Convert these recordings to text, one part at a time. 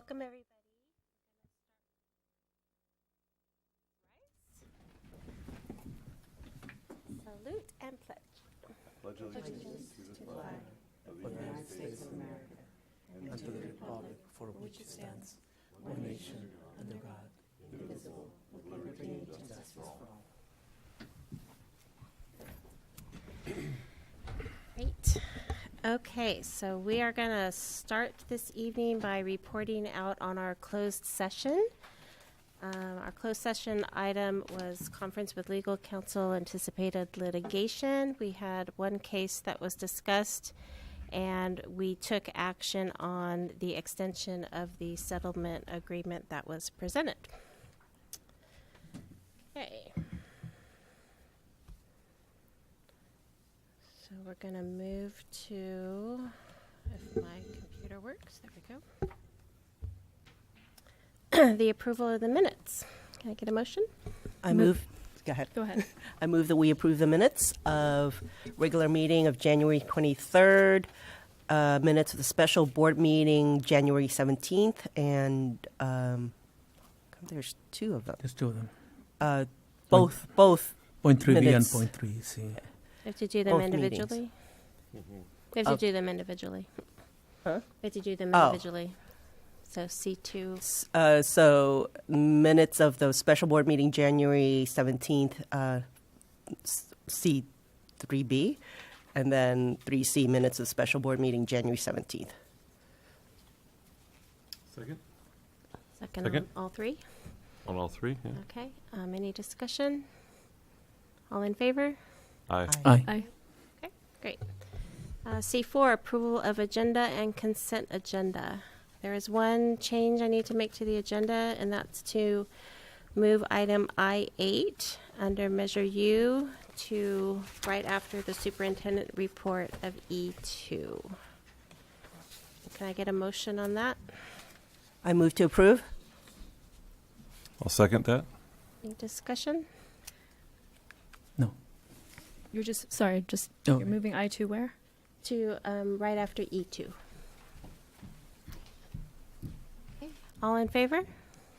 Welcome, everybody. Salute and pledge. Pledge allegiance to the flag of the United States of America and to the republic for which it stands, one nation, under God, indivisible, with liberty and justice for all. Great. Okay, so we are going to start this evening by reporting out on our closed session. Our closed session item was conference with legal counsel, anticipated litigation. We had one case that was discussed, and we took action on the extension of the settlement agreement that was presented. Okay. So we're going to move to, if my computer works, there we go. The approval of the minutes. Can I get a motion? I move. Go ahead. Go ahead. I move that we approve the minutes of regular meeting of January 23rd, minutes of the special board meeting January 17th, and there's two of them. There's two of them. Both Point 3B and minutes. point 3C. We have to do them Both individually? We have to do them individually. Huh? We have to do them Oh. individually. So C2. So minutes of the special board meeting January 17th, C3B, and then 3C minutes of special board meeting January 17th. Second? Second Second. on all three? On all three? Yeah. Okay. Any discussion? All in favor? Aye. Aye. Okay, great. C4, approval of agenda and consent agenda. There is one change I need to make to the agenda, and that's to move item I8 under Measure U to right after the superintendent report of E2. Can I get a motion on that? I move to approve. I'll second that. Any discussion? No. You're just, sorry, Oh. you're moving I2 where? To right after E2. Okay. All in favor?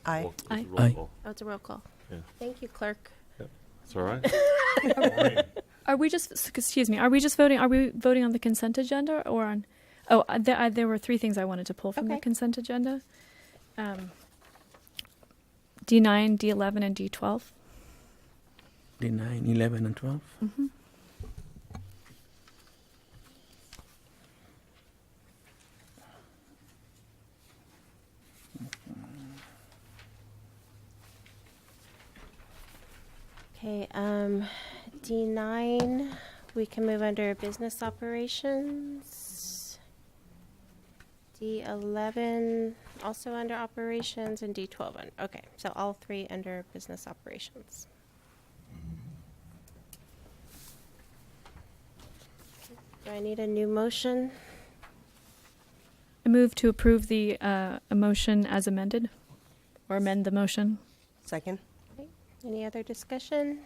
Aye. Roll- it's a Aye. roll Aye. call. Oh, it's a roll call. Yeah. Thank you, clerk. It's all right? Are we just, excuse me, are we voting on the consent agenda or on, there were three things I wanted to pull from Okay. the consent agenda. D9, D11, and D12. D9, 11, and 12. Mm-hmm. Okay, D9, we can move under business operations. D11, also under operations, and D12, okay, so all three under business operations. Do I need a new motion? I move to approve the motion as amended, or amend the motion. Second. Any other discussion?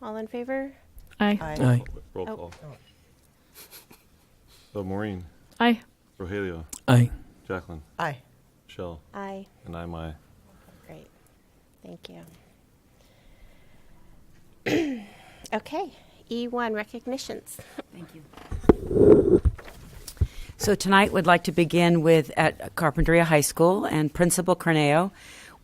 All in favor? Aye. Aye. Roll Oh. call. So Maureen, Aye. Rogelio, Aye. Jacqueline, Aye. Michelle, Aye. and I'm aye. Great. Thank you. Okay, E1, recognitions. Thank you. So tonight we'd like to begin with at Carpinteria High School, and Principal Corneo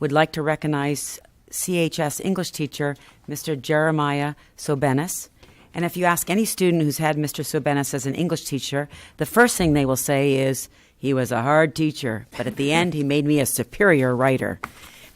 would like to recognize CHS English teacher, Mr. Jeremiah Sobenis. And if you ask any student who's had Mr. Sobenis as an English teacher, the first thing they will say is, he was a hard teacher, but at the end he made me a superior writer.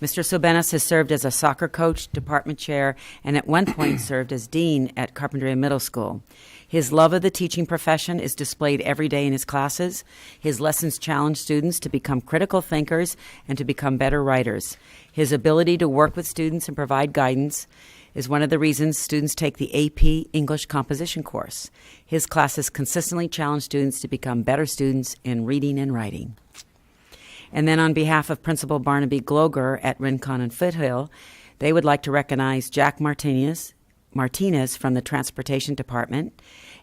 Mr. Sobenis has served as a soccer coach, department chair, and at one point served as dean at Carpinteria Middle School. His love of the teaching profession is displayed every day in his classes. His lessons challenge students to become critical thinkers and to become better writers. His ability to work with students and provide guidance is one of the reasons students take the AP English Composition course. His classes consistently challenge students to become better students in reading and writing. And then on behalf of Principal Barnaby Gloger at Rincon and Foothill, they would like to recognize Jack Martinez from the Transportation Department.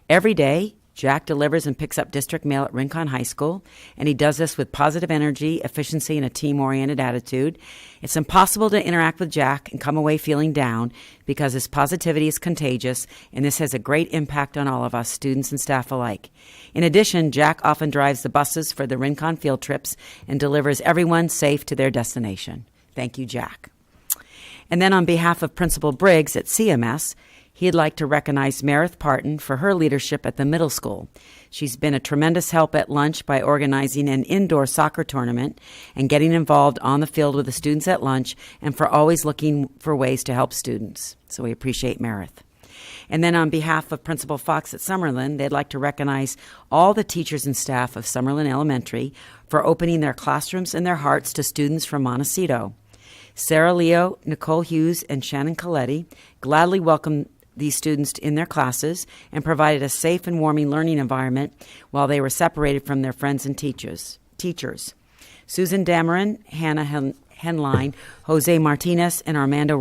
Every day, Jack delivers and picks up district mail at Rincon High School, and he does this with positive energy, efficiency, and a team-oriented attitude. It's impossible to interact with Jack and come away feeling down because his positivity is contagious, and this has a great impact on all of us, students and staff alike. In addition, Jack often drives the buses for the Rincon field trips and delivers everyone safe to their destination. Thank you, Jack. And then on behalf of Principal Briggs at CMS, he'd like to recognize Meredith Parton for her leadership at the middle school. She's been a tremendous help at lunch by organizing an indoor soccer tournament and getting involved on the field with the students at lunch, and for always looking for ways to help students. So we appreciate Meredith. And then on behalf of Principal Fox at Summerlin, they'd like to recognize all the teachers and staff of Summerlin Elementary for opening their classrooms and their hearts to students from Montecito. Sarah Leo, Nicole Hughes, and Shannon Coletti gladly welcomed these students in their classes and provided a safe and warming learning environment while they were separated from their friends and teachers. Susan Dameron, Hannah Henline, Jose Martinez, and Armando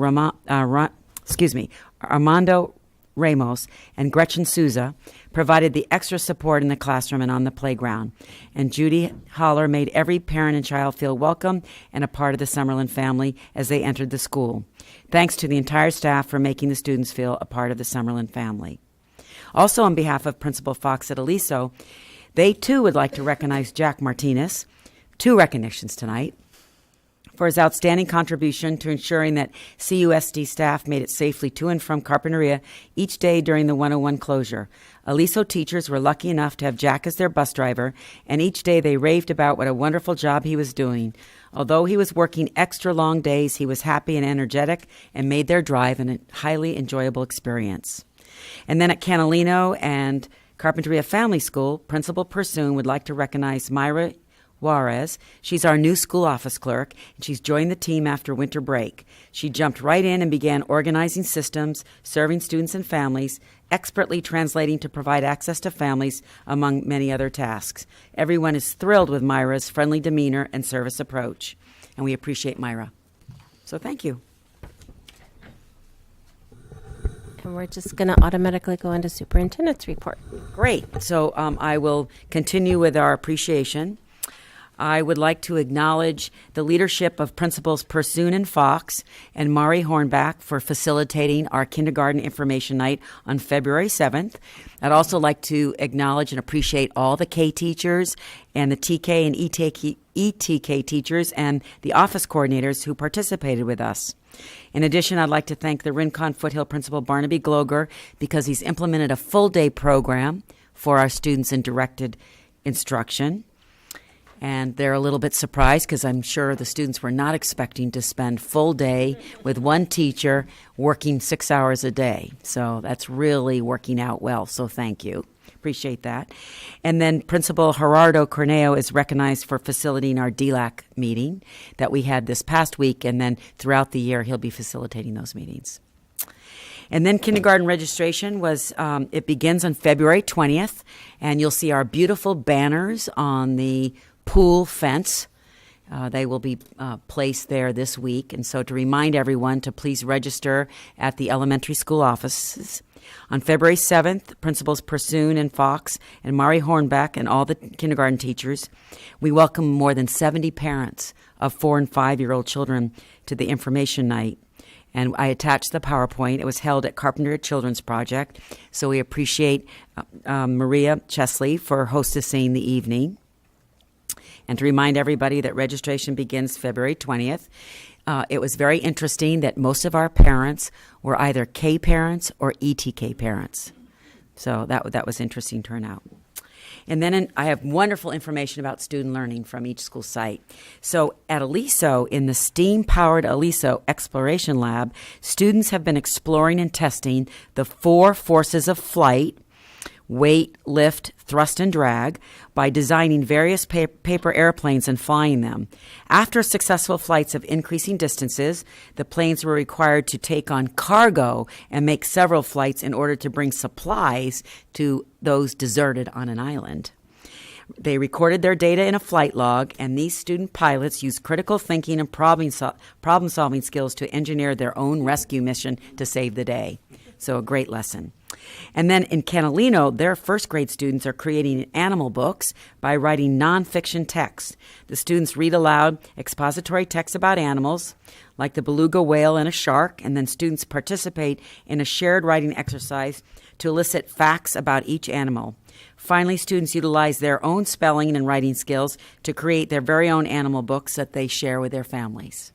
Ramos and Gretchen Souza provided the extra support in the classroom and on the playground. And Judy Holler made every parent and child feel welcome and a part of the Summerlin family as they entered the school. Thanks to the entire staff for making the students feel a part of the Summerlin family. Also on behalf of Principal Fox at Aliso, they too would like to recognize Jack Martinez. 2 recognitions tonight. For his outstanding contribution to ensuring that CUSD staff made it safely to and from Carpinteria each day during the 101 closure. Aliso teachers were lucky enough to have Jack as their bus driver, and each day they raved about what a wonderful job he was doing. Although he was working extra long days, he was happy and energetic and made their drive a highly enjoyable experience. And then at Canalino and Carpinteria Family School, Principal Pursoon would like to recognize Myra Juarez. She's our new school office clerk, and she's joined the team after winter break. She jumped right in and began organizing systems, serving students and families, expertly translating to provide access to families, among many other tasks. Everyone is thrilled with Myra's friendly demeanor and service approach, and we appreciate Myra. So thank you. And we're just going to automatically go into superintendent's report. Great. So I will continue with our appreciation. I would like to acknowledge the leadership of Principals Pursoon and Fox and Mari Hornback for facilitating our kindergarten information night on February 7th. I'd also like to acknowledge and appreciate all the K teachers and the TK and ETK teachers and the office coordinators who participated with us. In addition, I'd like to thank the Rincon Foothill Principal Barnaby Gloger because he's implemented a full-day program for our students in directed instruction. And they're a little bit surprised because I'm sure the students were not expecting to spend full day with one teacher working 6 hours a day. So that's really working out well. So thank you. Appreciate that. And then Principal Gerardo Corneo is recognized for facilitating our DLAC meeting that we had this past week. And then throughout the year, he'll be facilitating those meetings. And then kindergarten registration it begins on February 20th. And you'll see our beautiful banners on the pool fence. They will be placed there this week. And so to remind everyone to please register at the elementary school offices. On February 7th, Principals Pursoon and Fox and Mari Hornback and all the kindergarten teachers, we welcome more than 70 parents of 4- and 5-year-old children to the information night. And I attached the PowerPoint. It was held at Carpenter Children's Project. So we appreciate Maria Chesley for hostessing the evening. And to remind everybody that registration begins February 20th. It was very interesting that most of our parents were either K parents or ETK parents. So that was interesting turnout. And then I have wonderful information about student learning from each school site. So at Aliso, in the STEAM-powered Aliso Exploration Lab, students have been exploring and testing the 4 forces of flight: weight, lift, thrust, and drag, by designing various paper airplanes and flying them. After successful flights of increasing distances, the planes were required to take on cargo and make several flights in order to bring supplies to those deserted on an island. They recorded their data in a flight log, and these student pilots used critical thinking and problem-solving skills to engineer their own rescue mission to save the day. So a great lesson. And then in Catalino, their first grade students are creating animal books by writing nonfiction text. The students read aloud expository text about animals, like the beluga whale and a shark, and then students participate in a shared writing exercise to elicit facts about each animal. Finally, students utilize their own spelling and writing skills to create their very own animal books that they share with their families.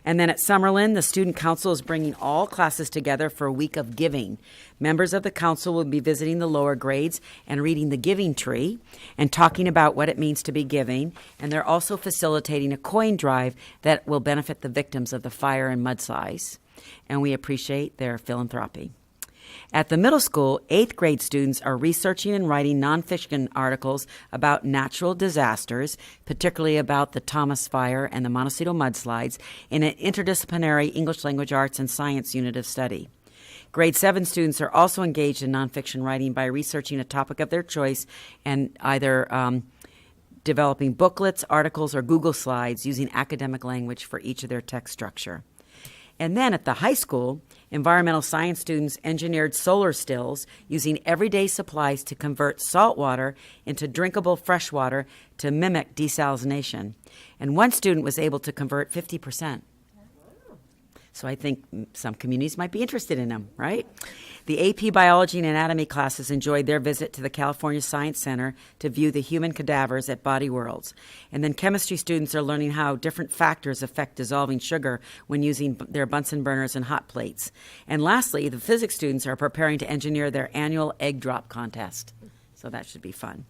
And then at Summerlin, the Student Council is bringing all classes together for a week of giving. Members of the council will be visiting the lower grades and reading the Giving Tree and talking about what it means to be giving. And they're also facilitating a coin drive that will benefit the victims of the fire and mudslides. And we appreciate their philanthropy. At the middle school, 8th grade students are researching and writing nonfiction articles about natural disasters, particularly about the Thomas Fire and the Montecito mudslides, in an interdisciplinary English language arts and science unit of study. Grade 7 students are also engaged in nonfiction writing by researching a topic of their choice and either developing booklets, articles, or Google Slides using academic language for each of their text structure. And then at the high school, environmental science students engineered solar stills using everyday supplies to convert salt water into drinkable fresh water to mimic desalination. And one student was able to convert 50%. So I think some communities might be interested in them, right? The AP Biology and Anatomy classes enjoyed their visit to the California Science Center to view the human cadavers at Body Worlds. And then chemistry students are learning how different factors affect dissolving sugar when using their Bunsen burners and hot plates. And lastly, the physics students are preparing to engineer their annual egg drop contest. So that should be fun.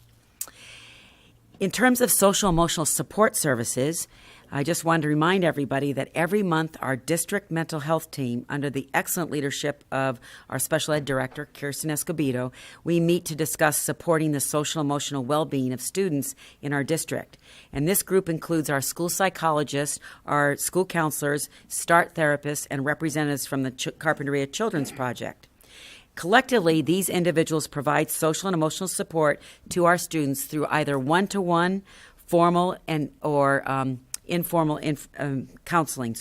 In terms of social emotional support services, I just wanted to remind everybody that every month our district mental health team, under the excellent leadership of our special ed director, Kirsten Escobedo, we meet to discuss supporting the social emotional well-being of students in our district. And this group includes our school psychologists, our school counselors, START therapists, and representatives from the Carpinteria Children's Project. Collectively, these individuals provide social and emotional support to our students through either one-to-one, formal, or informal counseling,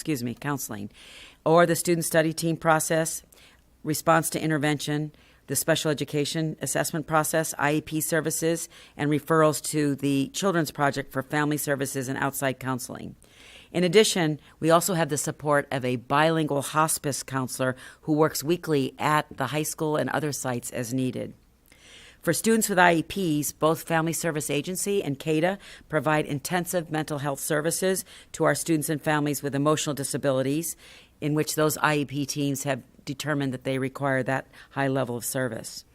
or the student study team process, response to intervention, the special education assessment process, IEP services, and referrals to the Children's Project for family services and outside counseling. In addition, we also have the support of a bilingual hospice counselor who works weekly at the high school and other sites as needed. For students with IEPs, both Family Service Agency and CADA provide intensive mental health services to our students and families with emotional disabilities, in which those IEP teams have determined that they require that high level of service.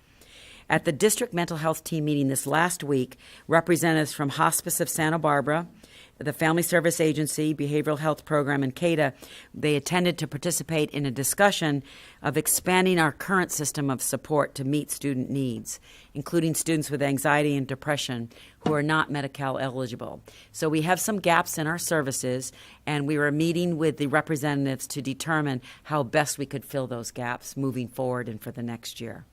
At the district mental health team meeting this last week, representatives from Hospice of Santa Barbara, the Family Service Agency, Behavioral Health Program, and CADA, they attended to participate in a discussion of expanding our current system of support to meet student needs, including students with anxiety and depression who are not Medi-Cal eligible. So we have some gaps in our services, and we were meeting with the representatives to determine how best we could fill those gaps moving forward and for the next year.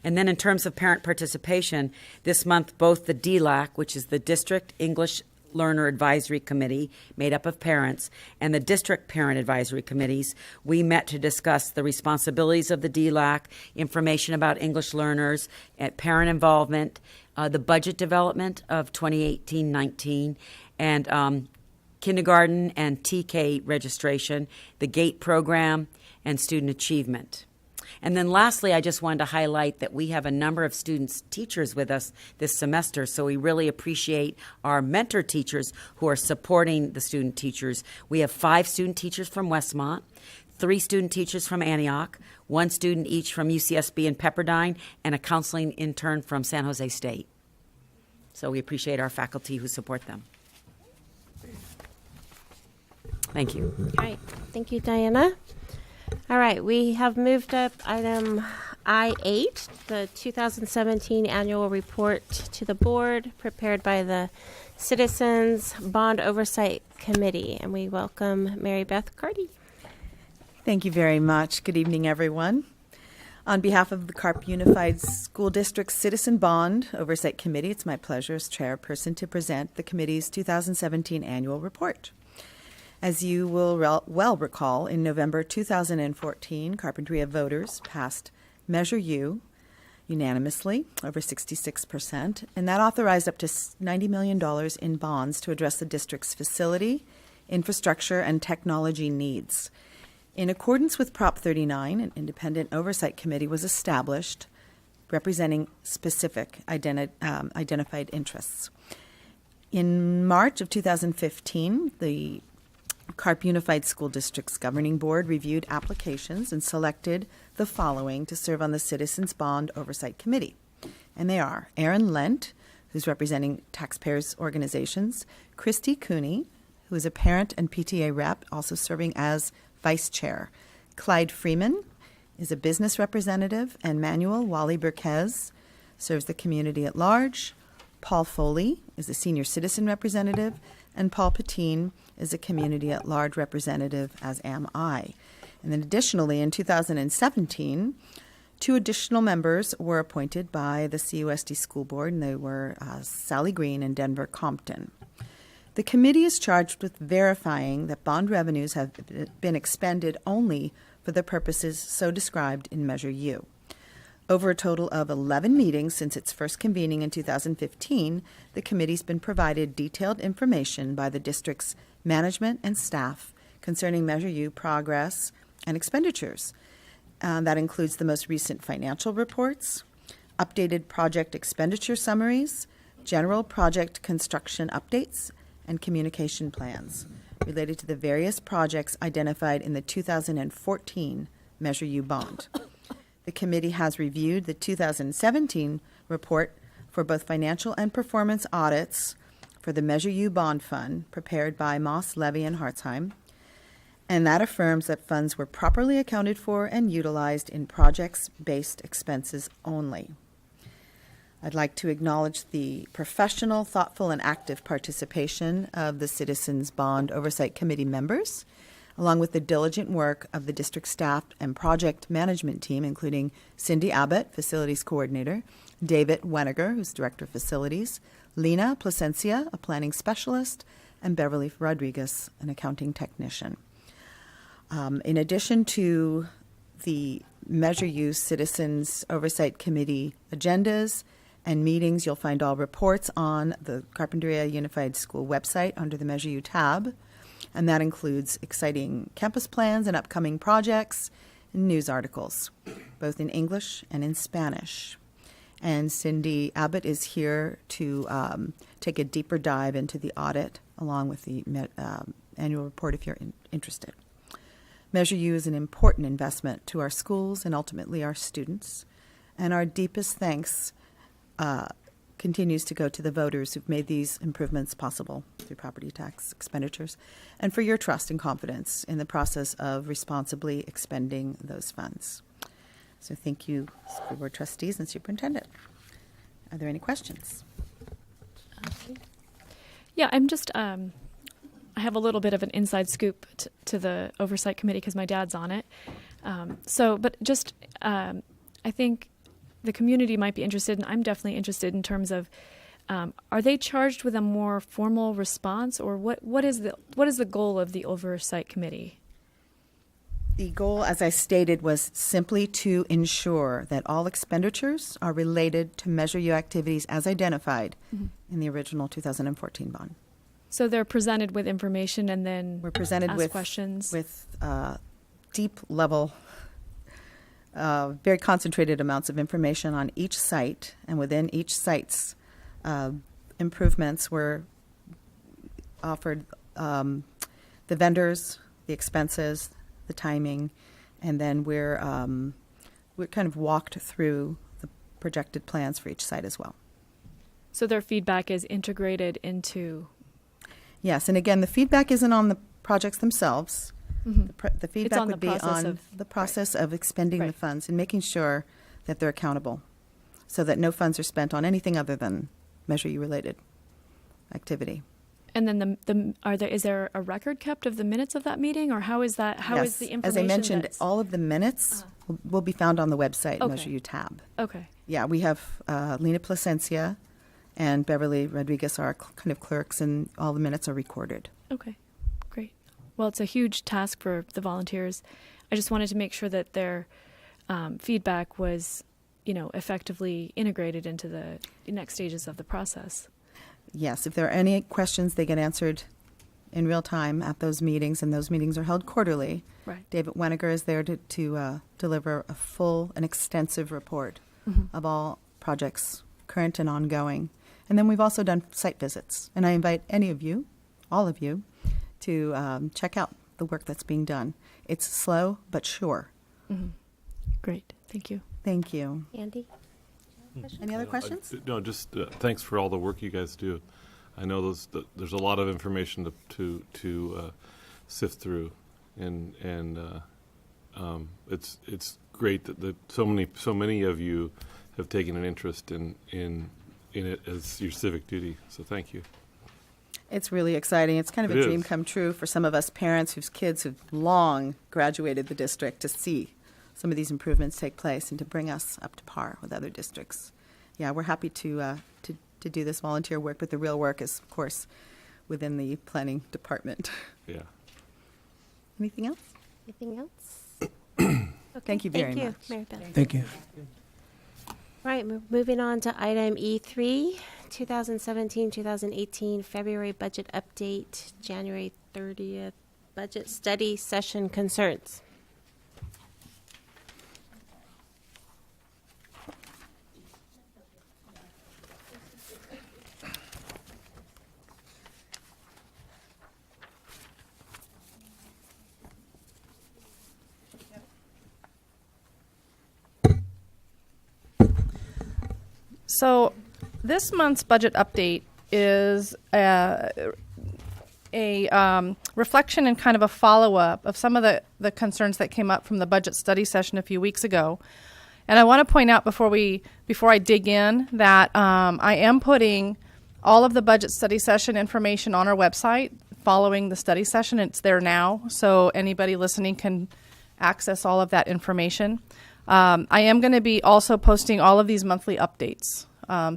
And then in terms of parent participation, this month both the DLAC, which is the District English Learner Advisory Committee made up of parents, and the District Parent Advisory Committees, we met to discuss the responsibilities of the DLAC, information about English learners, parent involvement, the budget development of 2018-19, and kindergarten and TK registration, the GATE program, and student achievement. And then lastly, I just wanted to highlight that we have a number of students, teachers with us this semester, so we really appreciate our mentor teachers who are supporting the student teachers. We have 5 student teachers from Westmont, 3 student teachers from Antioch, 1 student each from UCSB and Pepperdine, and a counseling intern from San Jose State. So we appreciate our faculty who support them. Thank you. All right. Thank you, Diana. All right. We have moved up item I-8, the 2017 annual report to the board prepared by the Citizens Bond Oversight Committee. And we welcome Mary Beth Carty. Thank you very much. Good evening, everyone. On behalf of the Carp Unified School District Citizen Bond Oversight Committee, it's my pleasure as chairperson to present the committee's 2017 annual report. As you will well recall, in November 2014, Carpinteria voters passed Measure U unanimously, over 66%, and that authorized up to $90 million in bonds to address the district's facility, infrastructure, and technology needs. In accordance with Prop 39, an independent oversight committee was established representing specific identified interests. In March of 2015, the CARP Unified School District's Governing Board reviewed applications and selected the following to serve on the Citizens Bond Oversight Committee. And they are Aaron Lent, who's representing taxpayers' organizations, Christy Cooney, who is a parent and PTA rep, also serving as vice chair, Clyde Freeman is a business representative, and Manuel Wally Burquez serves the community at large. Paul Foley is a senior citizen representative, and Paul Patine is a community at large representative, as am I. And then additionally, in 2017, 2 additional members were appointed by the CUSD School Board, and they were Sally Green and Denver Compton. The committee is charged with verifying that bond revenues have been expended only for the purposes so described in Measure U. Over a total of 11 meetings since its first convening in 2015, the committee's been provided detailed information by the district's management and staff concerning Measure U progress and expenditures. That includes the most recent financial reports, updated project expenditure summaries, general project construction updates, and communication plans related to the various projects identified in the 2014 Measure U bond. The committee has reviewed the 2017 report for both financial and performance audits for the Measure U bond fund prepared by Moss, Levy, and Hartzheim, and that affirms that funds were properly accounted for and utilized in projects-based expenses only. I'd like to acknowledge the professional, thoughtful, and active participation of the Citizens Bond Oversight Committee members, along with the diligent work of the district staff and project management team, including Cindy Abbott, Facilities Coordinator, David Weniger, who's Director of Facilities, Lena Placencia, a Planning Specialist, and Beverly Rodriguez, an Accounting Technician. In addition to the Measure U Citizens Oversight Committee agendas and meetings, you'll find all reports on the Carpinteria Unified School website under the Measure U tab, and that includes exciting campus plans and upcoming projects and news articles, both in English and in Spanish. And Cindy Abbott is here to take a deeper dive into the audit along with the annual report if you're interested. Measure U is an important investment to our schools and ultimately our students, and our deepest thanks continues to go to the voters who've made these improvements possible through property tax expenditures, and for your trust and confidence in the process of responsibly expending those funds. So thank you, School Board trustees and superintendent. Are there any questions? Yeah, I'm just, I have a little bit of an inside scoop to the Oversight Committee because my dad's on it. I think the community might be interested, and I'm definitely interested in terms of, are they charged with a more formal response, or what is the goal of the Oversight Committee? The goal, as I stated, was simply to ensure that all expenditures are related to Measure U activities as identified in the original 2014 bond. So they're presented with information, and then we're presented with questions with deep level, very concentrated amounts of information on each site, and within each site's improvements were offered the vendors, the expenses, the timing, and then we're kind of walked through the projected plans for each site as well. So their feedback is integrated into. Yes, and again, the feedback isn't on the projects themselves. The feedback would be on the process of expending the funds and making sure that they're accountable, so that no funds are spent on anything other than Measure U related activity. And then is there a record kept of the minutes of that meeting, or how is that? How is the information? As I mentioned, all of the minutes will be found on the website Measure U tab. Okay. Yeah, we have Lena Placencia and Beverly Rodriguez are kind of clerks, and all the minutes are recorded. Okay, great. Well, it's a huge task for the volunteers. I just wanted to make sure that their feedback was, effectively integrated into the next stages of the process. Yes, if there are any questions, they get answered in real time at those meetings, and those meetings are held quarterly. Right. David Weniger is there to deliver a full and extensive report of all projects, current and ongoing. And then we've also done site visits, and I invite any of you, all of you, to check out the work that's being done. It's slow but sure. Great. Thank you. Thank you. Andy? Any other questions? No, just thanks for all the work you guys do. I know there's a lot of information to sift through, and it's great that so many of you have taken an interest in it as your civic duty. So thank you. It's really exciting. It's kind of It a dream is. come true for some of us parents whose kids have long graduated the district to see some of these improvements take place and to bring us up to par with other districts. Yeah, we're happy to do this volunteer work, but the real work is, of course, within the planning department. Yeah. Anything else? Anything else? Thank you very Thank you, much. Mary Beth. Thank you. Right, moving on to item E3, 2017-2018 February budget update, January 30th budget study session concerns. So this month's budget update is a reflection and kind of a follow-up of some of the concerns that came up from the budget study session a few weeks ago. And I want to point out before I dig in that I am putting all of the budget study session information on our website following the study session. It's there now, so anybody listening can access all of that information. I am going to be also posting all of these monthly updates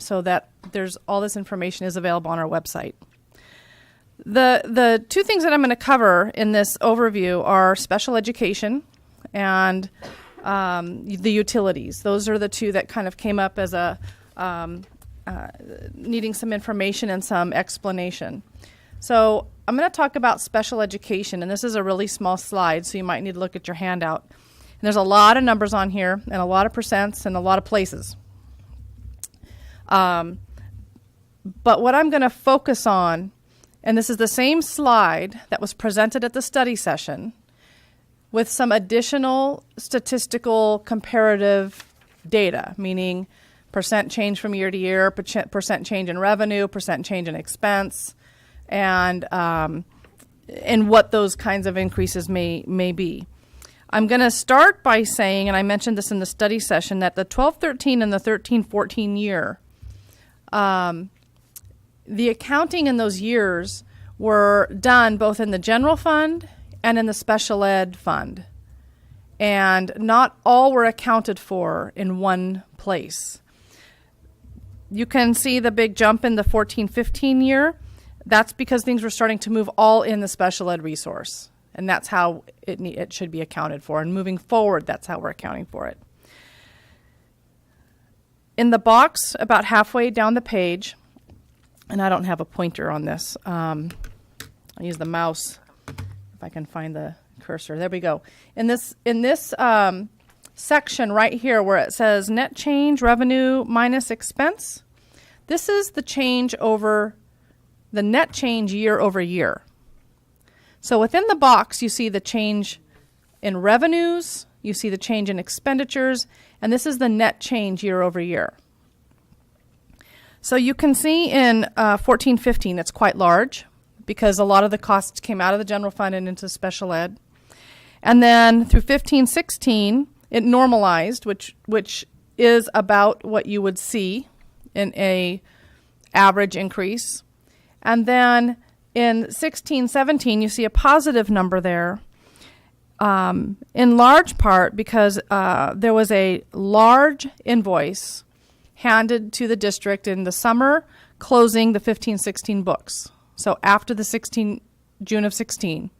so that there's all this information is available on our website. The two things that I'm going to cover in this overview are special education and the utilities. Those are the two that kind of came up as needing some information and some explanation. So I'm going to talk about special education, and this is a really small slide, so you might need to look at your handout. And there's a lot of numbers on here, and a lot of percents, and a lot of places. But what I'm going to focus on, and this is the same slide that was presented at the study session, with some additional statistical comparative data, meaning percent change from year to year, percent change in revenue, percent change in expense, and what those kinds of increases may be. I'm going to start by saying, and I mentioned this in the study session, that the 12-13 and the 13-14 year, the accounting in those years were done both in the general fund and in the special ed fund. And not all were accounted for in one place. You can see the big jump in the 14-15 year. That's because things were starting to move all in the special ed resource. And that's how it should be accounted for. And moving forward, that's how we're accounting for it. In the box about halfway down the page, and I don't have a pointer on this. I'll use the mouse if I can find the cursor. There we go. In this section right here where it says net change revenue minus expense, this is the change over the net change year over year. So within the box, you see the change in revenues, you see the change in expenditures, and this is the net change year over year. So you can see in 14-15, it's quite large because a lot of the costs came out of the general fund and into special ed. And then through 15-16, it normalized, which is about what you would see in a average increase. And then in 16-17, you see a positive number there, in large part because there was a large invoice handed to the district in the summer, closing the 15-16 books. So after the June of 16,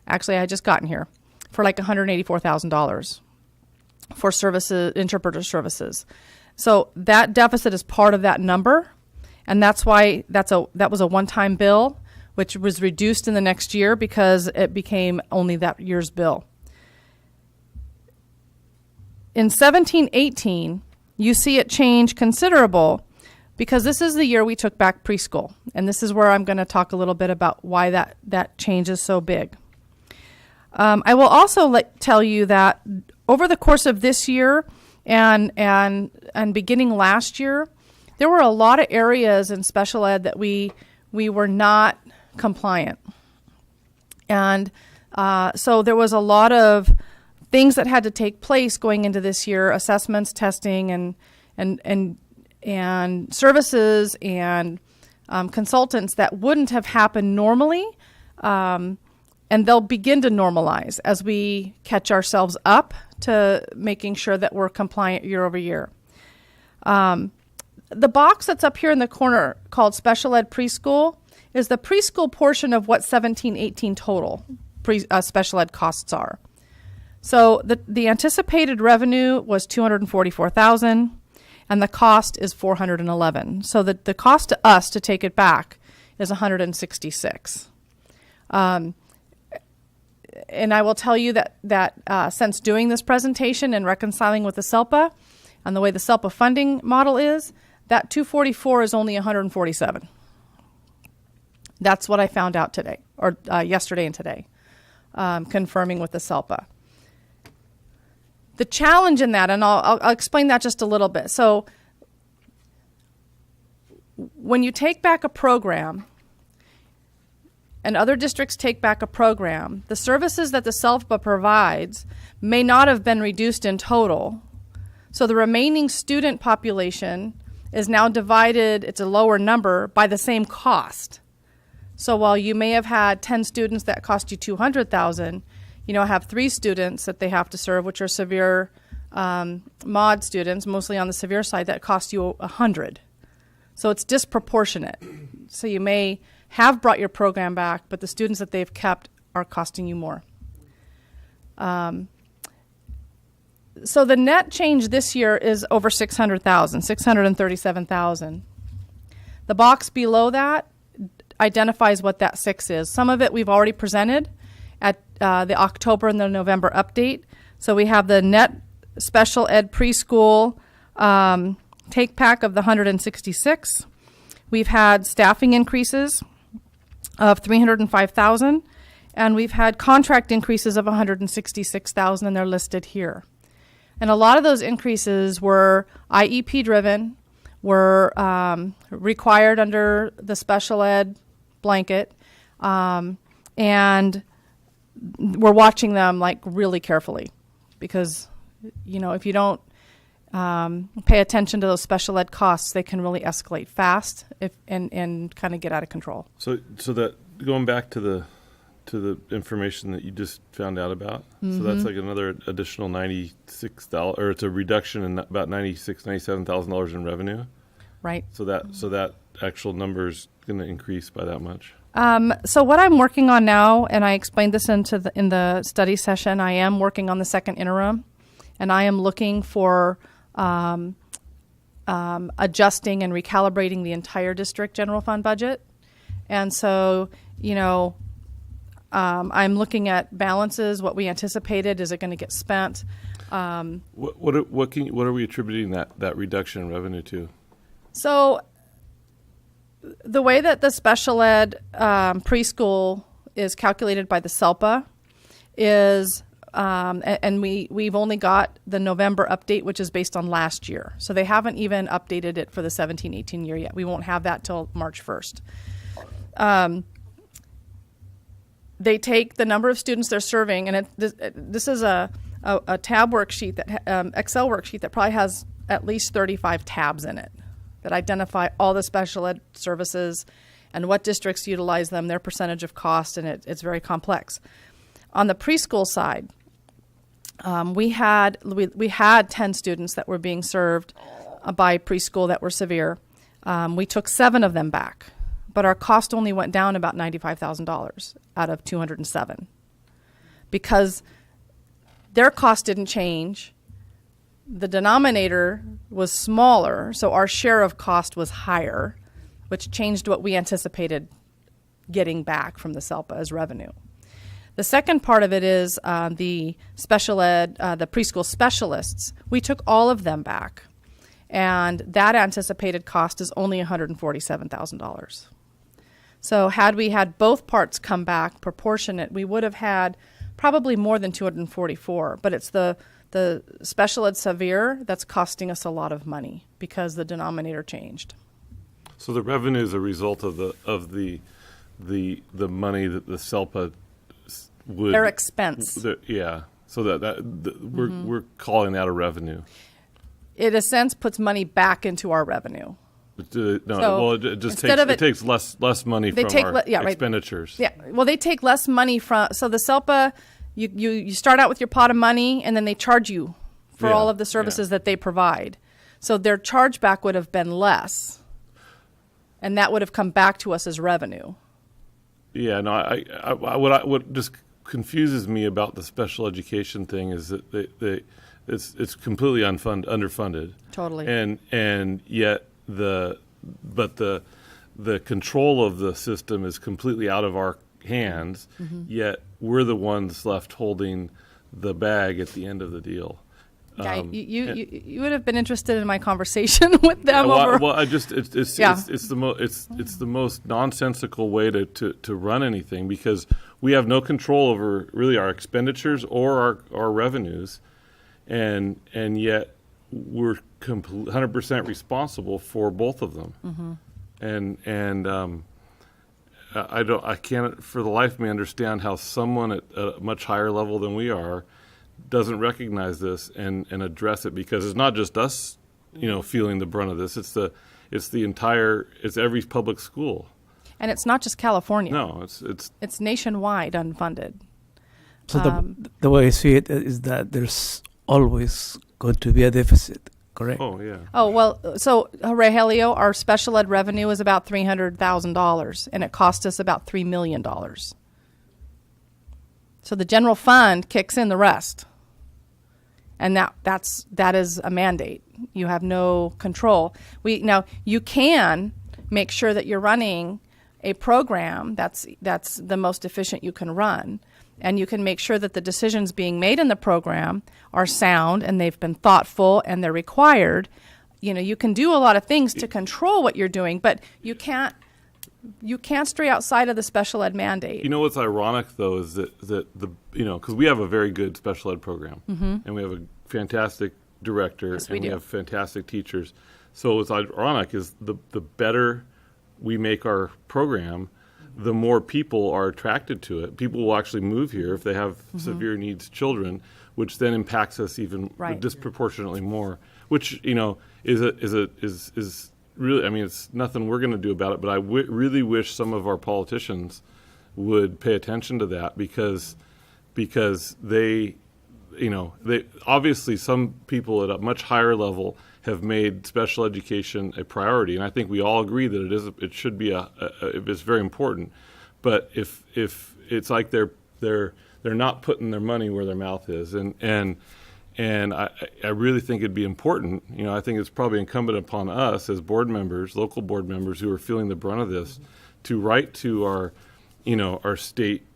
Actually, I had just gotten here for like $184,000 for services, interpreter services. So that deficit is part of that number, and that's why that was a one-time bill, which was reduced in the next year because it became only that year's bill. In 17-18, you see it change considerable because this is the year we took back preschool, and this is where I'm going to talk a little bit about why that change is so big. I will also tell you that over the course of this year and beginning last year, there were a lot of areas in special ed that we were not compliant. And so there was a lot of things that had to take place going into this year, assessments, testing, and services and consultants that wouldn't have happened normally. And they'll begin to normalize as we catch ourselves up to making sure that we're compliant year over year. The box that's up here in the corner called Special Ed Preschool is the preschool portion of what 17-18 total special ed costs are. So the anticipated revenue was $244,000, and the cost is $411,000. So the cost to us to take it back is $166,000. And I will tell you that since doing this presentation and reconciling with the SELPA and the way the SELPA funding model is, that 244 is only 147. That's what I found out today, or yesterday and today, confirming with the SELPA. The challenge in that, and I'll explain that just a little bit. So when you take back a program, and other districts take back a program, the services that the SELPA provides may not have been reduced in total. So the remaining student population is now divided, it's a lower number, by the same cost. So while you may have had 10 students that cost you $200,000, you now have 3 students that they have to serve, which are severe mod students, mostly on the severe side, that cost you $100,000. So it's disproportionate. So you may have brought your program back, but the students that they've kept are costing you more. So the net change this year is over $600,000, $637,000. The box below that identifies what that 6 is. Some of it we've already presented at the October and the November update. So we have the net special ed preschool take back of the 166. We've had staffing increases of $305,000, and we've had contract increases of $166,000, and they're listed here. And a lot of those increases were IEP driven, were required under the special ed blanket, and we're watching them like really carefully, because if you don't pay attention to those special ed costs, they can really escalate fast and kind of get out of control. So that going back to the information that you just found out about, so that's like another additional $96, or it's a reduction in about $97,000 in revenue. Right. So that actual number is going to increase by that much. So what I'm working on now, and I explained this in the study session, I am working on the second interim, and I am looking for adjusting and recalibrating the entire district general fund budget. And so, I'm looking at balances, what we anticipated, is it going to get spent? What are we attributing that reduction in revenue to? So the way that the special ed preschool is calculated by the SELPA is, and we've only got the November update, which is based on last year. So they haven't even updated it for the 17-18 year yet. We won't have that till March 1st. They take the number of students they're serving, and this is a tab worksheet, Excel worksheet that probably has at least 35 tabs in it that identify all the special ed services and what districts utilize them, their percentage of cost, and it's very complex. On the preschool side, we had 10 students that were being served by preschool that were severe. We took 7 of them back, but our cost only went down about $95,000 out of 207. because their cost didn't change. The denominator was smaller, so our share of cost was higher, which changed what we anticipated getting back from the SELPA as revenue. The second part of it is the special ed, the preschool specialists. We took all of them back, and that anticipated cost is only $147,000. So had we had both parts come back proportionate, we would have had probably more than 244, but it's the special ed severe that's costing us a lot of money because the denominator changed. So the revenue is a result of the money that the SELPA would. Their expense. So we're calling that a revenue. It, in a sense, puts money back into our revenue. It takes less money from our expenditures. Yeah, well, they take less money from. So the SELPA, you start out with your pot of money, and then they charge you for all of the services that they provide. So their chargeback would have been less, and that would have come back to us as revenue. Yeah, no. What just confuses me about the special education thing is that it's completely underfunded. Totally. And yet the control of the system is completely out of our hands. Mm-hmm. Yet we're the ones left holding the bag at the end of the deal. Yeah, you would have been interested in my conversation with them. It's the most nonsensical way to run anything, because we have no control over really our expenditures or our revenues, and yet we're 100% responsible for both of them. Mm-hmm. I can't for the life of me understand how someone at a much higher level than we are doesn't recognize this and address it, because it's not just us, feeling the brunt of this. It's every public school. And it's not just California. No, it's nationwide unfunded. So the way I see it is that there's always going to be a deficit, correct? Oh, yeah. Oh, well, so Rogelio, our special ed revenue is about $300,000, and it cost us about $3 million. So the general fund kicks in the rest. And that is a mandate. You have no control. Now you can make sure that you're running a program that's the most efficient you can run, and you can make sure that the decisions being made in the program are sound and they've been thoughtful and they're required. You can do a lot of things to control what you're doing, but you can't stray outside of the special ed mandate. What's ironic though is that because we have a very good special ed program, Mm-hmm. and we have a fantastic director, Yes, and we do. have fantastic teachers. So what's ironic is the better we make our program, the more people are attracted to it. People will actually move here if they have Mm-hmm. severe needs children, which then impacts us even Right. disproportionately more. Which is really, it's nothing we're going to do about it. But I really wish some of our politicians would pay attention to that, because they obviously, some people at a much higher level have made special education a priority, and I think we all agree that it should be it's very important. But if it's like they're not putting their money where their mouth is, and I really think it'd be important. I think it's probably incumbent upon us as board members, local board members who are feeling the brunt of this, to write to our state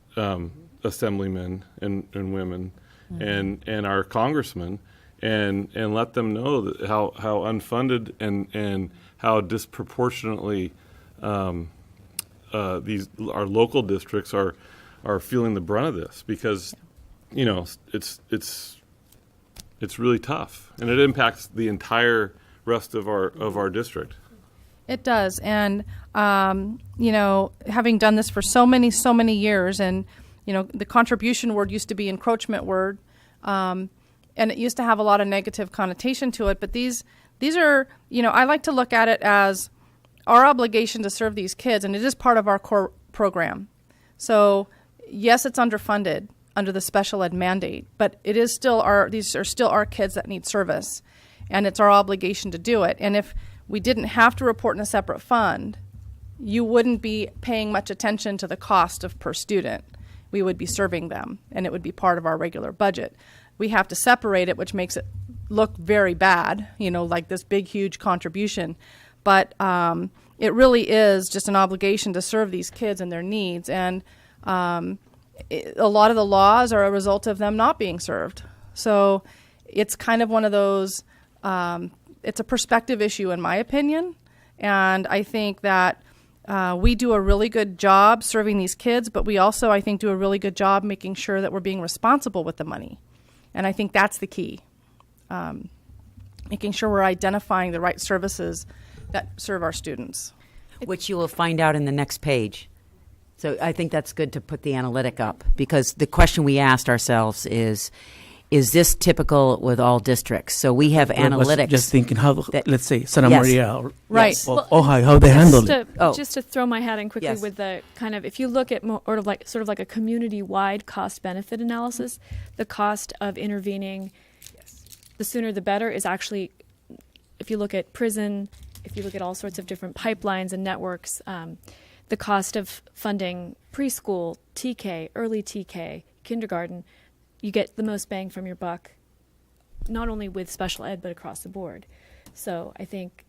assemblymen and women, mm-hmm. and our congressmen, and let them know that how unfunded and how disproportionately our local districts are feeling the brunt of this, because it's really tough, and it impacts the entire rest of our district. It does, and having done this for so many years, and the contribution word used to be encroachment word, and it used to have a lot of negative connotation to it. But these are, I like to look at it as our obligation to serve these kids, and it is part of our core program. So yes, it's underfunded under the special ed mandate, but it is still these are still our kids that need service, and it's our obligation to do it. And if we didn't have to report in a separate fund, you wouldn't be paying much attention to the cost of per student. we would be serving them, and it would be part of our regular budget. We have to separate it, which makes it look very bad, like this big, huge contribution. But it really is just an obligation to serve these kids and their needs. And a lot of the laws are a result of them not being served. So it's kind of one of those, it's a perspective issue in my opinion. And I think that we do a really good job serving these kids, but we also, I think, do a really good job making sure that we're being responsible with the money. And I think that's the key, making sure we're identifying the right services that serve our students. Which you will find out in the next page. So I think that's good to put the analytic up, because the question we asked ourselves is this typical with all districts? So we have I was analytics. just thinking how, let's say, Santa Yes. Maria or, Right. or Ojai, how they handle it. Just to throw my hat in quickly Yes. with the kind of, if you look at sort of like a community-wide cost-benefit analysis, the cost of intervening, the sooner the better, is actually, if you look at prison, if you look at all sorts of different pipelines and networks, the cost of funding preschool, TK, early TK, kindergarten, you get the most bang from your buck, not only with special ed, but across the board. So I think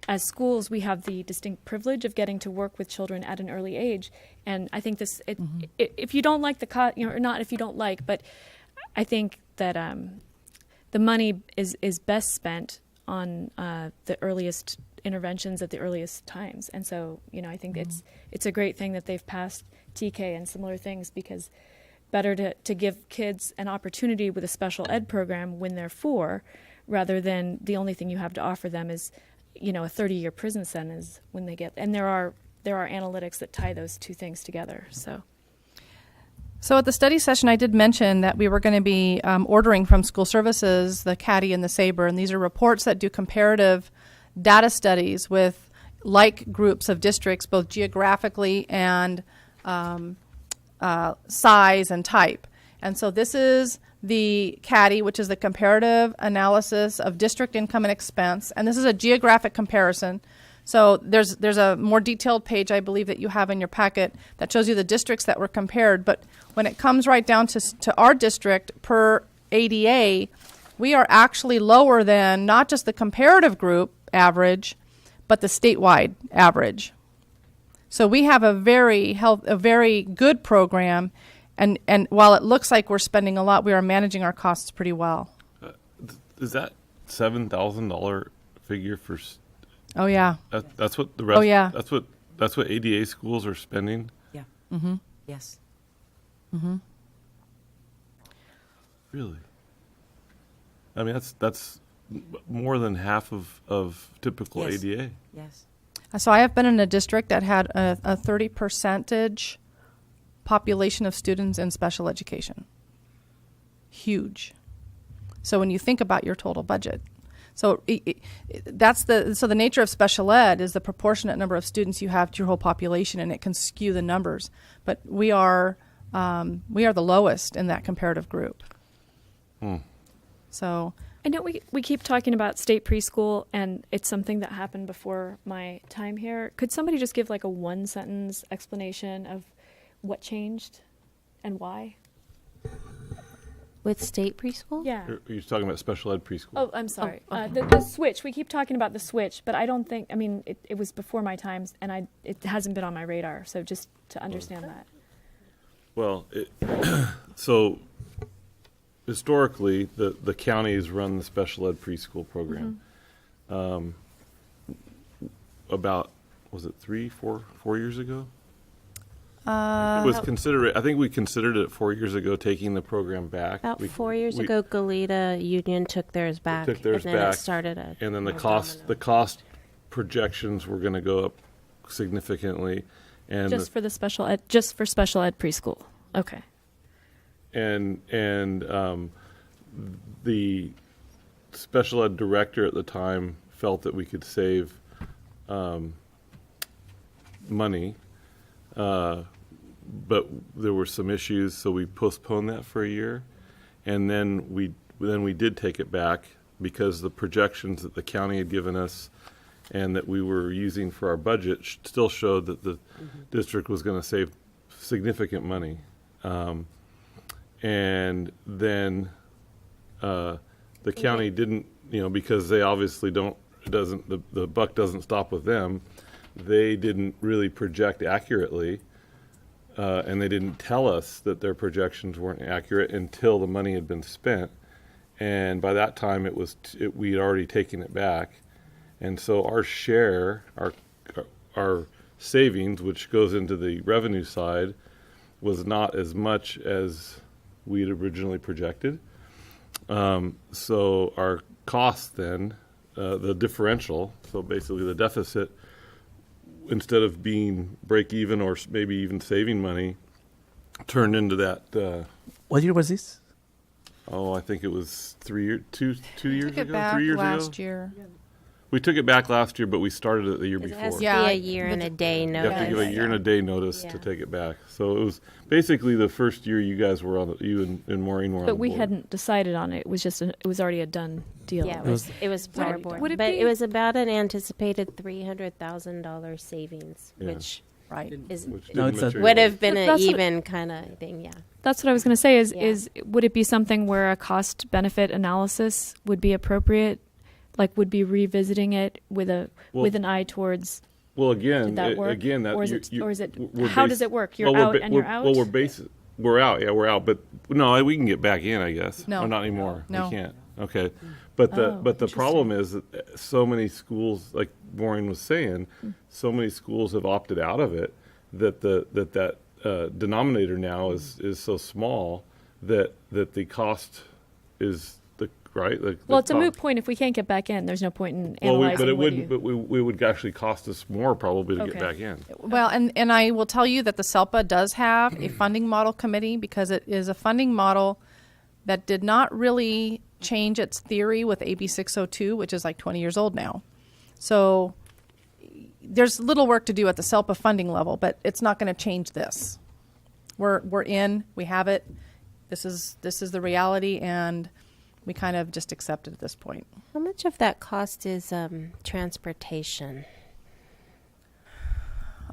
as schools, we have the distinct privilege of getting to work with children at an early age. And I think this, if you don't like the cost, or not if you don't like, but I think that the money is best spent on the earliest interventions at the earliest times. And so, I think it's a great thing that they've passed TK and similar things, because better to give kids an opportunity with a special ed program when they're 4, rather than the only thing you have to offer them is, a 30-year prison sentence when they get, and there are analytics that tie those two things together. So at the study session, I did mention that we were going to be ordering from school services the CADI and the SABRE, and these are reports that do comparative data studies with like groups of districts, both geographically and size and type. And so this is the CADI, which is the comparative analysis of district income and expense, and this is a geographic comparison. So there's a more detailed page, I believe, that you have in your packet that shows you the districts that were compared. But when it comes right down to our district per ADA, we are actually lower than not just the comparative group average, but the statewide average. So we have a very good program, and while it looks like we're spending a lot, we are managing our costs pretty well. Is that $7,000 figure for? Oh yeah. That's what the rest. Oh yeah. That's what ADA schools are spending. Yeah. Mm-hmm. Yes. Mm-hmm. Really? I mean, that's more than half of typical Yes. ADA. Yes. So I have been in a district that had a 30% population of students in special education. Huge. So when you think about your total budget, so the nature of special ed is the proportionate number of students you have to your whole population, and it can skew the numbers. But we are the lowest in that comparative group. So I know we keep talking about state preschool, and it's something that happened before my time here. Could somebody just give like a 1-sentence explanation of what changed and why? With state preschool? Yeah. You're talking about special ed preschool. Oh, I'm sorry. The switch. We keep talking about the switch, but I don't think, it was before my times, and it hasn't been on my radar. So just to understand that. Well, so historically, the counties run the special ed preschool program. About, was it 4 years ago? It was considered. I think we considered it 4 years ago, taking the program back. About 4 years ago, Goleta Union took theirs back. Took theirs and then back. It started And then the cost projections were going to go up significantly, and Just for special ed preschool. Okay. and the special ed director at the time felt that we could save money, but there were some issues, so we postponed that for a year, and then we did take it back because the projections that the county had given us and that we were using for our budget still showed that the district was going to save significant money. And then the county didn't, because they obviously the buck doesn't stop with them. They didn't really project accurately, and they didn't tell us that their projections weren't accurate until the money had been spent. And by that time, we had already taken it back. And so our share, our savings, which goes into the revenue side, was not as much as we had originally projected. So our cost then, the differential, so basically the deficit, instead of being break even or maybe even saving money, turned into that. What year was this? I think it was 2 years Took it ago, back 3 years last ago. year. We took it back last year, but we started it the year It before. has to be Yeah, a year and a day You notice. have to give a year and a day notice Yeah. to take it back. So it was basically the first year you guys were on. You and Maureen were on. But the we board. hadn't decided on it. It was just it was already a done deal. Yeah, it was Would our it- board. would it But be- it was about an anticipated $300,000 savings, Yeah. which Right. is Which No, didn't it's a- materialize. would have been But an that's what- even kind of thing, yeah. That's what I was going to say. Yeah. Is would it be something where a cost benefit analysis would be appropriate? Like, would be revisiting it with an eye towards. Well, again, Did that work? again, that Or is you- it- you- or is it- we're how basi- does it work? You're well, out we're and you're out? Well, we're out. Yeah, we're out. But no, we can get back in, I guess. No. Or not anymore. No. We can't. Okay. But the Oh, problem is that so many schools, like Maureen was saying, so many schools have opted out of it that that denominator now is so small that the cost is right. Well, it's a moot point if we can't get back in. There's no point in Well, analyzing. but it whether wouldn't. But we would actually cost us more probably to Okay. get back in. Well, and I will tell you that the SELPA does have a funding model committee because it is a funding model that did not really change its theory with AB 602, which is like 20 years old now. So there's little work to do at the SELPA funding level, but it's not going to change this. We're in, we have it. This is the reality, and we kind of just accept it at this point. How much of that cost is transportation?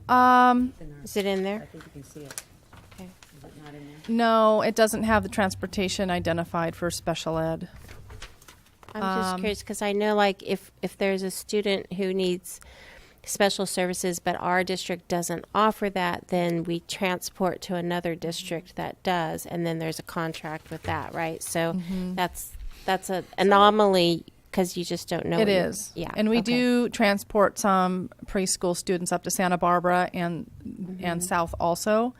Is it in there? think you can see it. Okay. Is it not in there? No, it doesn't have the transportation identified for special ed. I'm just curious because I know, like, if there's a student who needs special services, but our district doesn't offer that, then we transport to another district that does, and then there's a contract with that, right? So that's an anomaly because you just don't know. It what you- is. Yeah. And we okay. do transport some preschool students up to Santa Barbara and south also.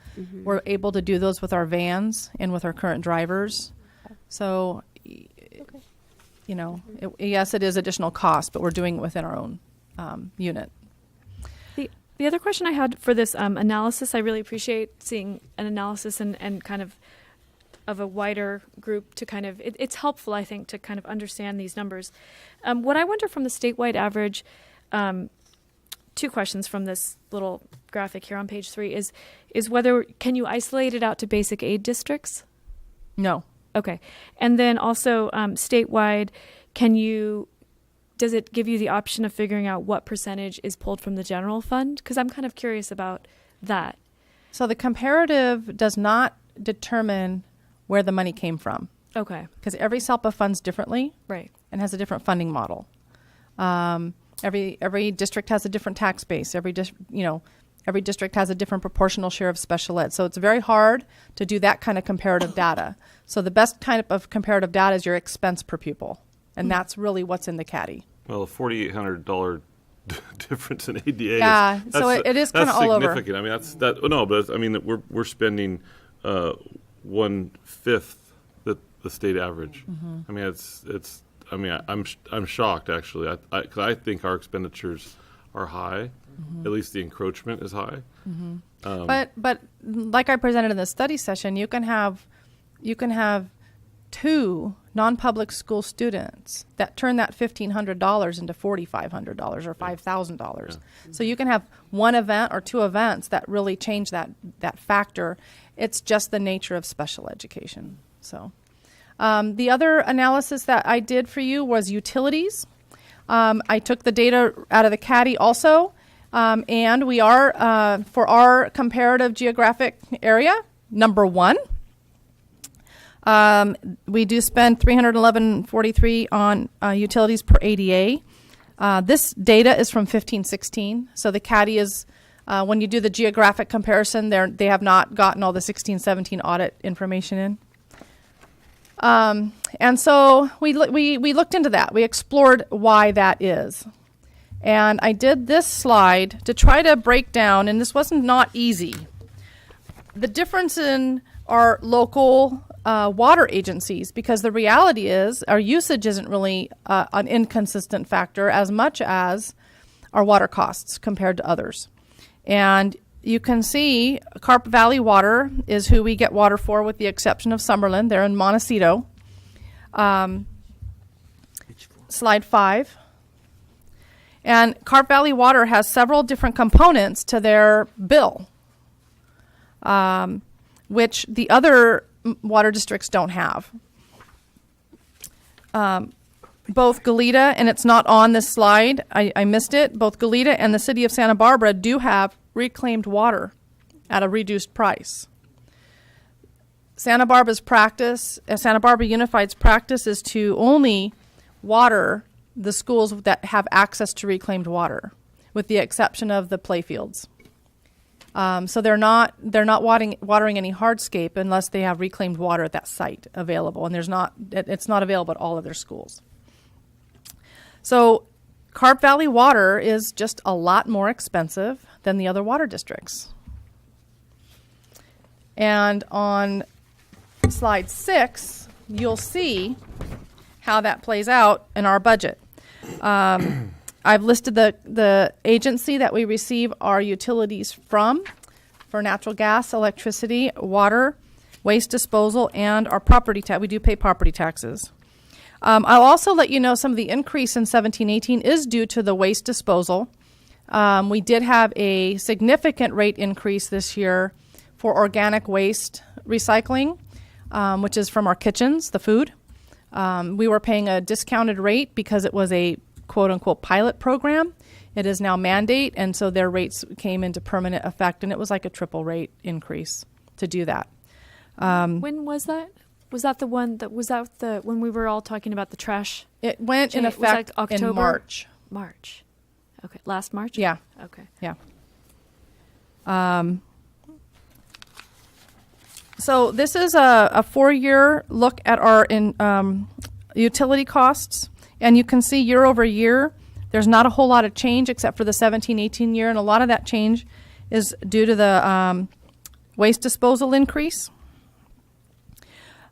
We're able to do those with our vans and with our current drivers. So, yes, it is additional cost, but we're doing it within our own unit. The other question I had for this analysis, I really appreciate seeing an analysis and kind of a wider group to kind of, it's helpful, I think, to kind of understand these numbers. What I wonder from the statewide average, two questions from this little graphic here on page 3 is whether, can you isolate it out to basic aid districts? No. Okay. And then also statewide, does it give you the option of figuring out what percentage is pulled from the general fund? Because I'm kind of curious about that. So the comparative does not determine where the money came from Okay. because every SELPA funds differently Right. and has a different funding model. Every district has a different tax base. Every district has a different proportional share of special ed. So it's very hard to do that kind of comparative data. So the best kind of comparative data is your expense per pupil, and that's really what's in the caddy. Well, a $4,800 difference in ADA. Yeah, so it is kinda all over. Significant. I mean, that's that. No, but I mean that we're spending 1/5 the state average. I mean, it's. I mean, I'm shocked actually. Because I think our expenditures are high. At least the encroachment is high. But like I presented in the study session, you can have two non-public school students that turn that $1,500 into $4,500 or $5,000. So you can have one event or two events that really change that factor. It's just the nature of special education. So the other analysis that I did for you was utilities. I took the data out of the caddy also. And we are, for our comparative geographic area, number 1. We do spend $311.43 on utilities per ADA. This data is from 1516, so the CADI is, when you do the geographic comparison, they have not gotten all the 1617 audit information in. And so we looked into that. We explored why that is. And I did this slide to try to break down, and this wasn't not easy, the difference in our local water agencies, because the reality is our usage isn't really an inconsistent factor as much as our water costs compared to others. And you can see Carp Valley Water is who we get water for, with the exception of Summerlin. They're in Montecito. Slide 5. And Carp Valley Water has several different components to their bill, which the other water districts don't have. Both Goleta, and it's not on this slide, I missed it, both Goleta and the city of Santa Barbara do have reclaimed water at a reduced price. Santa Barbara Unified's practice is to only water the schools that have access to reclaimed water, with the exception of the playfields. So they're not watering any hardscape unless they have reclaimed water at that site available, and it's not available at all of their schools. So Carp Valley Water is just a lot more expensive than the other water districts. And on slide 6, you'll see how that plays out in our budget. I've listed the agency that we receive our utilities from for natural gas, electricity, water, waste disposal, and our property tax. We do pay property taxes. I'll also let you know some of the increase in 1718 is due to the waste disposal. We did have a significant rate increase this year for organic waste recycling, which is from our kitchens, the food. We were paying a discounted rate because it was a quote-unquote pilot program. It is now mandate, and so their rates came into permanent effect, and it was like a triple rate increase to do that. When was that? Was that the one when we were all talking about the trash? It went in effect October? in March. March. Okay. Last March? Yeah. Okay. Yeah. So this is a 4-year look at our utility costs, and you can see year over year there's not a whole lot of change except for the 17-18 year, and a lot of that change is due to the waste disposal increase.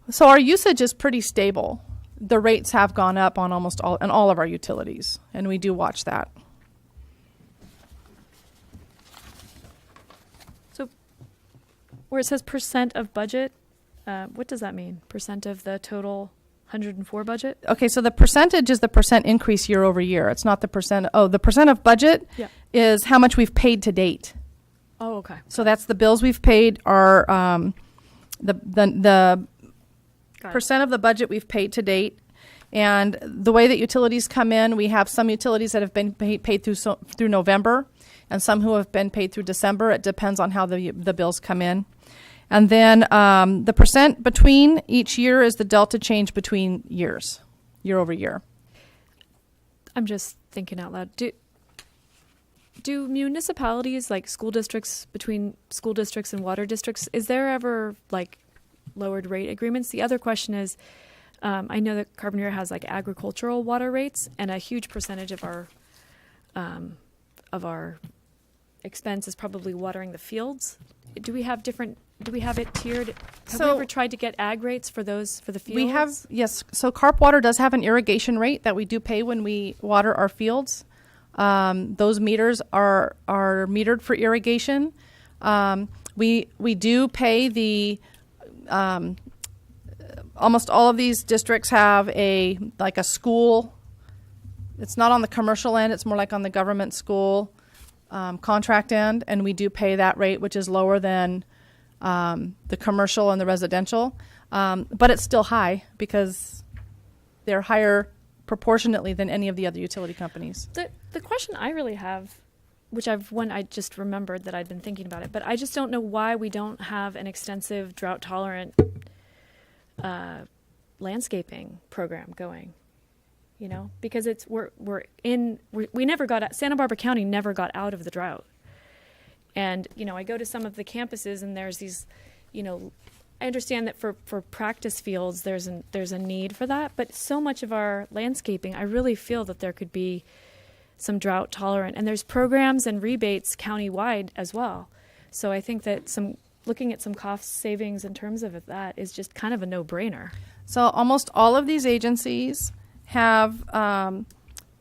So our usage is pretty stable. The rates have gone up on almost all of our utilities, and we do watch that. So where it says percent of budget, what does that mean? Percent of the total 104 budget? Okay, so the percentage is the percent increase year over year. It's not the percent. Oh, the percent of budget is how much we've paid to date. Oh, okay. So that's the bills we've paid are the percent of the budget we've paid to date. And the way that utilities come in, we have some utilities that have been paid through November, and some who have been paid through December. It depends on how the bills come in. And then the percent between each year is the delta change between years, year over year. I'm just thinking out loud. Do municipalities, like school districts, between school districts and water districts, is there ever like lowered rate agreements? The other question is, I know that Carpenter has like agricultural water rates, and a huge percentage of our expense is probably watering the fields. Do we have it tiered? Have we ever tried to get ag rates for the fields? We have, yes. So Carp Water does have an irrigation rate that we do pay when we water our fields. Those meters are metered for irrigation. We do pay the almost all of these districts have a school. It's not on the commercial end. It's more like on the government school contract end, and we do pay that rate, which is lower than the commercial and the residential. But it's still high because they're higher proportionately than any of the other utility companies. The question I really have I just remembered that I'd been thinking about it, but I just don't know why we don't have an extensive drought tolerant landscaping program going. You know, because we never got out, Santa Barbara County never got out of the drought. And, you know, I go to some of the campuses and there's these, you know, I understand that for practice fields there's a need for that, but so much of our landscaping, I really feel that there could be some drought tolerant, and there's programs and rebates countywide as well. So I think that looking at some cost savings in terms of that is just kind of a no-brainer. So almost all of these agencies have,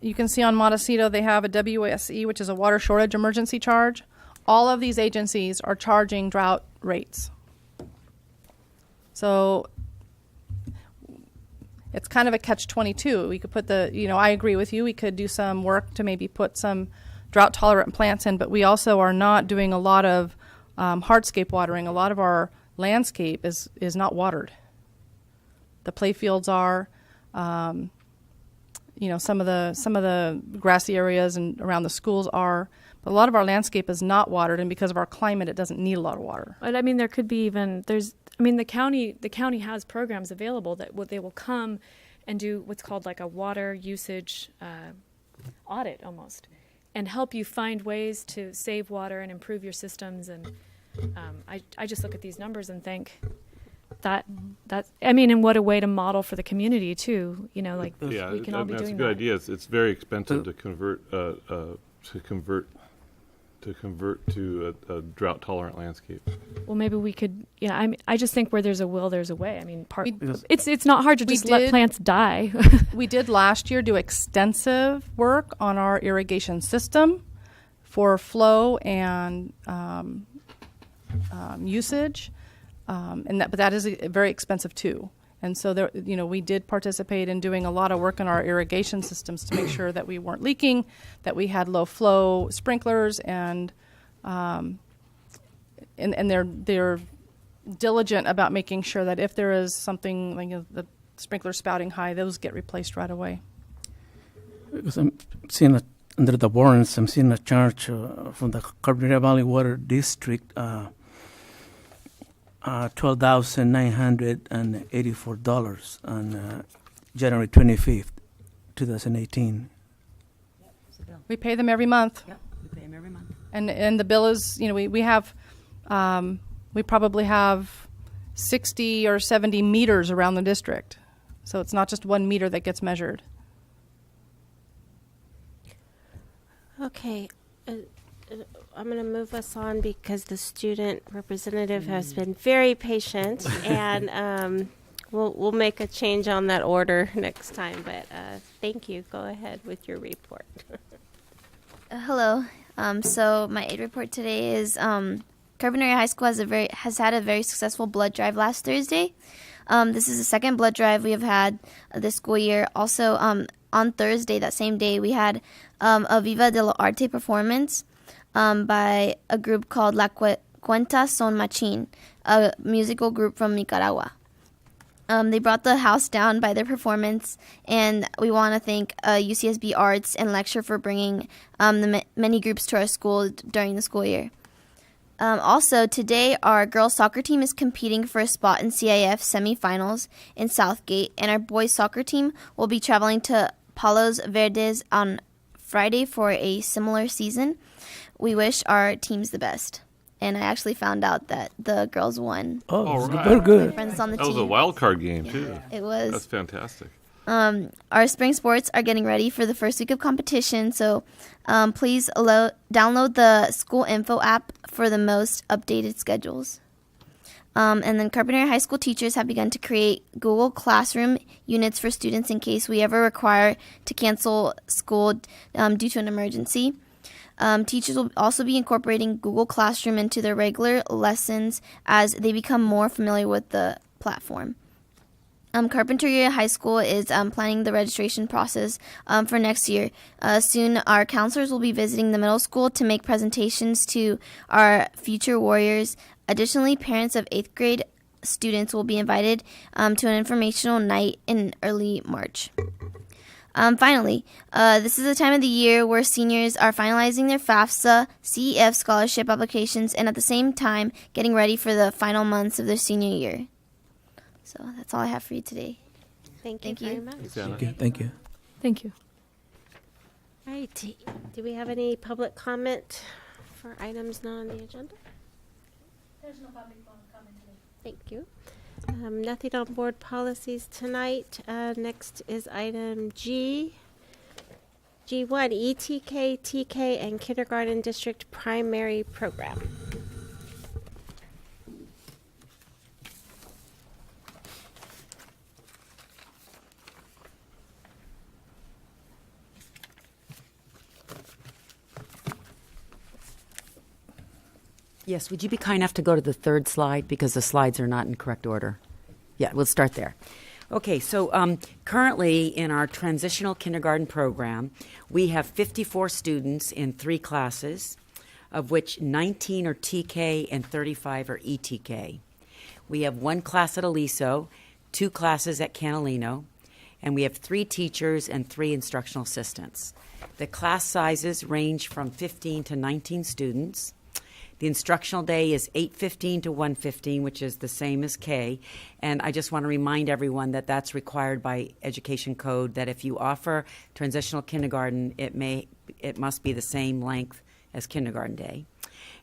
you can see on Montecito, they have a WSE, which is a water shortage emergency charge. All of these agencies are charging drought rates. So it's kind of a catch-22. We could put I agree with you, we could do some work to maybe put some drought-tolerant plants in, but we also are not doing a lot of hardscape watering. A lot of our landscape is not watered. The play fields are, some of the grassy areas and around the schools are, but a lot of our landscape is not watered, and because of our climate, it doesn't need a lot of water. But I mean, there could be the county has programs available that they will come and do what's called like a water usage audit almost, and help you find ways to save water and improve your systems. And I just look at these numbers and think and what a way to model for the community too. You know, like we can all be doing that. That's a good idea. It's very expensive to convert to a drought tolerant landscape. Well, maybe we could. Yeah, I just think where there's a will, there's a way. I mean, it's not hard to just let plants die. We did last year do extensive work on our irrigation system for flow and usage, but that is very expensive too. And so we did participate in doing a lot of work on our irrigation systems to make sure that we weren't leaking, that we had low flow sprinklers, and they're diligent about making sure that if there is something like the sprinkler spouting high, those get replaced right away. Because I'm seeing under the warrants, I'm seeing a charge from the Carpinteria Valley Water District. $12,984 on January 25th, 2018. We pay them every month. Yep, we pay them every month. And the bill is, we have, we probably have 60 or 70 meters around the district. So it's not just 1 meter that gets measured. Okay. I'm going to move us on because the student representative has been very patient, and we'll make a change on that order next time. But thank you. Go ahead with your report. Hello. So my aid report today is Carpinteria High School has had a very successful blood drive last Thursday. This is the second blood drive we have had this school year. Also, on Thursday, that same day, we had a Viva de la Arte performance by a group called La Cuenta Son Machín, a musical group from Nicaragua. They brought the house down by their performance, and we want to thank UCSB Arts and Lecture for bringing the many groups to our school during the school year. Also, today our girls soccer team is competing for a spot in CIF semifinals in Southgate, and our boys soccer team will be traveling to Palos Verdes on Friday for a similar season. We wish our teams the best. And I actually found out that the girls won. Oh, right. very good. Friends on the That team. was a wild card game, too. It was. That's fantastic. Our spring sports are getting ready for the first week of competition, so please download the school info app for the most updated schedules. And then Carpinteria High School teachers have begun to create Google Classroom units for students in case we ever require to cancel school due to an emergency. Teachers will also be incorporating Google Classroom into their regular lessons as they become more familiar with the platform. Carpinteria High School is planning the registration process for next year. Soon, our counselors will be visiting the middle school to make presentations to our future warriors. Additionally, parents of 8th grade students will be invited to an informational night in early March. Finally, this is the time of the year where seniors are finalizing their FAFSA, CEF scholarship applications, and at the same time getting ready for the final months of their senior year. So that's all I have for you today. Thank you Thank very you. much. Thanks, Anna. Okay, thank you. Thank you. All right. Do we have any public comment for items not on the agenda? There's no public comment today. Thank you. Nothing on board policies tonight. Next is item G. G1, ETK, TK, and Kindergarten District Primary Program. Yes, would you be kind enough to go to the third slide because the slides are not in correct order? Yeah, we'll start there. Okay, so currently in our transitional kindergarten program, we have 54 students in 3 classes, of which 19 are TK and 35 are ETK. We have 1 class at Aliso, 2 classes at Canalino, and we have 3 teachers and 3 instructional assistants. The class sizes range from 15 to 19 students. The instructional day is 8:15 to 1:15, which is the same as K. And I just want to remind everyone that that's required by Education Code, that if you offer transitional kindergarten, it must be the same length as kindergarten day.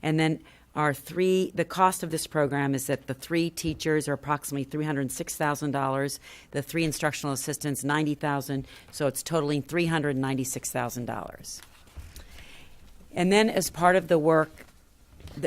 And then the cost of this program is that the 3 teachers are approximately $306,000, the 3 instructional assistants $90,000, so it's totaling $396,000. And then as part of the work,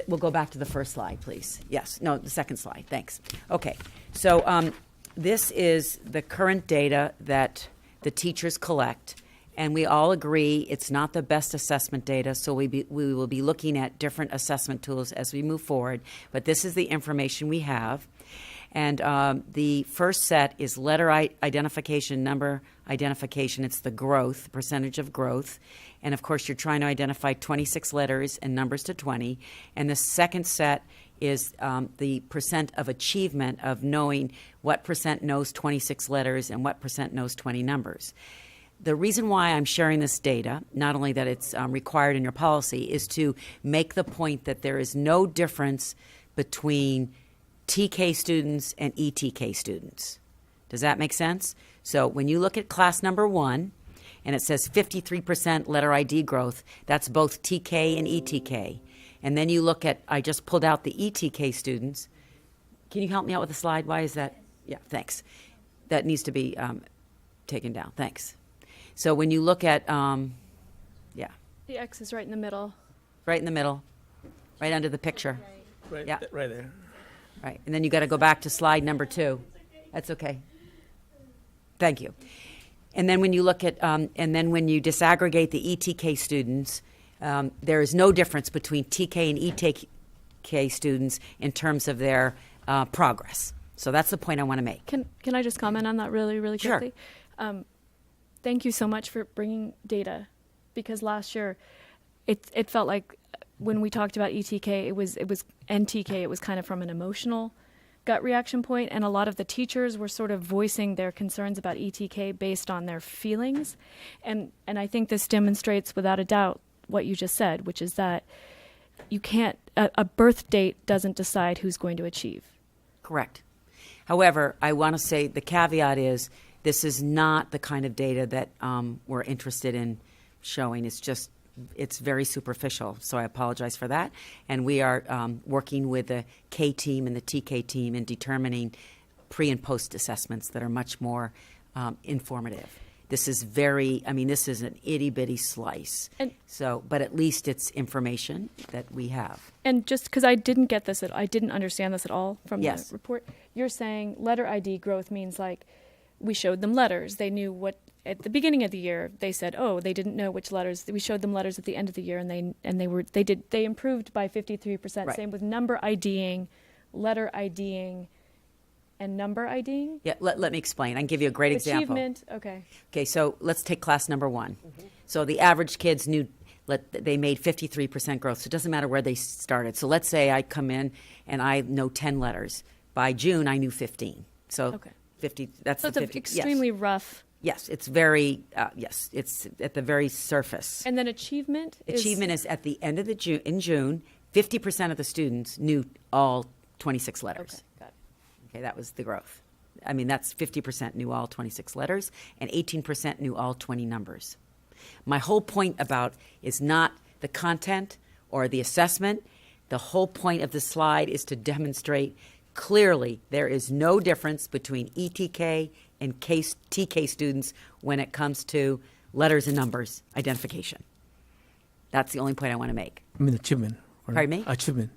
we'll go back to the first slide, please. Yes, no, the second slide, thanks. Okay, so this is the current data that the teachers collect, and we all agree it's not the best assessment data, so we will be looking at different assessment tools as we move forward, but this is the information we have. And the first set is letter identification, number identification. It's the growth, percentage of growth. And, of course, you're trying to identify 26 letters and numbers to 20. And the second set is the percent of achievement of knowing what percent knows 26 letters and what percent knows 20 numbers. The reason why I'm sharing this data, not only that it's required in your policy, is to make the point that there is no difference between TK students and ETK students. Does that make sense? So when you look at class number 1, and it says 53% letter ID growth, that's both TK and ETK. And then you look at, I just pulled out the ETK students. Can you help me out with the slide? Why is that? Yeah, thanks. That needs to be taken down. Thanks. So when you look at, yeah. The X is right in the middle. Right in the middle, right under the picture. Right, Yeah. right there. Right, and then you got to go back to slide number 2. That's okay. Thank you. And then when you look at, and then when you disaggregate the ETK students, there is no difference between TK and ETK students in terms of their progress. So that's the point I want to make. Can I just comment on that really Sure. quickly? Thank you so much for bringing data, because last year it felt like when we talked about ETK, it was NTK. It was kind of from an emotional gut reaction point, and a lot of the teachers were sort of voicing their concerns about ETK based on their feelings, and I think this demonstrates without a doubt what you just said, which is that you can't a birth date doesn't decide who's going to achieve. Correct. However, I want to say the caveat is this is not the kind of data that we're interested in showing. It's very superficial, so I apologize for that. And we are working with the K team and the TK team in determining pre- and post assessments that are much more informative. This is this is an itty-bitty slice. But at least it's information that we have. And just because I didn't understand this at all from Yes. the report, you're saying letter ID growth means like we showed them letters. They knew what at the beginning of the year they said, oh, they didn't know which letters. We showed them letters at the end of the year, and they improved by 53%. Right. Same with number IDing, letter IDing, and number IDing. Yeah, let me explain. I can give you a great example. Achievement, okay. Okay, so let's take class number 1. Mm-hmm. So the average kids they made 53% growth. So it doesn't matter where they started. So let's say I come in and I know 10 letters. By June, I knew 15. So Okay. 50. That's So the it's 50. an extremely rough Yes, it's very, yes, it's at the very surface. And then achievement Achievement is at the end of in June, 50% of the students knew all 26 letters. Okay, got it. Okay, that was the growth. I mean, that's 50% knew all 26 letters, and 18% knew all 20 numbers. My whole point about is not the content or the assessment. The whole point of the slide is to demonstrate clearly there is no difference between ETK and TK students when it comes to letters and numbers identification. That's the only point I want to make. I mean achievement. Pardon me? Achievement.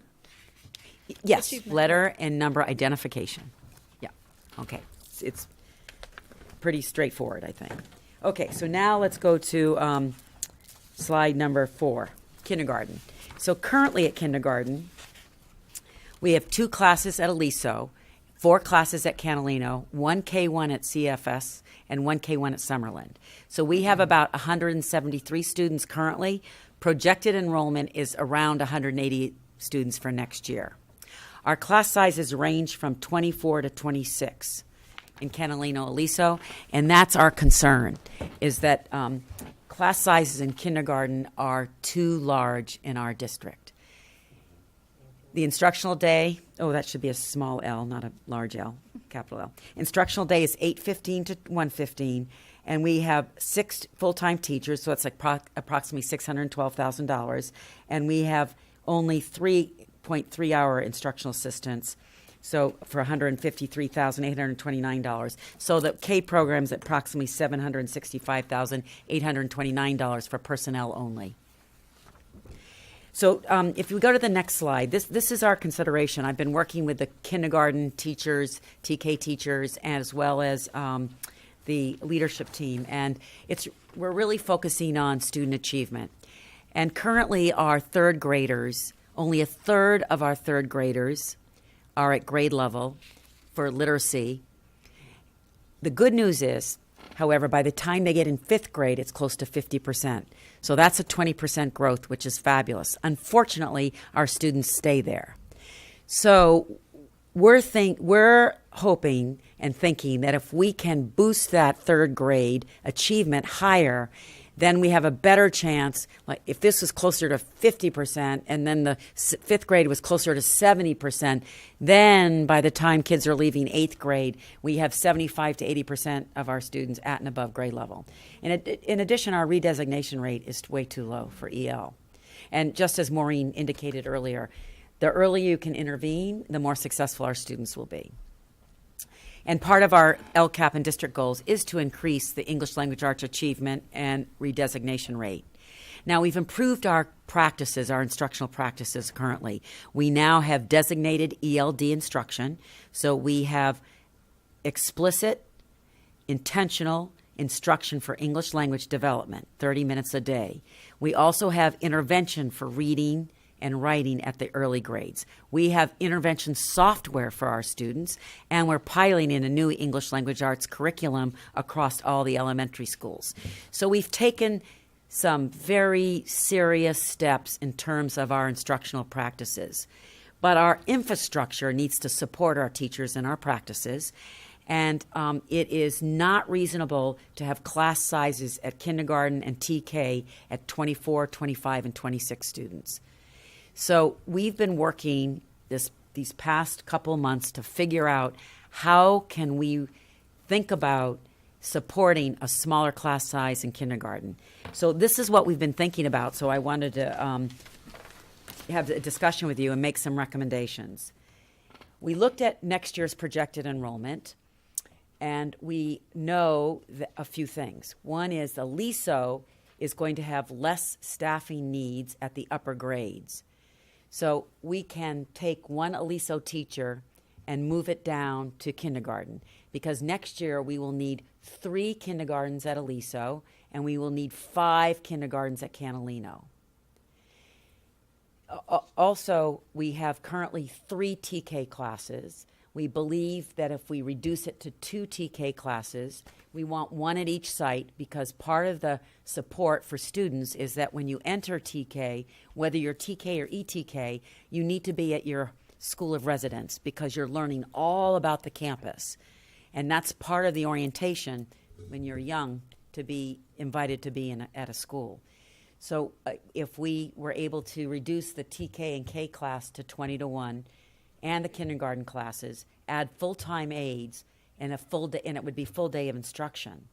Yes, Achievement. letter and number identification. Yeah, okay. It's pretty straightforward, I think. Okay, so now let's go to slide number 4, kindergarten. So currently at kindergarten, we have 2 classes at Aliso, 4 classes at Catalino, 1 K1 at CFS, and 1 K1 at Summerland. So we have about 173 students currently. Projected enrollment is around 180 students for next year. Our class sizes range from 24 to 26 in Catalino, Aliso, and that's our concern, is that class sizes in kindergarten are too large in our district. The instructional day, that should be a small L, not a large L, capital L. Instructional day is 8:15 to 1:15, and we have 6 full-time teachers, so it's like approximately $612,000, and we have only 3.3-hour instructional assistants, so for $153,829. So the K program's at approximately $765,829 for personnel only. So if we go to the next slide, this is our consideration. I've been working with the kindergarten teachers, TK teachers, as well as the leadership team, and we're really focusing on student achievement. And currently our third graders, only a third of our third graders are at grade level for literacy. The good news is, however, by the time they get in 5th grade, it's close to 50%. So that's a 20% growth, which is fabulous. Unfortunately, our students stay there. So we're hoping and thinking that if we can boost that third grade achievement higher, then we have a better chance. Like if this was closer to 50% and then the 5th grade was closer to 70%, then by the time kids are leaving 8th grade, we have 75 to 80% of our students at and above grade level. And in addition, our redesignation rate is way too low for EL. And just as Maureen indicated earlier, the earlier you can intervene, the more successful our students will be. And part of our LCAP and district goals is to increase the English language arts achievement and redesignation rate. Now, we've improved our practices, our instructional practices currently. We now have designated ELD instruction, so we have explicit, intentional instruction for English language development, 30 minutes a day. We also have intervention for reading and writing at the early grades. We have intervention software for our students, and we're piloting a new English language arts curriculum across all the elementary schools. So we've taken some very serious steps in terms of our instructional practices. But our infrastructure needs to support our teachers and our practices, and it is not reasonable to have class sizes at kindergarten and TK at 24, 25, and 26 students. So we've been working these past couple months to figure out how can we think about supporting a smaller class size in kindergarten. So this is what we've been thinking about, so I wanted to have a discussion with you and make some recommendations. We looked at next year's projected enrollment, and we know a few things. One is Aliso is going to have less staffing needs at the upper grades. So we can take one Aliso teacher and move it down to kindergarten, because next year we will need 3 kindergartens at Aliso and we will need 5 kindergartens at Catalino. Also, we have currently 3 TK classes. We believe that if we reduce it to 2 TK classes, we want 1 at each site, because part of the support for students is that when you enter TK, whether you're TK or ETK, you need to be at your school of residence because you're learning all about the campus. And that's part of the orientation when you're young to be invited to be at a school. So if we were able to reduce the TK and K class to 20 to 1 and the kindergarten classes, add full-time aides and a full day, and it would be full day of instruction.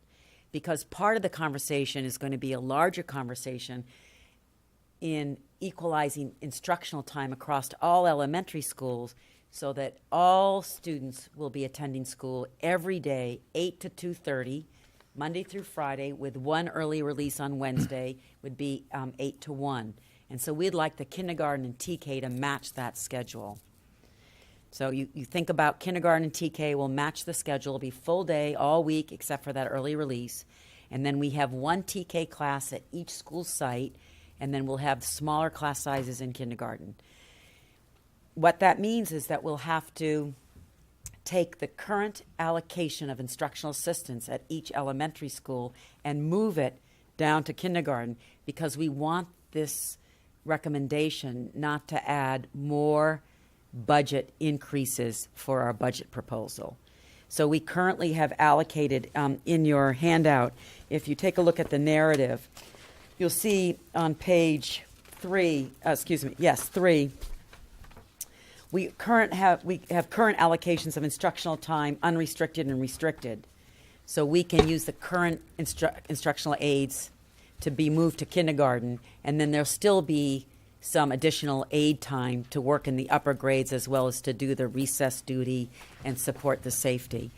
Because part of the conversation is going to be a larger conversation in equalizing instructional time across all elementary schools so that all students will be attending school every day, 8 to 2:30, Monday through Friday, with one early release on Wednesday, would be 8 to 1. And so we'd like the kindergarten and TK to match that schedule. So you think about kindergarten and TK will match the schedule. It'll be full day all week except for that early release. And then we have one TK class at each school site, and then we'll have smaller class sizes in kindergarten. What that means is that we'll have to take the current allocation of instructional assistants at each elementary school and move it down to kindergarten, because we want this recommendation not to add more budget increases for our budget proposal. So we currently have allocated in your handout, if you take a look at the narrative, you'll see on page 3, 3, we have current allocations of instructional time, unrestricted and restricted. So we can use the current instructional aides to be moved to kindergarten, and then there'll still be some additional aid time to work in the upper grades as well as to do the recess duty and support the safety.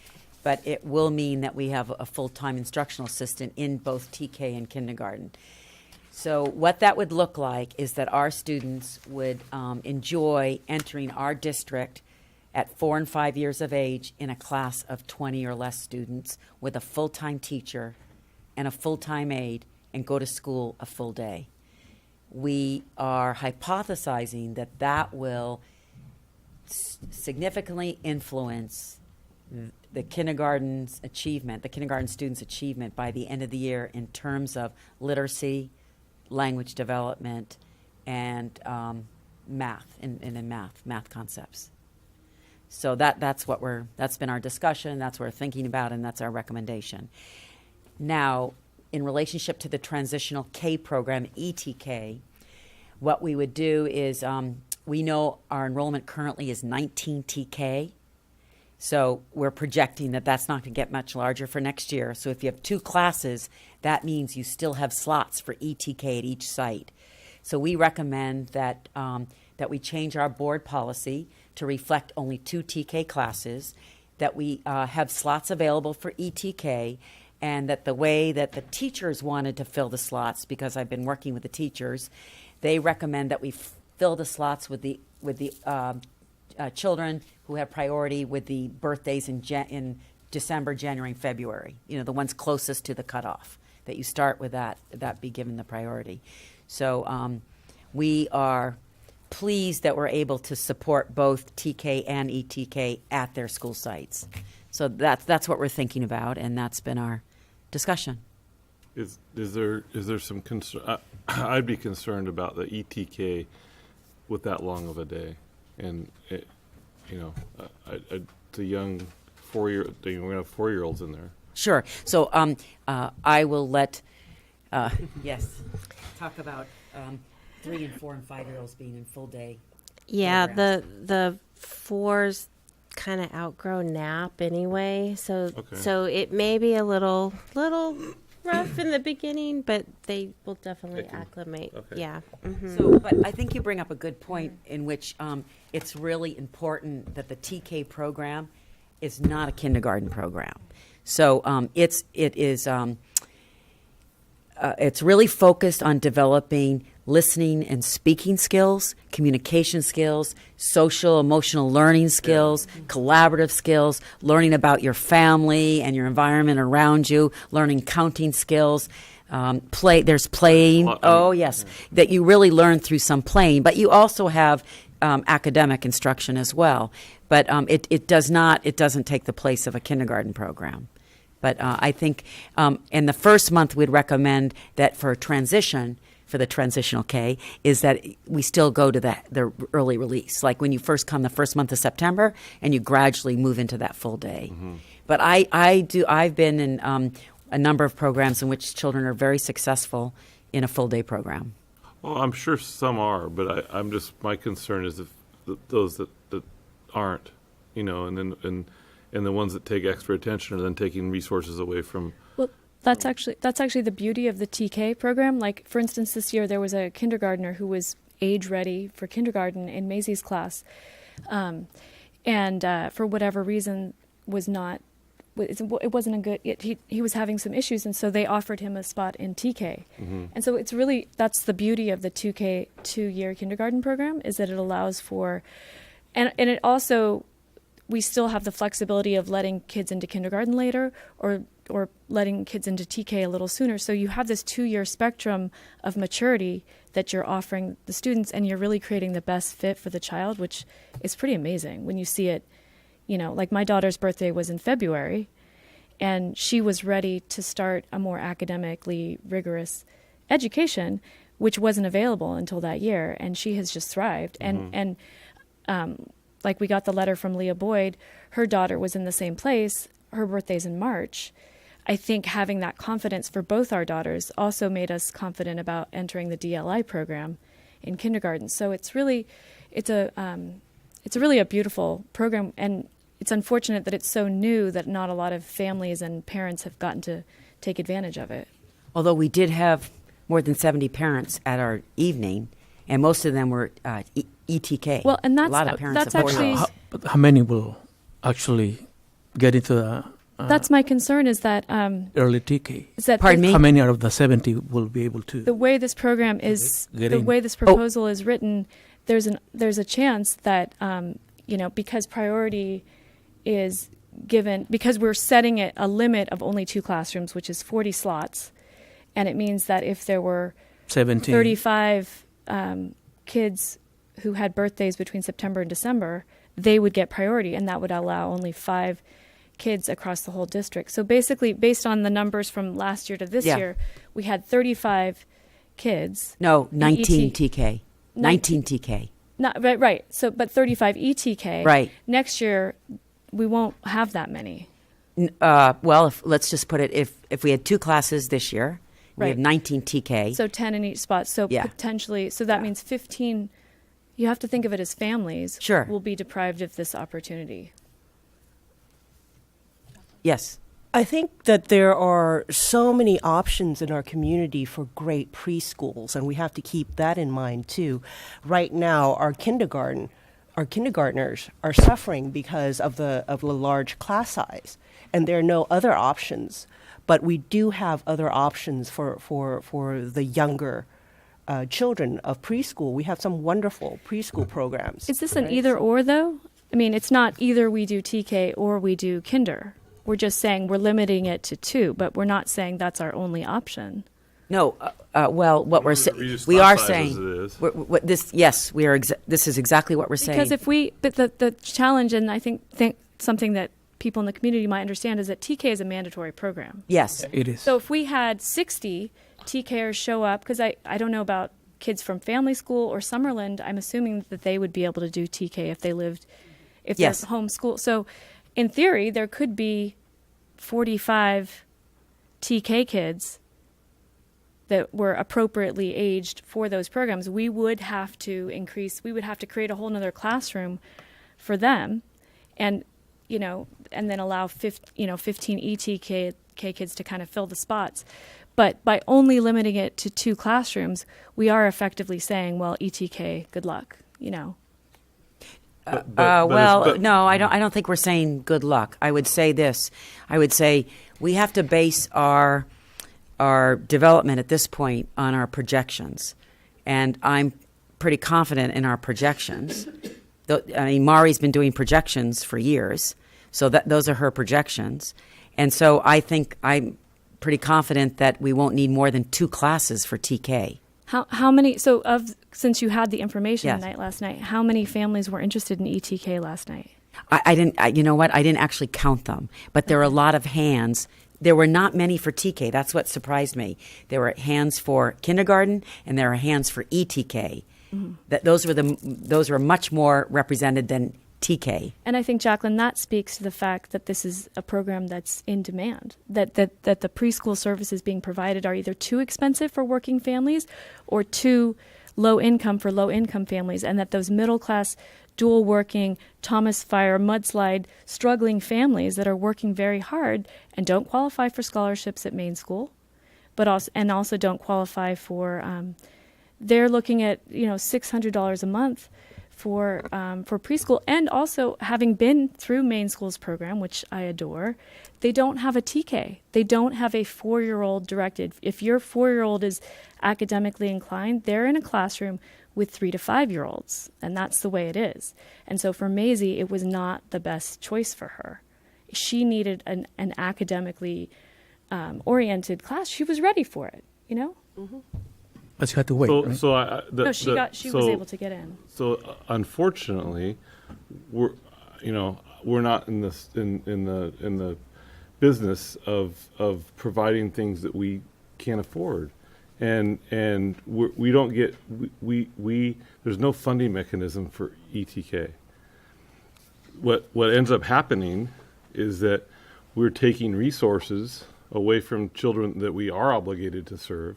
But it will mean that we have a full-time instructional assistant in both TK and kindergarten. So what that would look like is that our students would enjoy entering our district at 4 and 5 years of age in a class of 20 or less students with a full-time teacher and a full-time aide and go to school a full day. We are hypothesizing that that will significantly influence the kindergarten's achievement, the kindergarten students' achievement by the end of the year in terms of literacy, language development, and math, math concepts. So that's been our discussion, that's what we're thinking about, and that's our recommendation. Now, in relationship to the transitional K program, ETK, what we would do is we know our enrollment currently is 19 TK. So we're projecting that that's not going to get much larger for next year. So if you have 2 classes, that means you still have slots for ETK at each site. So we recommend that that we change our board policy to reflect only 2 TK classes, that we have slots available for ETK, and that the way that the teachers wanted to fill the slots, because I've been working with the teachers, they recommend that we fill the slots with the children who have priority with the birthdays in December, January, and February. You know, the ones closest to the cutoff. That you start with that be given the priority. So we are pleased that we're able to support both TK and ETK at their school sites. So that's what we're thinking about, and that's been our discussion. Is there some concern? I'd be concerned about the ETK with that long of a day, and it's a young 4-year. We're gonna have 4-year-olds in there. Sure. So I will let talk about 3 and 4 and 5-year-olds being in full day. Yeah, programs. the 4s kind of outgrow nap anyway, so it may be a little rough in the beginning, but they will definitely acclimate. Okay. Yeah. Mm-hmm. So, but I think you bring up a good point in which it's really important that the TK program is not a kindergarten program. So it's really focused on developing listening and speaking skills, communication skills, social, emotional learning skills, collaborative skills, learning about your family and your environment around you, learning counting skills. There's playing. Oh, yes. That you really learn through some playing. But you also have academic instruction as well. But it doesn't take the place of a kindergarten program. But I think in the first month we'd recommend that for transition, for the transitional K, is that we still go to the early release. Like when you first come the first month of September, and you gradually move into that full day. Mm-hmm. But I've been in a number of programs in which children are very successful in a full day program. Well, I'm sure some are, but I'm just, my concern is if those that aren't, you know, and the ones that take extra attention are then taking resources away from. Well, that's actually the beauty of the TK program. Like, for instance, this year there was a kindergartner who was age ready for kindergarten in Maisie's class, and for whatever reason it wasn't a good. He was having some issues, and so they offered him a spot in TK. Mm-hmm. And so it's really, that's the beauty of the 2-year kindergarten program, is that it allows for, and it also, we still have the flexibility of letting kids into kindergarten later, or letting kids into TK a little sooner. So you have this 2-year spectrum of maturity that you're offering the students, and you're really creating the best fit for the child, which is pretty amazing when you see it. You know, like my daughter's birthday was in February, and she was ready to start a more academically rigorous education, which wasn't available until that year, and she has just thrived. And like, we got the letter from Leah Boyd, her daughter was in the same place, her birthday's in March. I think having that confidence for both our daughters also made us confident about entering the DLI program in kindergarten. So it's really a beautiful program, and it's unfortunate that it's so new that not a lot of families and parents have gotten to take advantage of it. Although we did have more than 70 parents at our evening, and most of them were ETK. Well, and a lot of parents that's supported actually us. But how many will actually get into the that's my concern, is that early TK? Pardon me? How many out of the 70 will be able to? the way this program is, Get the in. way this proposal is written, there's a chance that because priority is given, because we're setting it a limit of only 2 classrooms, which is 40 slots, and it means that if there were 17. 35 kids who had birthdays between September and December, they would get priority, and that would allow only 5 kids across the whole district. So basically, based on the numbers from last year to this Yeah. year, we had 35 kids. No, 19 ET. TK. 19 TK. Not right. So, but 35 ETK. Right. Next year, we won't have that many. Well, let's just put it, if we had 2 classes this year, we have Right. 19 TK. So 10 in each spot. So Yeah. potentially, so that means 15. You have to think of it as families. Sure. Will be deprived of this opportunity. Yes. I think that there are so many options in our community for great preschools, and we have to keep that in mind too. Right now, our kindergartners are suffering because of the large class size, and there are no other options. But we do have other options for the younger children of preschool. We have some wonderful preschool programs. Is this an right? either or, though? I mean, it's not either we do TK or we do kinder. We're just saying we're limiting it to 2, but we're not saying that's our only option. No, well, what we're saying, Reduce we class are size saying, as it is. we are. This is exactly what we're saying. Because but the challenge, and I think something that people in the community might understand, is that TK is a mandatory program. Yes, It is. So if we had 60 TKers show up, because I don't know about kids from family school or Summerland, I'm assuming that they would be able to do TK if they lived, if Yes. they're homeschooled. So in theory, there could be 45 TK kids that were appropriately aged for those programs. We would have to create a whole nother classroom for them, and then allow 15 ETK kids to kind of fill the spots. But by only limiting it to 2 classrooms, we are effectively saying, well, ETK, good luck, no, I don't think we're saying good luck. I would say this. I would say we have to base our development at this point on our projections, and I'm pretty confident in our projections. I mean, Mari's been doing projections for years, so those are her projections, and so I think I'm pretty confident that we won't need more than 2 classes for TK. How many? So since you had the information Yes. last night, how many families were interested in ETK last night? I didn't. You know what? I didn't actually count them, but there were a lot of hands. There were not many for TK. That's what surprised me. There were hands for kindergarten, and there are hands for ETK. Mm-hmm. Those were much more represented than TK. And I think, Jacqueline, that speaks to the fact that this is a program that's in demand, that the preschool services being provided are either too expensive for working families or too low income for low income families, and that those middle class, dual working, Thomas Fire, mudslide, struggling families that are working very hard and don't qualify for scholarships at Main School, but also don't qualify for, they're looking at $600 a month for preschool, and also having been through Main School's program, which I adore, they don't have a TK. They don't have a 4-year-old directed. If your 4-year-old is academically inclined, they're in a classroom with 3 to 5-year-olds, and that's the way it is. And so for Maisie, it was not the best choice for her. She needed an academically oriented class. She was ready for it, Mm-hmm. But you had to wait. Right? She was able to get in. So unfortunately, we're not in this in the business of providing things that we can't afford, and we don't get we there's no funding mechanism for ETK. What ends up happening is that we're taking resources away from children that we are obligated to serve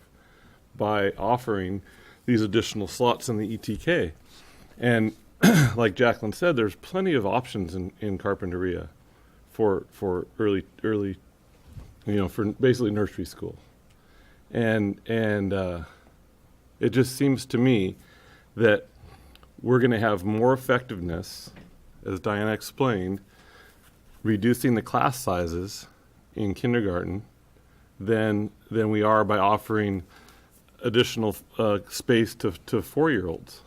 by offering these additional slots in the ETK. And like Jacqueline said, there's plenty of options in Carpinteria for early, for basically nursery school. And it just seems to me that we're going to have more effectiveness, as Diana explained, reducing the class sizes in kindergarten than we are by offering additional space to 4-year-olds,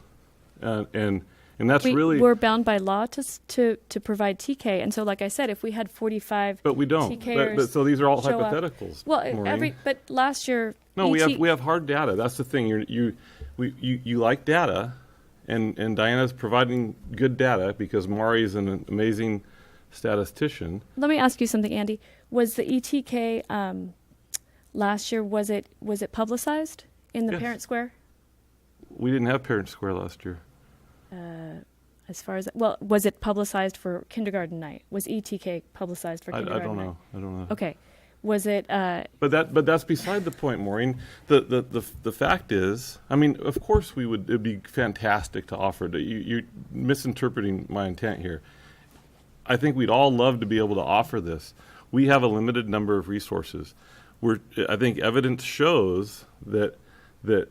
and that's we're bound by law to provide TK, and so like I said, if we had 45, but we don't. But so these are all hypotheticals. Well, Maureen. but last year, no, we have hard data. That's the thing. You like data, and Diana's providing good data because Mari is an amazing statistician. Let me ask you something, Andy. Was the ETK last year? Was it publicized in the Yes. Parent Square? We didn't have Parent Square last year. As far as was it publicized for kindergarten night? Was ETK publicized for kindergarten night? I don't know. Okay, was it? But that's beside the point, Maureen. The fact is, I mean, of course it'd be fantastic to offer it. You're misinterpreting my intent here. I think we'd all love to be able to offer this. We have a limited number of resources. I think evidence shows that the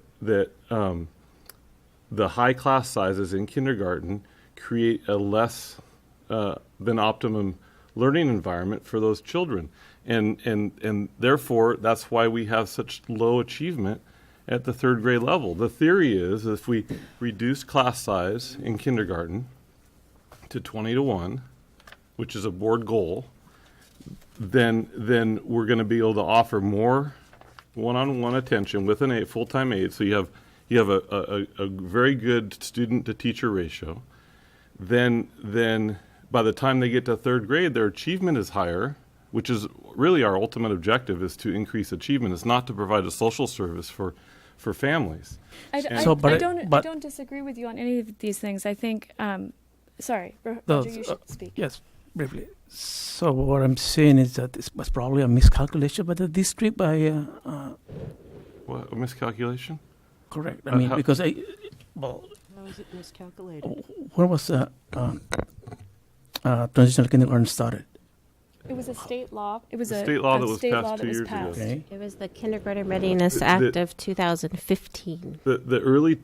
high class sizes in kindergarten create a less than optimum learning environment for those children, and therefore that's why we have such low achievement at the 3rd grade level. The theory is if we reduce class size in kindergarten to 20-1, which is a board goal, then we're going to be able to offer more one-on-one attention with a full-time aide. So you have a very good student-to-teacher ratio. Then by the time they get to 3rd grade, their achievement is higher, which is really our ultimate objective, is to increase achievement. It's not to provide a social service for families. I don't disagree with you on any of these things. I think. Sorry, Roger, you should speak. Yes, briefly. So what I'm saying is that this was probably a miscalculation by the district What, a miscalculation? Correct. I mean, because How is it miscalculated? where was transitional kindergarten started? It was a state law. It was The a state law that was state passed law 2 that was years ago. passed. Okay. It was the Kindergarten Readiness Act of 2015. The early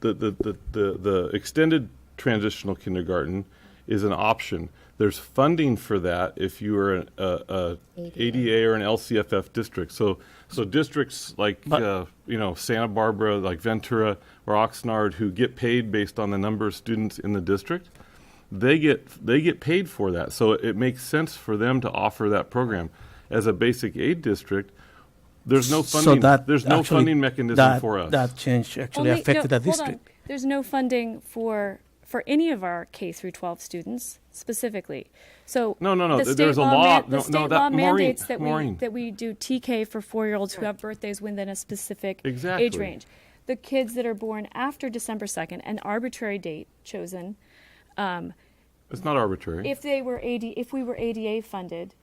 the extended transitional kindergarten is an option. There's funding for that if you are a ADA or an LCFF district. So districts like Santa Barbara, like Ventura or Oxnard, who get paid based on the number of students in the district, they get paid for that. So it makes sense for them to offer that program. As a basic aid district, there's no funding. Funding mechanism for us. That change actually affected the district. Hold on. There's no funding for any of our K through 12 students specifically. So No. The state There's a law law. the state law mandates that Maureen. we do TK for 4-year-olds who have birthdays within a specific Exactly. age range. The kids that are born after December 2nd, an arbitrary date chosen, It's not arbitrary. if we were ADA funded,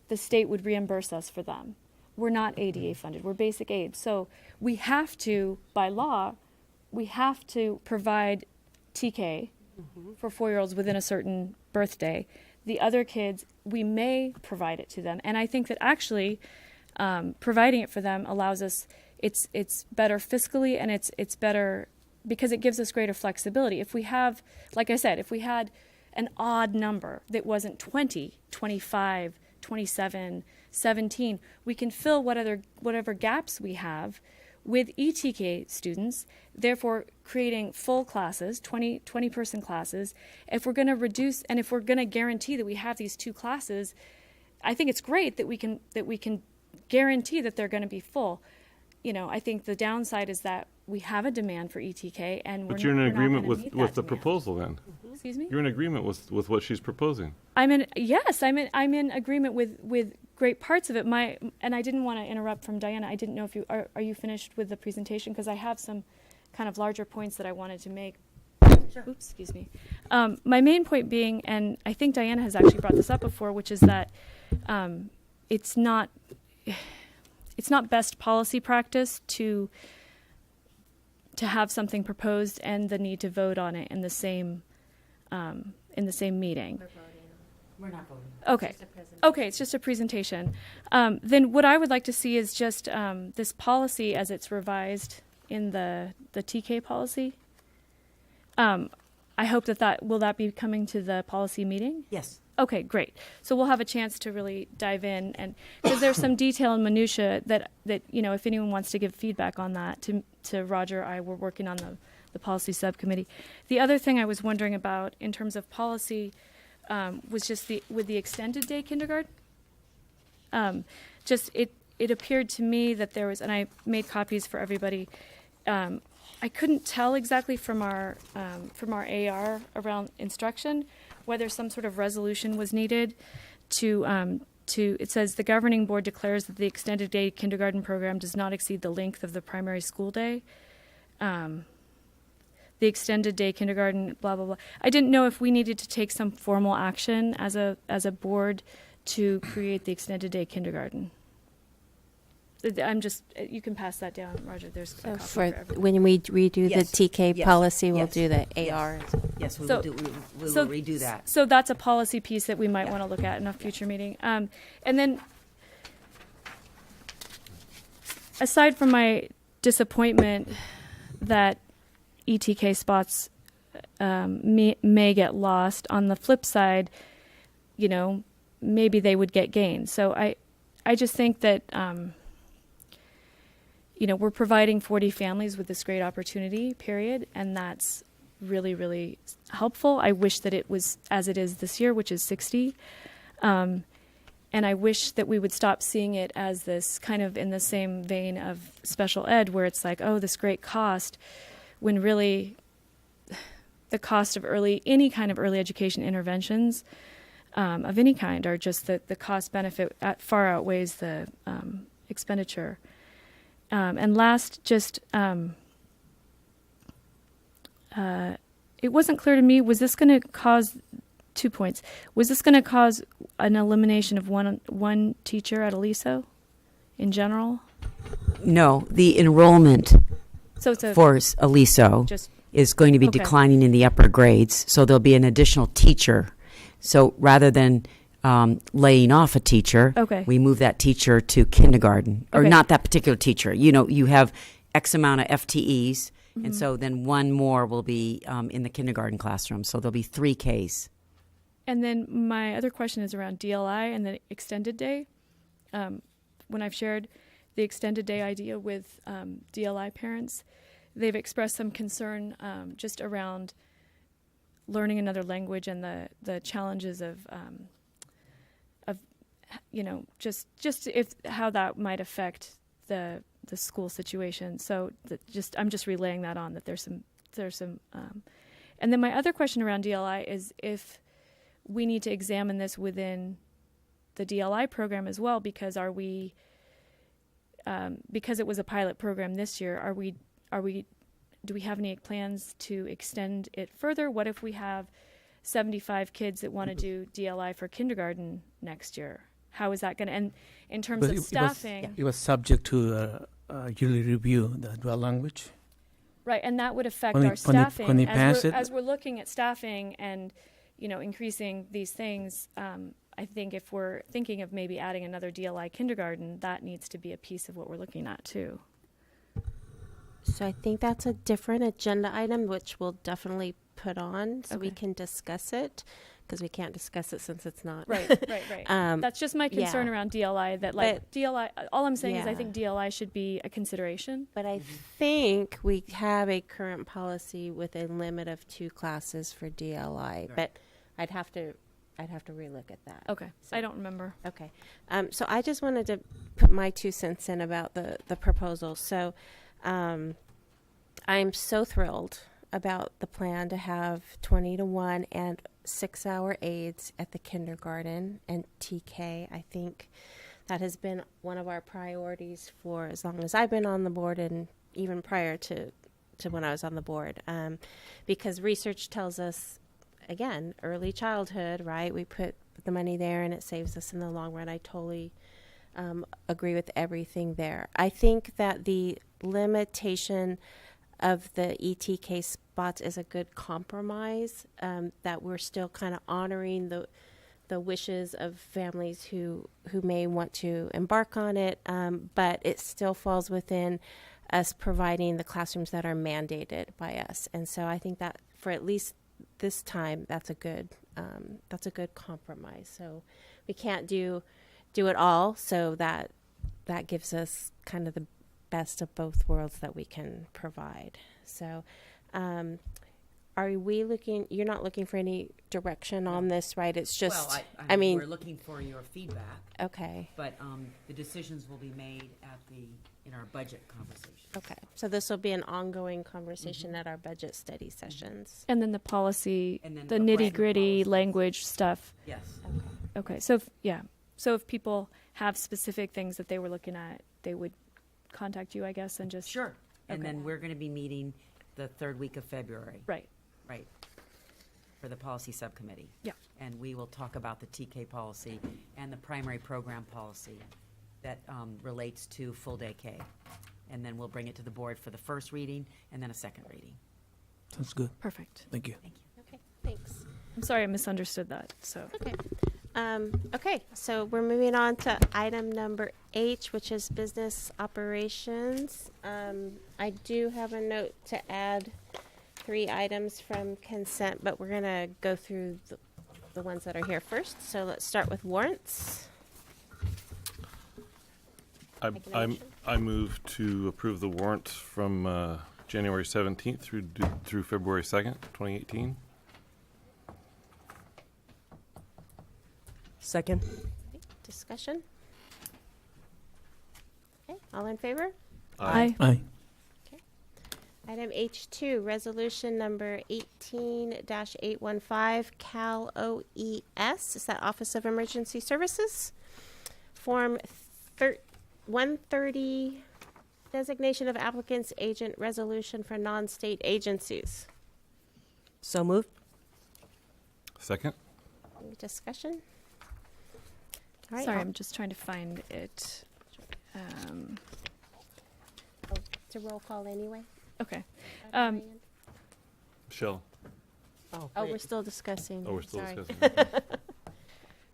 the state would reimburse us for them. We're not ADA funded. We're basic aid. So we have to, by law, we have to provide TK for 4-year-olds within a certain birthday. The other kids, we may provide it to them. And I think that actually providing it for them allows us, it's better fiscally, and it's better because it gives us greater flexibility. If we have, like I said, if we had an odd number that wasn't 20, 25, 27, 17, we can fill whatever gaps we have with ETK students, therefore creating full classes, 20-person classes. If we're going to reduce, and if we're going to guarantee that we have these 2 classes, I think it's great that we can guarantee that they're going to be full. You know, I think the downside is that we have a demand for ETK, and But you're in we're agreement not gonna meet with that the demand. proposal then? Excuse me? You're in agreement with what she's proposing. I'm in agreement with great parts of it. And I didn't want to interrupt from Diana. I didn't know if you are you finished with the presentation, because I have some kind of larger points that I wanted to make. Sure. Oops, excuse me. My main point being, and I think Diana has actually brought this up before, which is that it's not best policy practice to have something proposed and the need to vote on it in the same meeting. We're not voting. Okay. Okay, it's just a presentation. Then what I would like to see is just this policy as it's revised in the TK policy. I hope that will that be coming to the policy meeting? Yes. Okay, great. So we'll have a chance to really dive in, and because there's some detail and minutia that you know, if anyone wants to give feedback on that to Roger, we're working on the policy subcommittee. The other thing I was wondering about in terms of policy was just with the extended day kindergarten. It appeared to me that there was, and I made copies for everybody. I couldn't tell exactly from our AR around instruction whether some sort of resolution was needed to it says the governing board declares that the extended day kindergarten program does not exceed the length of the primary school day. The extended day kindergarten, blah, blah, blah. I didn't know if we needed to take some formal action as a board to create the extended day kindergarten. You can pass that down, Roger. There's a So copy for everybody. when we redo Yes. the TK Yes. policy, we'll Yes. do the Yes. AR. Yes, we So- will we so- will redo that. So that's a policy piece that we might Yeah. want to look at in a future meeting. And then, aside from my disappointment that ETK spots may get lost, on the flip side, you know, maybe they would get gained. So I just think that, you know, we're providing 40 families with this great opportunity, period, and that's really, really helpful. I wish that it was as it is this year, which is 60. And I wish that we would stop seeing it as this kind of in the same vein of special ed, where it's like, oh, this great cost, when really the cost of any kind of early education interventions of any kind are just the cost benefit far outweighs the expenditure. And last, just it wasn't clear to me, was this going to cause 2 points? Was this going to cause an elimination of one teacher at Aliso in general? No, the enrollment So it's for Aliso just is going to be Okay. declining in the upper grades, so there'll be an additional teacher. So rather than laying off a teacher, Okay. we move that teacher to kindergarten, or Okay. not that particular teacher. You know, you have X amount of FTEs, Mm-hmm. and so then one more will be in the kindergarten classroom. So there'll be 3 Ks. And then my other question is around DLI and the extended day. When I've shared the extended day idea with DLI parents, they've expressed some concern just around learning another language and the challenges of you know, just if how that might affect the school situation. So I'm just relaying that on, that there's some and then my other question around DLI is if we need to examine this within the DLI program as well, because because it was a pilot program this year, do we have any plans to extend it further? What if we have 75 kids that want to do DLI for kindergarten next year. How is that going to, and in terms But of it was- staffing, It was subject to yearly review, the dual language. right, and that would affect When our they- when they- staffing. when they pass it- As we're looking at staffing and, increasing these things, I think if we're thinking of maybe adding another DLI kindergarten, that needs to be a piece of what we're looking at too. So I think that's a different agenda item, which we'll definitely put on so we Okay. can discuss it, because we can't discuss it since it's not. Right. Um, That's just my concern yeah. around DLI, that But- DLI, all I'm saying is I Yeah. think DLI should be a consideration. But I think we have a current policy with a limit of 2 classes for DLI. But I'd have to relook at that. Okay, So- I don't remember. Okay. So I just wanted to put my 2 cents in about the proposal. So I'm so thrilled about the plan to have 20-to-1 and 6-hour aides at the kindergarten and TK. I think that has been one of our priorities for as long as I've been on the board, and even prior to when I was on the board, because research tells us, again, early childhood, right? We put the money there and it saves us in the long run. I totally agree with everything there. I think that the limitation of the ETK spots is a good compromise, that we're still kind of honoring the wishes of families who may want to embark on it, but it still falls within us providing the classrooms that are mandated by us. And so I think that for at least this time, that's a good compromise. So we can't do it all, so that gives us kind of the best of both worlds that we can provide. So are we looking, you're not looking for any direction on this, right? It's just, Well, I mean, we're looking for your feedback, okay. but the decisions will be made in our budget conversation. Okay, so this will be an ongoing conversation at our budget study sessions. And then the policy, And then the the nitty gritty policies. language stuff. Yes. Okay, so if people have specific things that they were looking at, they would contact you, I guess, and just Sure. And Okay. then we're going to be meeting the third week of February. Right. Right. For the policy subcommittee. Yeah. And we will talk about the TK policy and the primary program policy that relates to full day K. And then we'll bring it to the board for the first reading and then a second reading. Sounds good. Perfect. Thank you. Okay, thanks. I'm sorry I misunderstood that. So Okay. Okay, so we're moving on to item number H, which is business operations. I do have a note to add 3 items from consent, but we're going to go through the ones that are here first. So let's start with warrants. Make a motion. I move to approve the warrants from January 17th through February 2nd, 2018. Second. Okay, discussion? Okay, all in favor? Aye. Aye. Item H2, resolution number 18-815, Cal OES. Is that Office of Emergency Services? Form 130, designation of applicants, agent resolution for non-state agencies. So moved. Second? Any discussion? All right, sorry, I'll- I'm just trying to find it. it's a roll call anyway. Okay. Michelle? Oh, we're still discussing. Oh, we're still Sorry. discussing.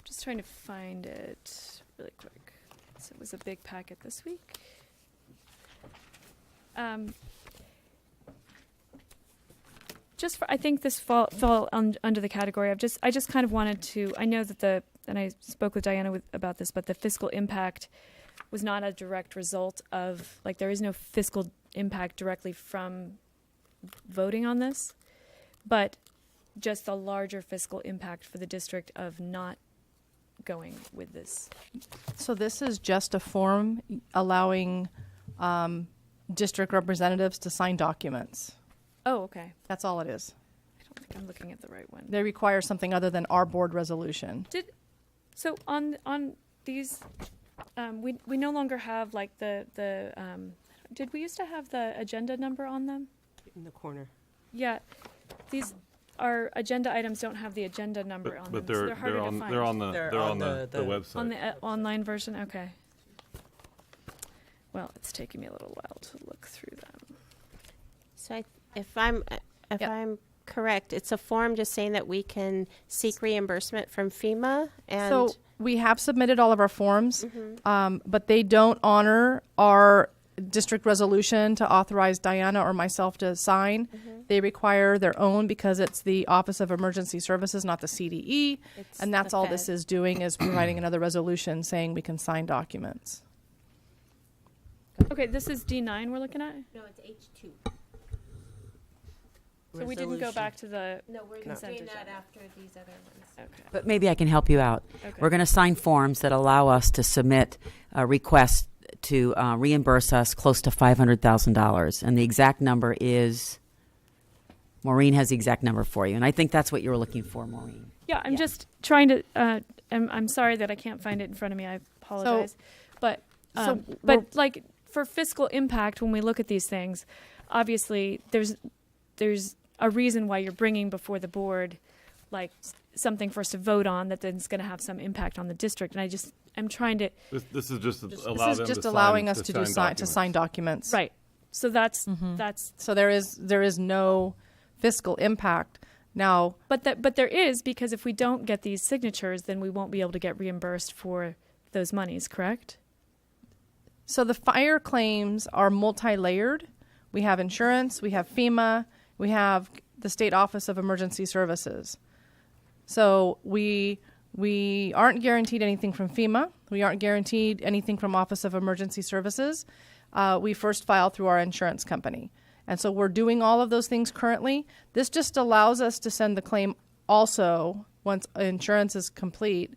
Just trying to find it really quick. So it was a big packet this week. I think this fell under the category of I just kind of wanted to, I know that and I spoke with Diana about this, but the fiscal impact was not a direct result of, there is no fiscal impact directly from voting on this, but just the larger fiscal impact for the district of not going with this. So this is just a form allowing district representatives to sign documents. Oh, okay. That's all it is. I don't think I'm looking at the right one. They require something other than our board resolution. So on these, we no longer have did we used to have the agenda number on them? In the corner. Yeah, these, our agenda items don't have the agenda number But, on but them, so they're they're harder they're to on find. they're on the They're they're on on the the- website. On the online version? Okay. Well, it's taking me a little while to look through them. So if I'm Yep. correct, it's a form just saying that we can seek reimbursement from FEMA and So we have submitted all of our forms, but they don't honor our district resolution to authorize Diana or myself to sign. They require their own because it's the Office of Emergency Services, not the CDE. It's And that's the all this Fed. is doing, is providing another resolution saying we can sign documents. Okay, this is D9 we're looking at? No, it's H2. So we didn't go back to the No, we're consent doing that agenda. after these other ones. Okay. But maybe I can help you out. Okay. We're going to sign forms that allow us to submit a request to reimburse us close to $500,000. And the exact number is, Maureen has the exact number for you. And I think that's what you were looking for, Maureen. Yeah, I'm just trying to. I'm sorry that I can't find it in front of me. I apologize. But so but like for fiscal impact, when we look at these things, obviously there's a reason why you're bringing before the board, like something for us to vote on that then is going to have some impact on the district. And I'm trying to. This is just This allow is them just to allowing sign, us to sign documents. Right. So that's So there is no fiscal impact. Now, but there is, because if we don't get these signatures, then we won't be able to get reimbursed for those monies, correct? so the fire claims are multi-layered. We have insurance, we have FEMA, we have the State Office of Emergency Services. So we aren't guaranteed anything from FEMA. We aren't guaranteed anything from Office of Emergency Services. We first file through our insurance company. And so we're doing all of those things currently. This just allows us to send the claim also, once insurance is complete,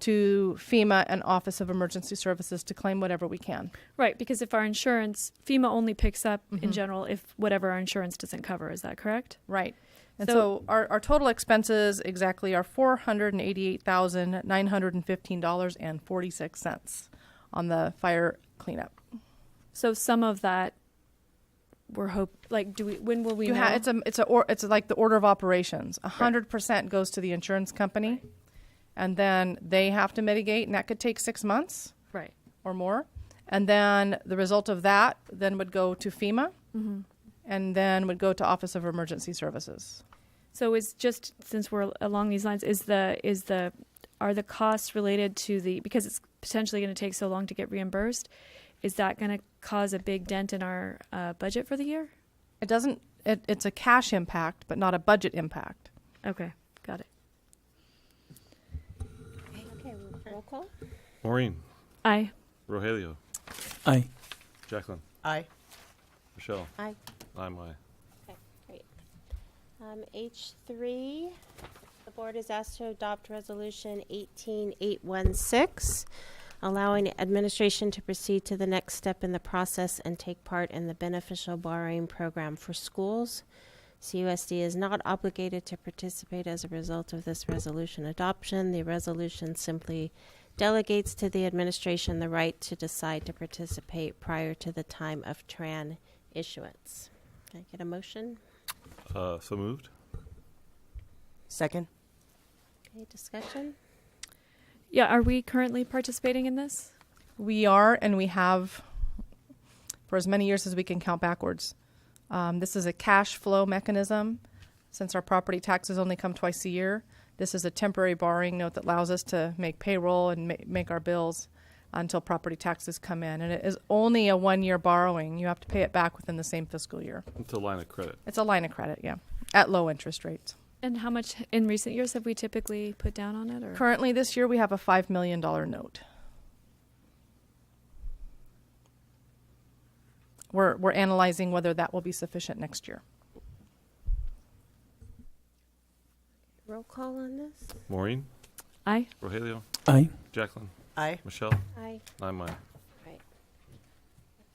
to FEMA and Office of Emergency Services to claim whatever we can. Right, because if our insurance, FEMA only picks up in general if whatever our insurance doesn't cover. Is that correct? Right. And So- so our total expenses exactly are $488,915.46 on the fire cleanup. So some of that we're when will we know? It's like the order of operations. 100% goes to the insurance company, and then they have to mitigate, and that could take 6 months Right. or more. And then the result of that then would go to FEMA, and then would go to Office of Emergency Services. So is just, since we're along these lines, are the costs related to because it's potentially going to take so long to get reimbursed, is that going to cause a big dent in our budget for the year? It doesn't. It's a cash impact, but not a budget impact. Okay, got it. Okay, roll call. Maureen, Aye. Rogelio, Aye. Jacqueline, Aye. Michelle, Aye. I'm aye. Okay, great. H3, the board is asked to adopt Resolution 18816, allowing administration to proceed to the next step in the process and take part in the beneficial borrowing program for schools. CUSD is not obligated to participate as a result of this resolution adoption. The resolution simply delegates to the administration the right to decide to participate prior to the time of TRAN issuance. Can I get a motion? So moved. Second. Okay, discussion? Yeah, are we currently participating in this? We are, and we have for as many years as we can count backwards. This is a cash flow mechanism. Since our property taxes only come twice a year, this is a temporary borrowing note that allows us to make payroll and make our bills until property taxes come in. And it is only a 1-year borrowing. You have to pay it back within the same fiscal year. It's a line of credit. It's a line of credit, yeah, at low interest rates. And how much in recent years have we typically put down on it? Or Currently this year we have a $5 million note. We're analyzing whether that will be sufficient next year. Roll call on this? Maureen, Aye. Rogelio, Aye. Jacqueline, Aye. Michelle, Aye. I'm aye. Right.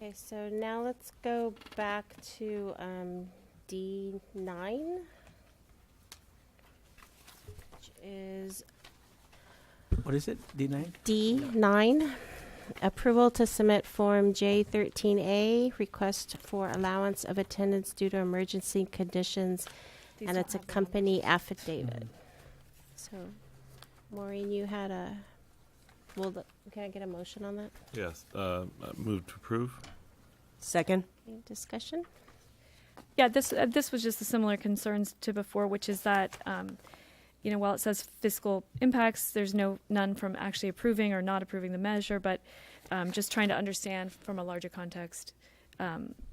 Okay, so now let's go back to D9, which is What is it? D9? D9. Approval to submit Form J13A, request for allowance of attendance due to emergency conditions and it's a company affidavit. So, Maureen, you had a, can I get a motion on that? Yes. Move to approve. Second? Any discussion? Yeah, this was just the similar concerns to before, which is that, while it says fiscal impacts, there's none from actually approving or not approving the measure, but just trying to understand from a larger context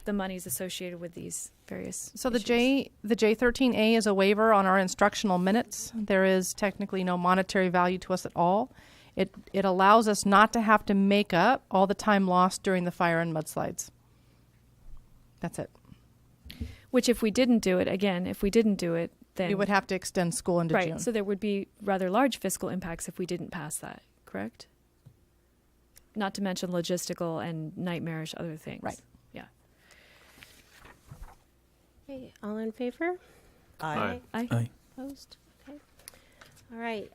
the monies associated with these various So issues. the J13A is a waiver on our instructional minutes. There is technically no monetary value to us at all. It allows us not to have to make up all the time lost during the fire and mudslides. That's it. Which if we didn't do it, then We would have to extend school into right, June. so there would be rather large fiscal impacts if we didn't pass that, correct? Not to mention logistical and nightmarish other things. Right. Yeah. Okay, all in favor? Aye. Aye. Opposed? Okay. All right,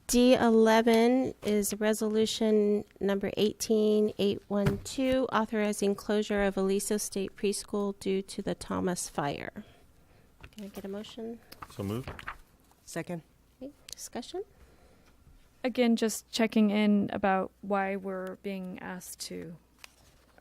D11 is resolution number 18812, authorizing closure of Aliso State Preschool due to the Thomas Fire. Can I get a motion? So moved. Second? Okay, discussion? Again, just checking in about why we're being asked to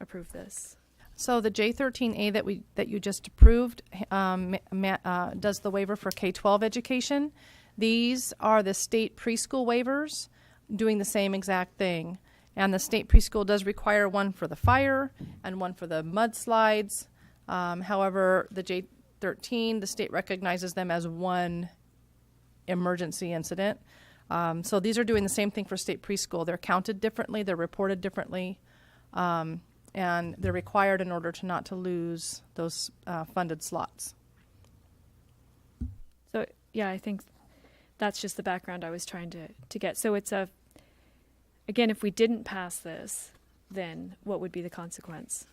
approve this. So the J13A that you just approved does the waiver for K-12 education. These are the state preschool waivers doing the same exact thing. And the state preschool does require one for the fire and one for the mudslides. However, the J13, the state recognizes them as one emergency incident. So these are doing the same thing for state preschool. They're counted differently, they're reported differently, and they're required in order to not to lose those funded slots. So, yeah, I think that's just the background I was trying to get. So it's again, if we didn't pass this, then what would be the consequence?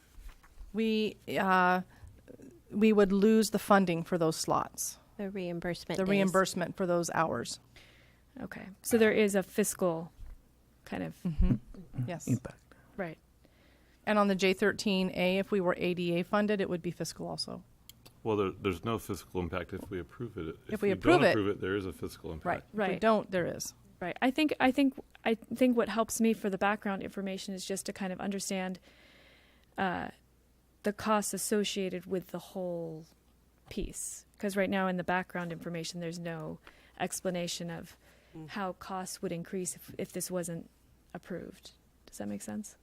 We would lose the funding for those slots, The reimbursement the days. reimbursement for those hours. Okay. So there is a fiscal kind of, Yes. Impact. right. And on the J13A, if we were ADA funded, it would be fiscal also. Well, there's no fiscal impact if we approve it. If we don't approve it- approve it, there is a fiscal impact. Right. If we Right. don't, there is. Right. I think what helps me for the background information is just to kind of understand the costs associated with the whole piece. Because right now in the background information, there's no explanation of how costs would increase if this wasn't approved. Does that make sense?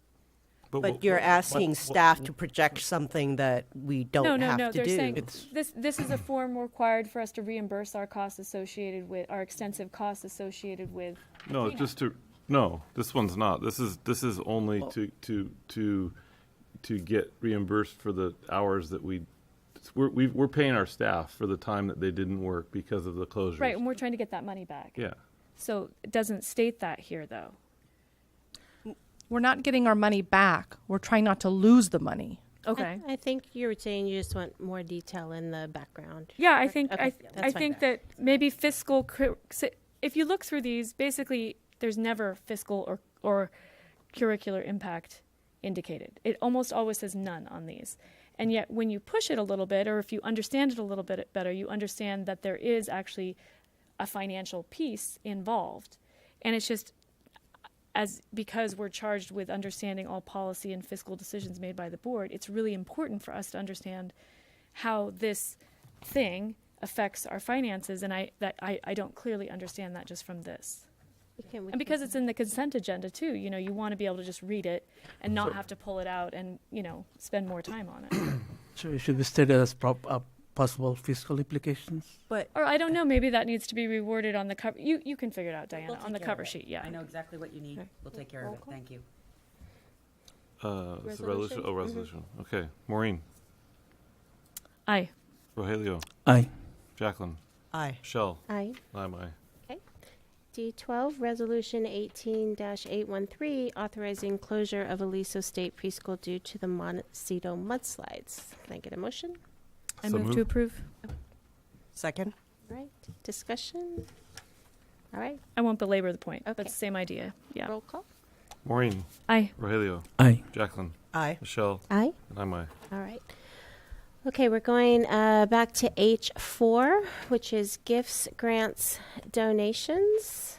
But you're asking staff to project something that we don't have No. to They're do. saying this is a form required for us to reimburse our costs associated with our extensive costs associated with. No, just to this one's not. This is only to get reimbursed for the hours that we're paying our staff for the time that they didn't work because of the closures. Right, and we're trying to get that money back. Yeah. So it doesn't state that here, though. We're not getting our money back. We're trying not to lose the money. Okay. I think you were saying you just want more detail in the background. Yeah, I think Okay, I that's fine. think that maybe fiscal. If you look through these, basically, there's never fiscal or curricular impact indicated. It almost always says none on these, and yet when you push it a little bit, or if you understand it a little bit better, you understand that there is actually a financial piece involved, and it's just because we're charged with understanding all policy and fiscal decisions made by the board, it's really important for us to understand how this thing affects our finances, and I don't clearly understand that just from this. And because it's in the consent agenda too, you want to be able to just read it and not have to pull it out and, spend more time on it. So it should be stated as possible fiscal implications. But Or I don't know, maybe that needs to be reworded on the cover. You can figure it out, Diana, We'll on the take care of cover it. sheet, yeah. I know exactly what you need. We'll take care of it. Thank you. It's a resolution. Oh, resolution. Okay. Maureen, Aye. Rogelio, Aye. Jacqueline, aye. Michelle, Aye. I'm aye. D12, Resolution 18-813, authorizing closure of Aliso State Preschool due to the Montecito mudslides. Can I get a motion? I So move moved. to approve. Second? All right, discussion? All right, I won't belabor the point, Okay. but same idea. Yeah. roll call. Maureen, Aye. Rogelio, Aye. Jacqueline, Aye. Michelle, Aye. and I'm aye. All right. Okay, we're going back to H4, which is gifts, grants, donations.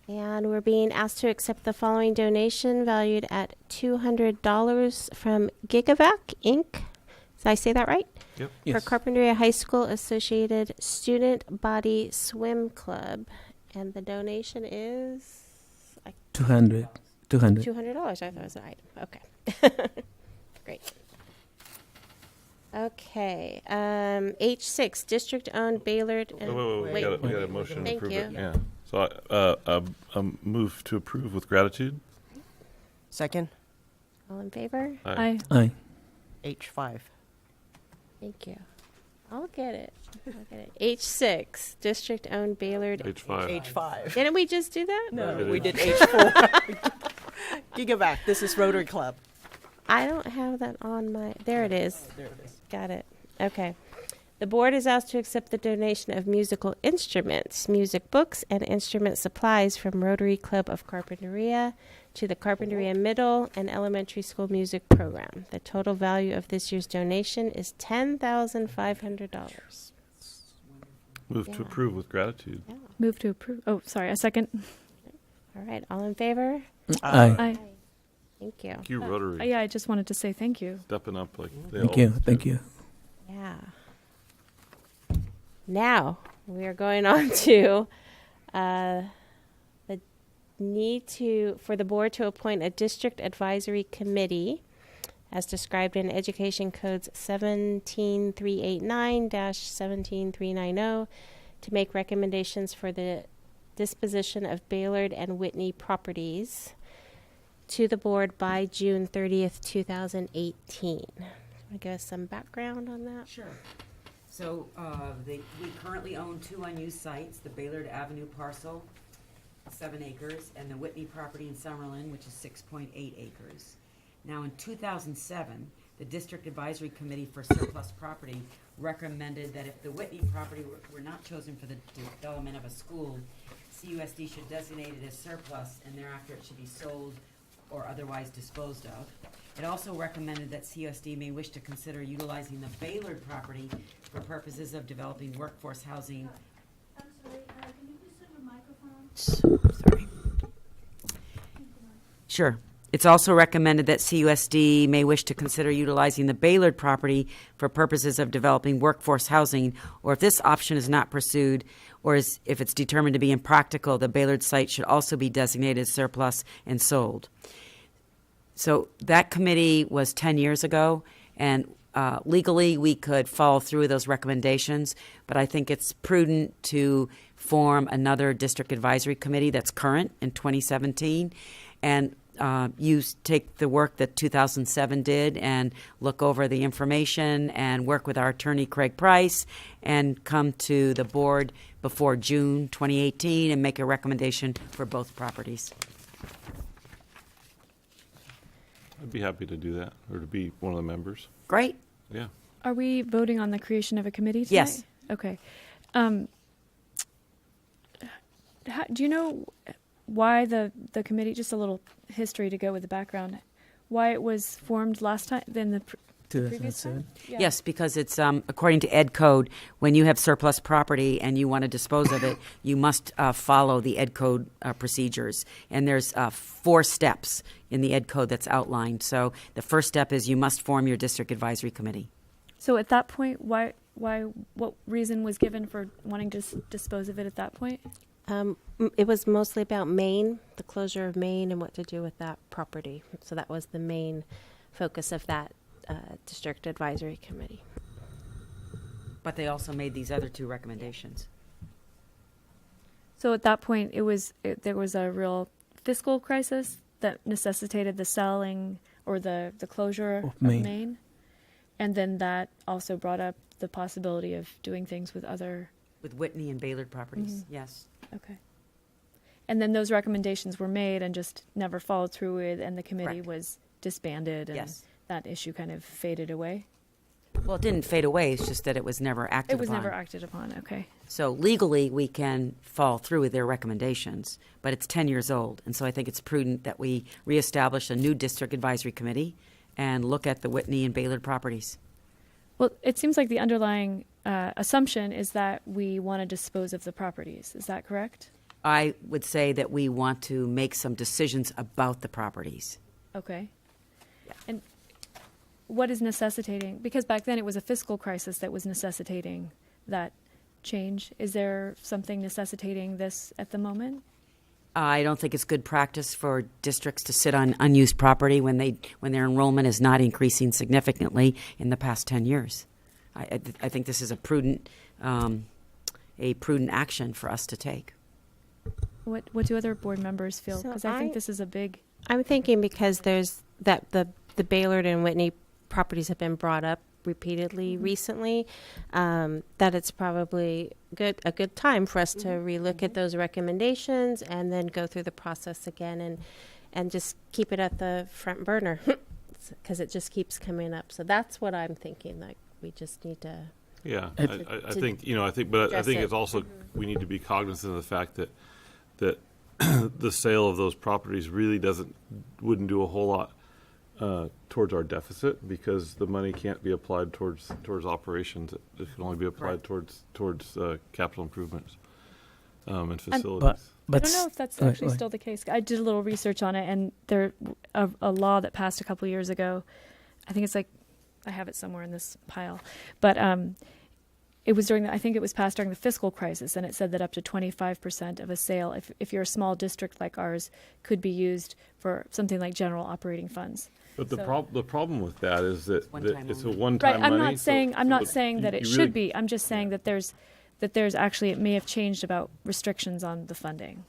And we're being asked to accept the following donation valued at $200 from Gigavac Inc. Did I say that right? Yep. For Carpinteria High School Associated Student Body Swim Club. And the donation is $200. $200. I thought it was an item. Okay. Great. Okay. H6, district-owned Baylord. And Wait. We got a motion to Thank approve you. it. Yeah. So I move to approve with gratitude. Second, All in favor? Aye. Aye. H5. Thank you. I'll get it. H6, district-owned Baylord. H5. H5. Didn't we just do that? No, we did H4. Gigavac. This is Rotary Club. I don't have that on my. There it is. There it is. Got it. Okay. The board is asked to accept the donation of musical instruments, music books, and instrument supplies from Rotary Club of Carpinteria to the Carpinteria Middle and Elementary School Music Program. The total value of this year's donation is $10,500. Move to approve with gratitude. Yeah. Move to approve. Oh, sorry, a second. All right. All in favor? Aye. Aye. Thank you. Thank you, Rotary. Yeah, I just wanted to say thank you. Stepping up like they Thank always you. Thank do. you. Yeah. Now we are going on to the need for the board to appoint a district advisory committee as described in Education Codes 17389-17390 to make recommendations for the disposition of Baylord and Whitney properties to the board by June 30th, 2018. Want to give us some background on that? Sure. So we currently own 2 unused sites, the Baylord Avenue parcel, 7 acres, and the Whitney property in Summerlin, which is 6.8 acres. Now, in 2007, the District Advisory Committee for Surplus Property recommended that if the Whitney property were not chosen for the development of a school, CUSD should designate it as surplus, and thereafter it should be sold or otherwise disposed of. It also recommended that CUSD may wish to consider utilizing the Baylord property for purposes of developing workforce housing. I'm sorry, can you please turn your microphone? Sorry. Sure. It's also recommended that CUSD may wish to consider utilizing the Baylord property for purposes of developing workforce housing, or if this option is not pursued, or if it's determined to be impractical, the Baylord site should also be designated as surplus and sold. So that committee was 10 years ago, and legally we could follow through with those recommendations, but I think it's prudent to form another district advisory committee that's current in 2017, and take the work that 2007 did and look over the information and work with our attorney, Craig Price, and come to the board before June 2018 and make a recommendation for both properties. I'd be happy to do that, or to be one of the members. Great. Yeah. Are we voting on the creation of a committee tonight? Yes. Okay. Do you know why the committee, just a little history to go with the background, why it was formed last time, then the previous time? 2007. Yeah. Yes, because it's according to Ed Code, when you have surplus property and you want to dispose of it, you must follow the Ed Code procedures. And there's 4 steps in the Ed Code that's outlined. So the first step is you must form your district advisory committee. So at that point, what reason was given for wanting to dispose of it at that point? It was mostly about Maine, the closure of Maine, and what to do with that property. So that was the main focus of that district advisory committee. But they also made these other 2 recommendations. So at that point, there was a real fiscal crisis that necessitated the selling or the closure of Maine. And then that also brought up the possibility of doing things with other... With Whitney and Baylord properties, yes. Okay. And then those recommendations were made and just never followed through with, and the committee Correct. was disbanded, and Yes. that issue kind of faded away. Well, it didn't fade away, it's just that it was never acted It was upon. never acted upon, okay. So legally, we can follow through with their recommendations, but it's 10 years old. And so I think it's prudent that we reestablish a new district advisory committee and look at the Whitney and Baylord properties. Well, it seems like the underlying assumption is that we want to dispose of the properties. Is that correct? I would say that we want to make some decisions about the properties. Okay. Yeah. And what is necessitating? Because back then it was a fiscal crisis that was necessitating that change. Is there something necessitating this at the moment? I don't think it's good practice for districts to sit on unused property when their enrollment is not increasing significantly in the past 10 years. I think this is a prudent action for us to take. What do other board members feel? So Because I think this is a big. I'm thinking because there's that the Baylord and Whitney properties have been brought up repeatedly recently, that it's probably a good time for us to relook at those recommendations and then go through the process again and just keep it at the front burner because it just keeps coming up. So that's what I'm thinking. Like we just need to. Yeah, I I think but I address think it. it's also we need to be cognizant of the fact that the sale of those properties really wouldn't do a whole lot towards our deficit because the money can't be applied towards operations. It can only be applied towards capital improvements and facilities. I don't know if that's actually still the case. I did a little research on it, and there a law that passed a couple years ago. I think it's like I have it somewhere in this pile, but it was I think it was passed during the fiscal crisis, and it said that up to 25% of a sale, if you're a small district like ours, could be used for something like general operating funds. But the problem with that is that it's a only. one-time Right. money. I'm not saying that it you should really- be. I'm just saying that there's actually it may have changed about restrictions on the funding.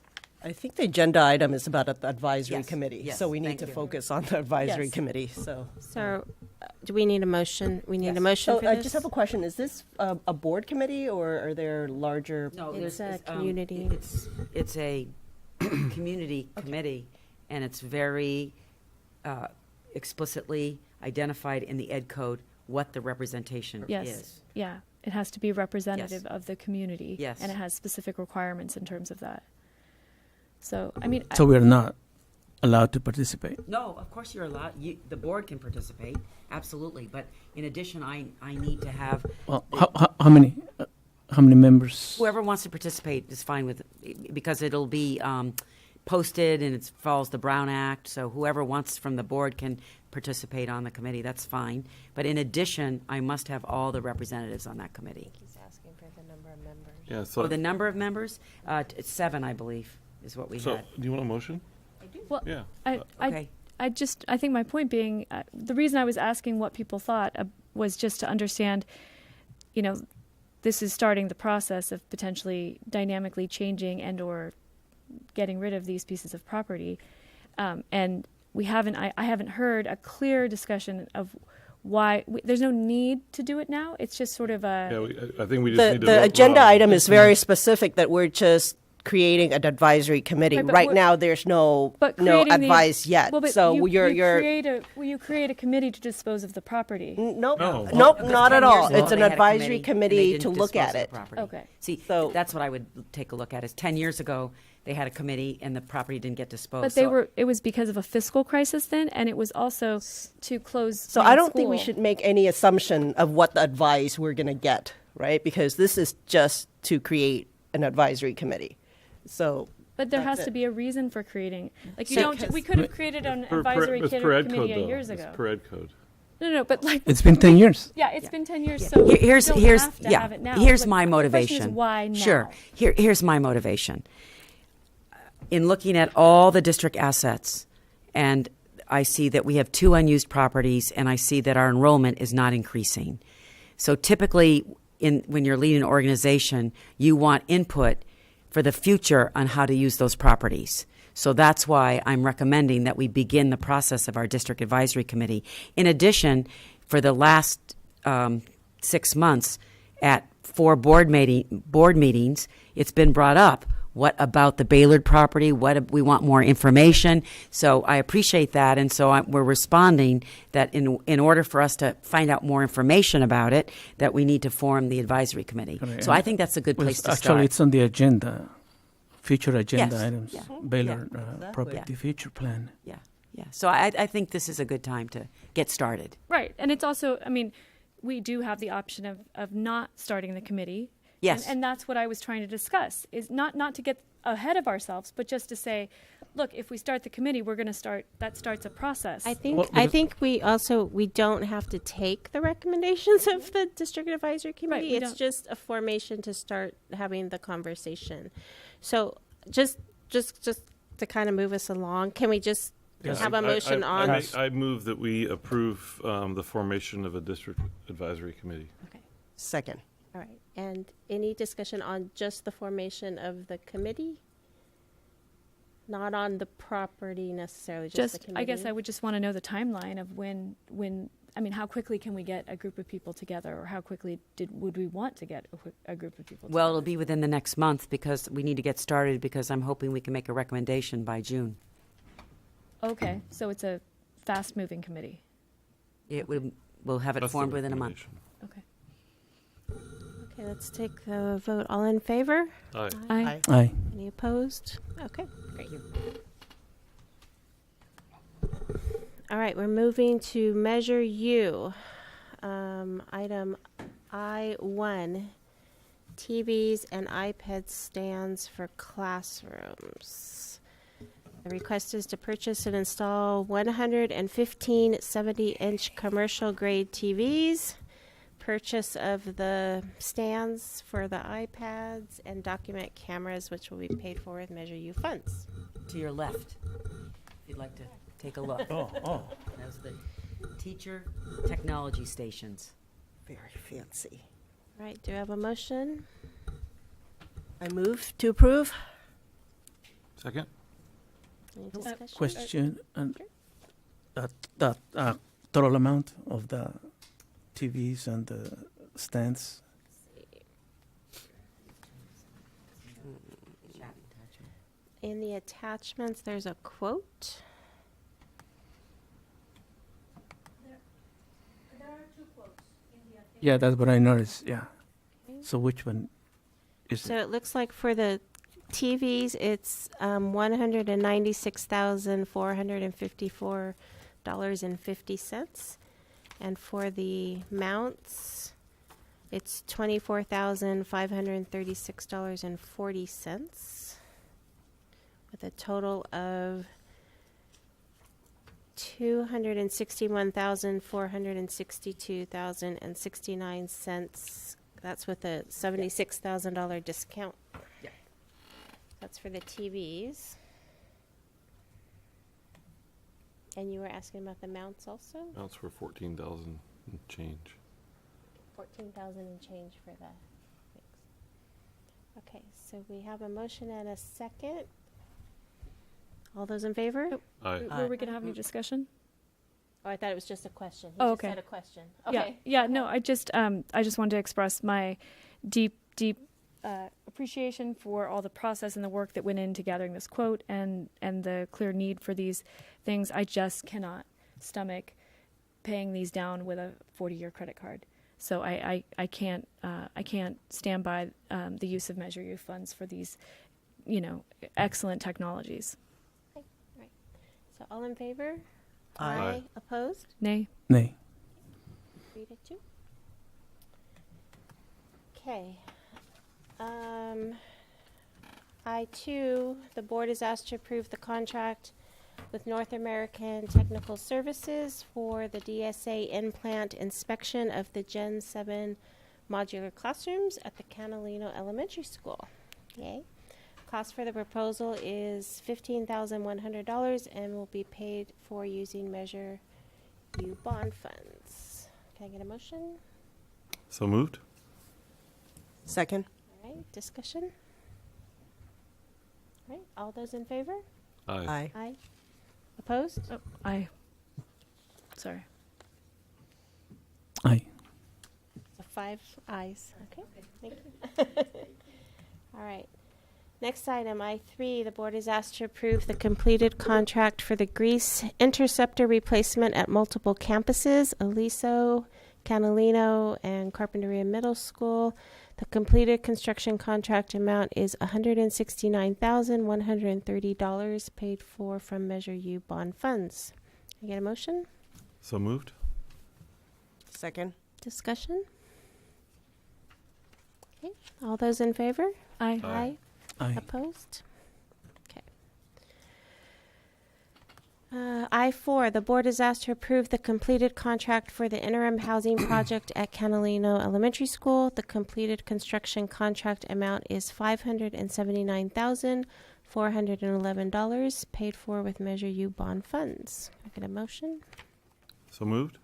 I think the agenda item is about the advisory Yes, committee, yes, so we need thank to you. focus on the advisory Yes. committee. So, Do we need a motion? We need Yes. a motion So for I this? just have a question: is this a board committee, or are there larger? No, It's there's a community. It's a community committee, and it's very explicitly identified in the Ed Code what the representation Yes. is. Yeah. It has to be representative of the community. Yes. And it has specific requirements in terms of that. So, I mean, So we're not allowed to participate. No, of course you're allowed. The board can participate, absolutely. But in addition, I need to have Well, how many members? whoever wants to participate is fine with it because it'll be posted and it follows the Brown Act. So whoever wants from the board can participate on the committee. That's fine. But in addition, I must have all the representatives on that committee. He's asking for the number of members. Yeah. So, The number of members, it's 7, I believe, is what we so had. do you want a motion? well, Yeah. Okay. I think my point being, the reason I was asking what people thought was just to understand, this is starting the process of potentially dynamically changing and or getting rid of these pieces of property. And I haven't heard a clear discussion of why there's no need to do it now. It's just sort of a, Yeah, I think we just need to The vote agenda on it. item is very specific that we're just creating an advisory committee. Right, but Right we're- now, there's no but creating the- advice yet. Well, but So you you're create a committee to dispose of the property. nope, No. nope, Because not 10 at years all. ago, It's an they had a advisory and they committee to didn't look dispose at of the it. property. Okay. See, So- that's what I would take a look at. Is 10 years ago they had a committee and the property didn't get disposed. But it was because of a fiscal crisis then, and it was also to close. So main I don't think we school. should make any assumption of what the advice we're going to get, right? Because this is just to create an advisory committee. So But there That's has to it. be a reason for creating. Like you So- don't. We could have created an Per- advisory it's per ed committee code, though. years It's ago. per ed code. No, but like It's been 10 years. yeah, it's been 10 years. Yeah. So Here's you don't here's have to yeah. have it now. Here's But my the motivation. question is why now? Sure. Here's my motivation. In looking at all the district assets, and I see that we have 2 unused properties, and I see that our enrollment is not increasing. So typically, when you're leading an organization, you want input for the future on how to use those properties. So that's why I'm recommending that we begin the process of our district advisory committee. In addition, for the last 6 months, at 4 board meetings, it's been brought up. What about the Baylord property? We want more information. So I appreciate that, and so we're responding that in order for us to find out more information about it, that we need to form the advisory committee. Correct. So I think that's a good Well, place to actually, start. it's on the agenda, future agenda Yes, items, yeah. Baylor Exactly. property future plan. Yeah. So I think this is a good time to get started. Right, and it's also. I mean, we do have the option of not starting the committee. Yes. And that's what I was trying to discuss, is not to get ahead of ourselves, but just to say, look, if we start the committee, that starts a process. I think Well, I because- think we don't have to take the recommendations of the district advisory committee. we It's don't. just a formation to start having the conversation. So just to kind of move us along, can we just Yes. have a motion on? I move that we approve the formation of a district advisory committee. Second. All right. And any discussion on just the formation of the committee? Not on the property necessarily, just the committee? I guess I would just want to know the timeline of when, I mean, how quickly can we get a group of people together, or how quickly would we want to get a group of people together? Well, it'll be within the next month because we need to get started because I'm hoping we can make a recommendation by June. Okay, so it's a fast-moving committee. We'll have it That's the formed within a month. recommendation. Okay. Okay, let's take a vote. All in favor? Aye. Aye. Aye. Any opposed? Okay, great. All right, we're moving to Measure U. Item I1, TVs and iPad stands for classrooms. The request is to purchase and install 115 70-inch commercial-grade TVs, purchase of the stands for the iPads, and document cameras, which will be paid for with Measure U funds. To your left, if you'd like to take a look. Oh. Those are the teacher technology stations. Very fancy. All right, do I have a motion? I move to approve. Second? Any discussion? Question, and that total amount of the TVs and the stands. In the attachments, there's a quote. Yeah, that's what I noticed. Yeah. So which one is So it? it looks like for the TVs, it's $196,454.50, and for the mounts, it's $24,536.40, with a total of $261,462.69. That's with a $76,000 discount. Yeah. That's for the TVs. And you were asking about the mounts also? Mounts for 14,000 and change. 14,000 and change for the mix. Okay, so we have a motion and a second. All those in favor? Aye. Were we going to have any discussion? Oh, I thought it was just a question. He Oh, just okay. said a question. Okay. Yeah. No, I just wanted to express my deep appreciation for all the process and the work that went into gathering this quote and the clear need for these things. I just cannot stomach paying these down with a 40-year credit card. So I can't stand by the use of Measure U funds for these, excellent technologies. Right. So all in favor? Aye. Opposed? Nay. Nay. 3-2. Okay. I2, the board is asked to approve the contract with North American Technical Services for the DSA in-plant inspection of the Gen 7 modular classrooms at the Catalino Elementary School. Yay. Cost for the proposal is $15,100 and will be paid for using Measure U bond funds. Can I get a motion? So moved? Second. All right, discussion? All right, all those in favor? Aye. Aye. Aye. Opposed? Oh, sorry. Aye. So 5 ayes. Okay, thank you. All right. Next item, I3, the board is asked to approve the completed contract for the grease interceptor replacement at multiple campuses, Aliso, Catalino, and Carpinteria Middle School. The completed construction contract amount is $169,130 paid for from Measure U bond funds. Can I get a motion? So moved? Second. Discussion? Okay, all those in favor? Aye. Aye. Aye. Opposed? Okay. I-4, the board is asked to approve the completed contract for the interim housing project at Catalino Elementary School. The completed construction contract amount is $579,411, paid for with Measure U bond funds. Can I get a motion? So moved.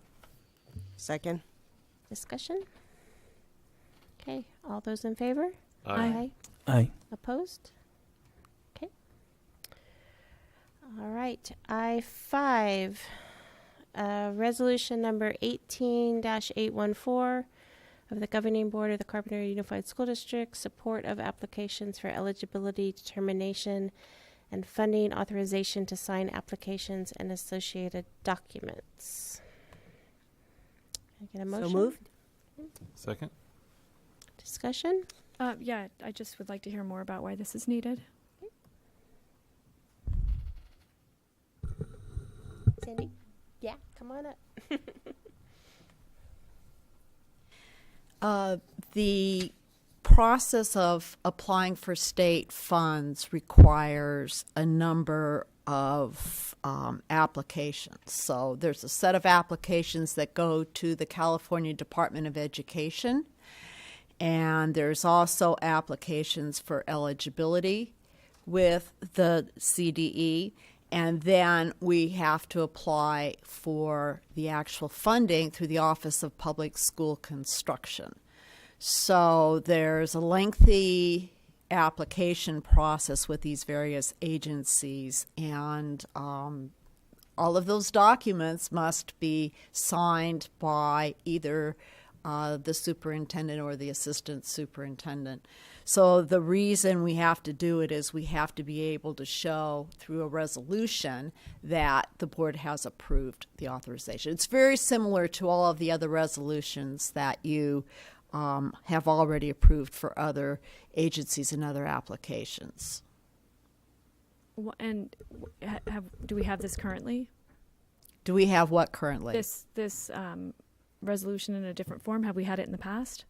Second. Discussion? Okay, all those in favor? Aye. Aye. Opposed? Okay. All right. I-5, resolution number 18-814 of the Governing Board of the Carpenter Unified School District, support of applications for eligibility determination and funding authorization to sign applications and associated documents. Can I get a motion? So moved. Second. Discussion? Yeah, I just would like to hear more about why this is needed. Sandy? Yeah, come on up. The process of applying for state funds requires a number of applications. So there's a set of applications that go to the California Department of Education, and there's also applications for eligibility with the CDE, and then we have to apply for the actual funding through the Office of Public School Construction. So there's a lengthy application process with these various agencies, and all of those documents must be signed by either the superintendent or the assistant superintendent. So the reason we have to do it is we have to be able to show through a resolution that the board has approved the authorization. It's very similar to all of the other resolutions that you have already approved for other agencies and other applications. And do we have this currently? Do we have what currently? This resolution in a different form? Have we had it in the past?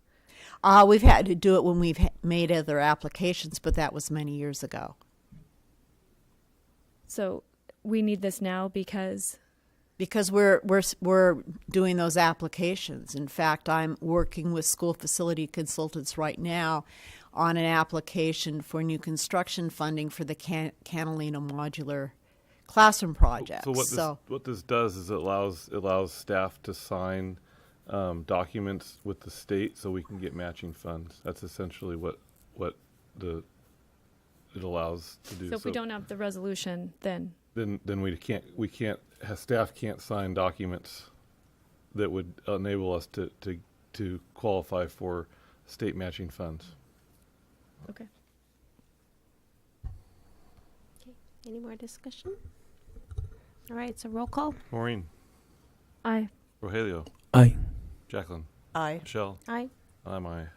We've had to do it when we've made other applications, but that was many years ago. So we need this now because we're doing those applications. In fact, I'm working with school facility consultants right now on an application for new construction funding for the Catalino modular classroom project. So what this does is it allows staff to sign documents with the state so we can get matching funds. That's essentially what it allows to do. So if we don't have the resolution, then we can't staff can't sign documents that would enable us to qualify for state matching funds. okay. Okay. Any more discussion? All right, so roll call. Maureen, Aye. Rogelio, Aye. Jacqueline, Aye. Michelle, Aye. I'm aye.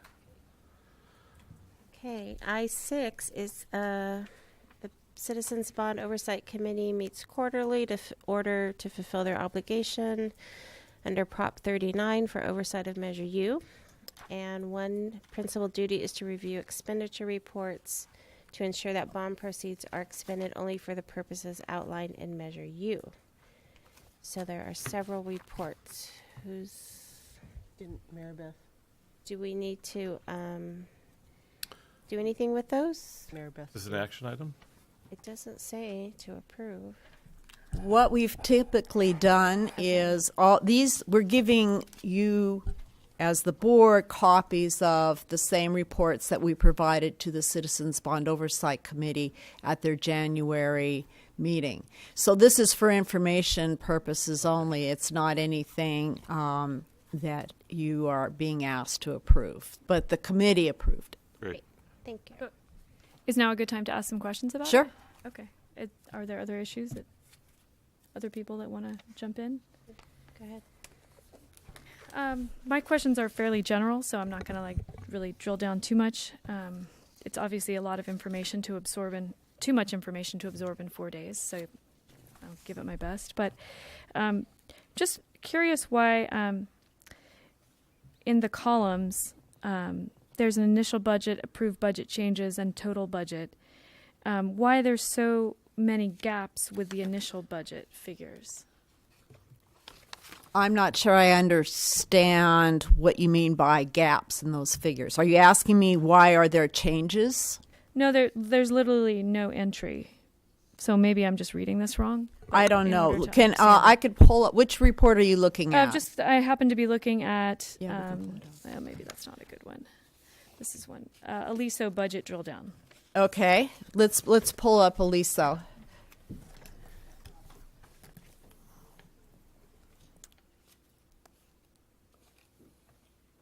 Okay, I-6 is the Citizens Bond Oversight Committee meets quarterly to order to fulfill their obligation under Prop 39 for oversight of Measure U. And one principal duty is to review expenditure reports to ensure that bond proceeds are expended only for the purposes outlined in Measure U. So there are several reports. Didn't Maribeth? Do we need to do anything with those? Maribeth. Is this an action item? It doesn't say to approve. What we've typically done is we're giving you, as the board, copies of the same reports that we provided to the Citizens Bond Oversight Committee at their January meeting. So this is for information purposes only. It's not anything that you are being asked to approve, but the committee approved it. Great. Thank you. Is now a good time to ask some questions about Sure. it? Okay. Are there other issues that other people that want to jump in? Go ahead. My questions are fairly general, so I'm not going to really drill down too much. It's obviously a lot of information to absorb and too much information to absorb in 4 days, so I'll give it my best. But just curious why in the columns, there's an initial budget, approved budget changes, and total budget. Why there's so many gaps with the initial budget figures? I'm not sure I understand what you mean by gaps in those figures. Are you asking me why are there changes? No, there's literally no entry. So maybe I'm just reading this wrong. I don't in know. order to Can understand I could pull up which report are you looking at? I happen to be looking at. Yeah, we can pull it Well, maybe that's not a good one. This is one. Aliso budget drill down. Okay, let's pull up Aliso.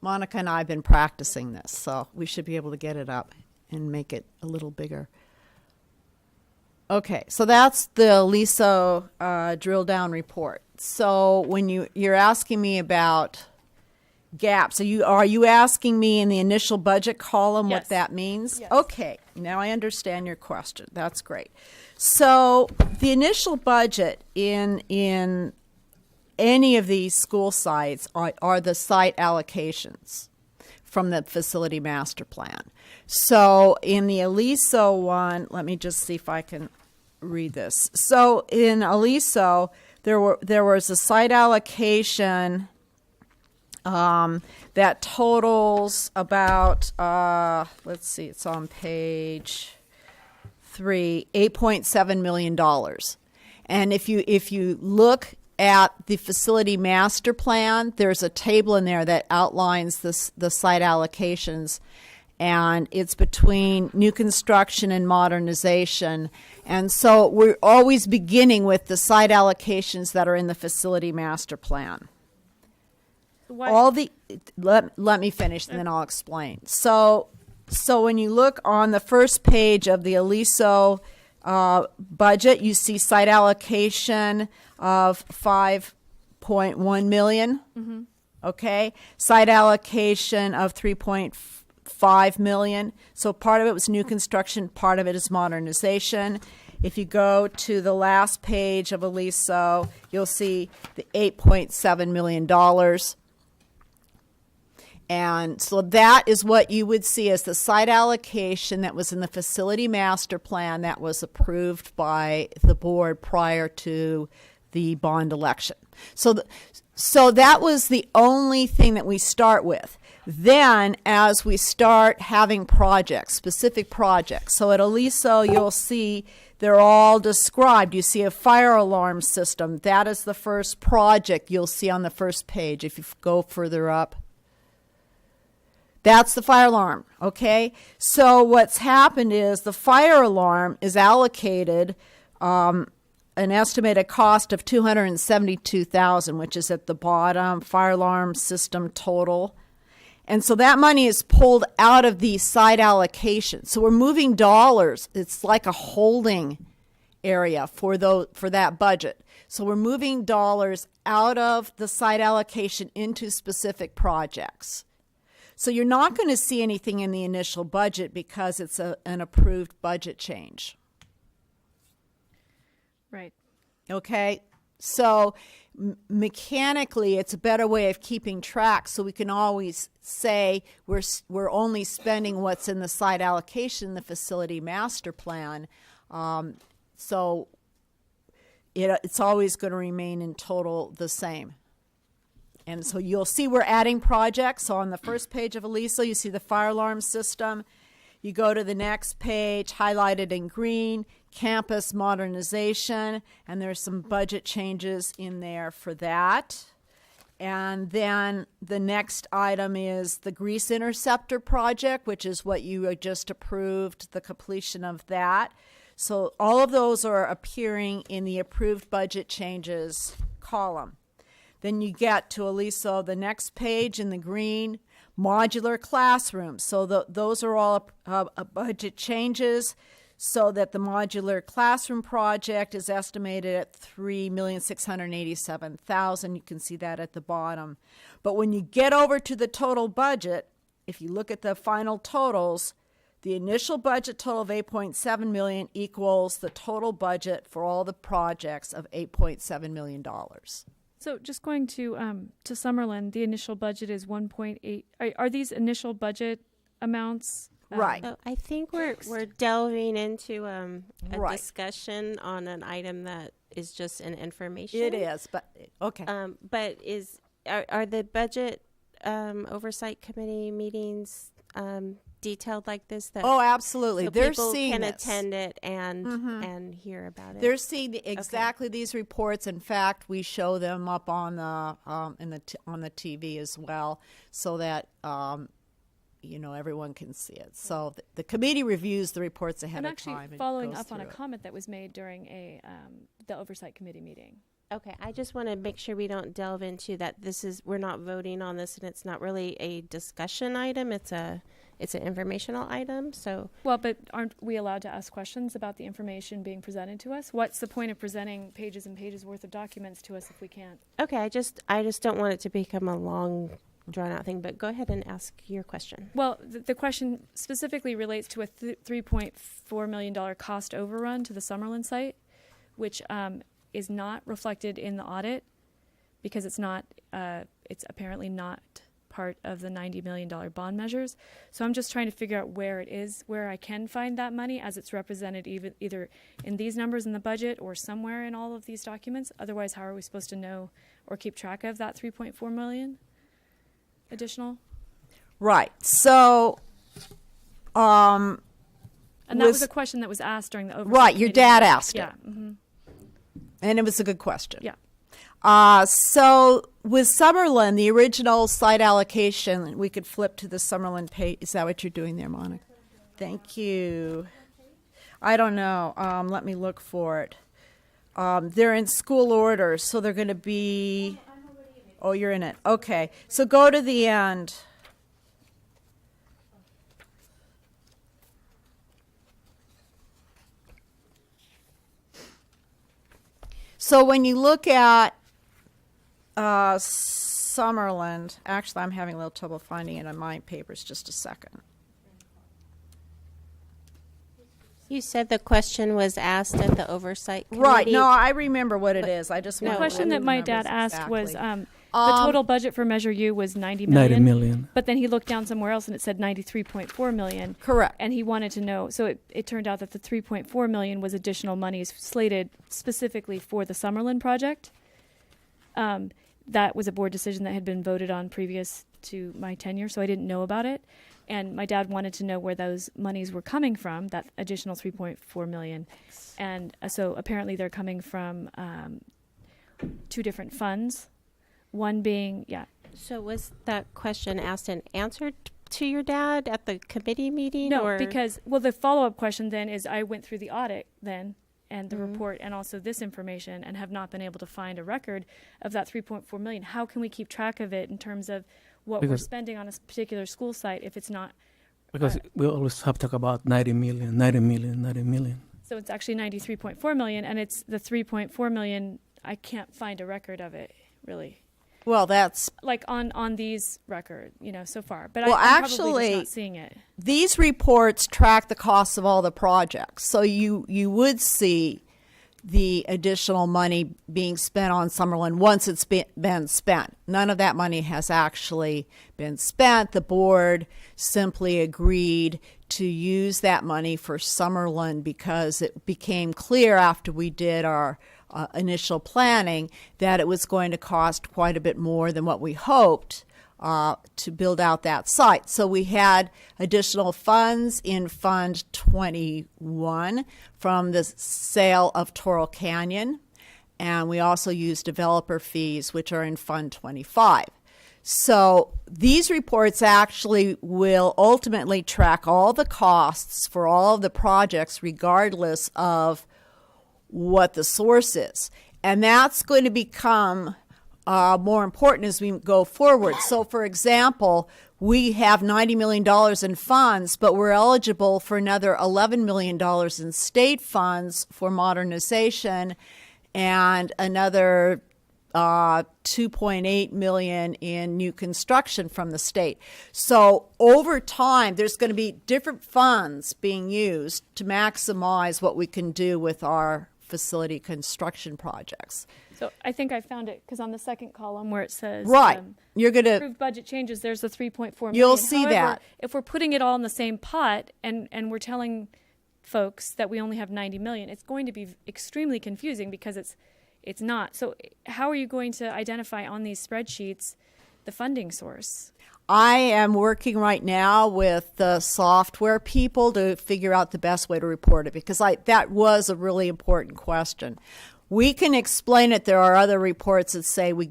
Monica and I have been practicing this, so we should be able to get it up and make it a little bigger. Okay, so that's the Aliso drill down report. So when you're asking me about gaps, are you asking me in the initial budget column Yes. what that means? Yes. Okay, now I understand your question. That's great. So the initial budget in any of these school sites are the site allocations from the facility master plan. So in the Aliso one, let me just see if I can read this. So in Aliso, there was a site allocation that totals about let's see, it's on page 3, $8.7 million. And if you look at the facility master plan, there's a table in there that outlines the site allocations, and it's between new construction and modernization. And so we're always beginning with the site allocations that are in the facility master plan. Let me finish and then I'll explain. So when you look on the first page of the Aliso budget, you see site allocation of $5.1 million. Mm-hmm. Okay, site allocation of $3.5 million. So part of it was new construction, part of it is modernization. If you go to the last page of Aliso, you'll see the $8.7 million. And so that is what you would see as the site allocation that was in the facility master plan that was approved by the board prior to the bond election. So that was the only thing that we start with. Then as we start having projects, specific projects, so at Aliso you'll see they're all described. You see a fire alarm system. That is the first project you'll see on the first page if you go further up. That's the fire alarm, okay? So what's happened is the fire alarm is allocated an estimated cost of $272,000, which is at the bottom, fire alarm system total. And so that money is pulled out of the site allocation. So we're moving dollars. It's like a holding area for that budget. So we're moving dollars out of the site allocation into specific projects. So you're not going to see anything in the initial budget because it's an approved budget change. Right. Okay? So mechanically, it's a better way of keeping track, so we can always say we're only spending what's in the site allocation, the facility master plan. So it's always going to remain in total the same. And so you'll see we're adding projects. So on the first page of Aliso, you see the fire alarm system. You go to the next page, highlighted in green, campus modernization, and there's some budget changes in there for that. And then the next item is the Grease Interceptor project, which is what you just approved, the completion of that. So all of those are appearing in the approved budget changes column. Then you get to Aliso, the next page in the green, modular classrooms. So those are all budget changes, so that the modular classroom project is estimated at $3,687,000. You can see that at the bottom. But when you get over to the total budget, if you look at the final totals, the initial budget total of $8.7 million equals the total budget for all the projects of $8.7 million. So just going to Summerlin, the initial budget is 1.8. Are these initial budget amounts? Right. So I think we're delving into a Right. discussion on an item that is just an information. It is, but okay. But are the budget oversight committee meetings detailed like this? That Oh, absolutely. so They're people seeing can this. attend it and hear about it. They're seeing exactly these reports. In fact, we show them up on the on the TV as well, so that everyone can see it. So the committee reviews the reports ahead I'm of actually time. and following goes up on a through it. comment that was made during the oversight committee meeting. Okay, I just want to make sure we don't delve into that. We're not voting on this, and it's not really a discussion item. It's an informational item. So Well, but aren't we allowed to ask questions about the information being presented to us? What's the point of presenting pages and pages worth of documents to us if we can't? okay, I just don't want it to become a long, drawn out thing. But go ahead and ask your question. Well, the question specifically relates to a $3.4 million cost overrun to the Summerlin site, which is not reflected in the audit because it's apparently not part of the $90 million bond measures. So I'm just trying to figure out where it is, where I can find that money as it's represented either in these numbers in the budget or somewhere in all of these documents. Otherwise, how are we supposed to know or keep track of that $3.4 million additional? Right. So, And that was Was- a question that was asked during the oversight right, your committee dad meeting. asked Yeah. it, Mm-hmm. and it was a good question. Yeah. So with Summerlin, the original site allocation, we could flip to the Summerlin page. Is that what you're doing there, Monica? Thank you. I don't know. Let me look for it. They're in school orders, so they're going to be. Oh, you're in it. Okay. So go to the end. So when you look at Summerland, actually, I'm having a little trouble finding it on my papers. Just a second. You said the question was asked at the oversight committee. Right. No, I remember what it is. I just The want question that my dad asked was the total budget for Measure U was $90 million. 90 million. But then he looked down somewhere else and it said $93.4 million. Correct. And he wanted to know. So it turned out that the $3.4 million was additional monies slated specifically for the Summerlin project. That was a board decision that had been voted on previous to my tenure, so I didn't know about it. And my dad wanted to know where those monies were coming from, that additional $3.4 million. And so apparently they're coming from two different funds. One being, So was that question asked and answered to your dad at the committee meeting? No, or? because, the follow-up question then is I went through the audit then and the report and also this information and have not been able to find a record of that $3.4 million. How can we keep track of it in terms of what we're Because- spending on a particular school site if it's not? Because we always have to talk about 90 million, 90 million, 90 million. So it's actually $93.4 million, and it's the $3.4 million. I can't find a record of it, really. Well, that's Like on these record, so far. But Well, I'm probably actually- just not seeing it. these reports track the costs of all the projects. So you would see the additional money being spent on Summerlin once it's been spent. None of that money has actually been spent. The board simply agreed to use that money for Summerlin because it became clear after we did our initial planning that it was going to cost quite a bit more than what we hoped to build out that site. So we had additional funds in Fund 21 from the sale of Toro Canyon, and we also used developer fees, which are in Fund 25. So these reports actually will ultimately track all the costs for all of the projects regardless of what the source is. And that's going to become more important as we go forward. So, for example, we have $90 million in funds, but we're eligible for another $11 million in state funds for modernization and another $2.8 million in new construction from the state. So over time, there's going to be different funds being used to maximize what we can do with our facility construction projects. So I think I found it because on the second column where it says Right. You're going to, approved budget changes, there's the 3.4 million. You'll see However, that. if we're putting it all in the same pot and we're telling folks that we only have 90 million, it's going to be extremely confusing because it's not. So how are you going to identify on these spreadsheets the funding source? I am working right now with the software people to figure out the best way to report it because that was a really important question. We can explain it. There are other reports that say we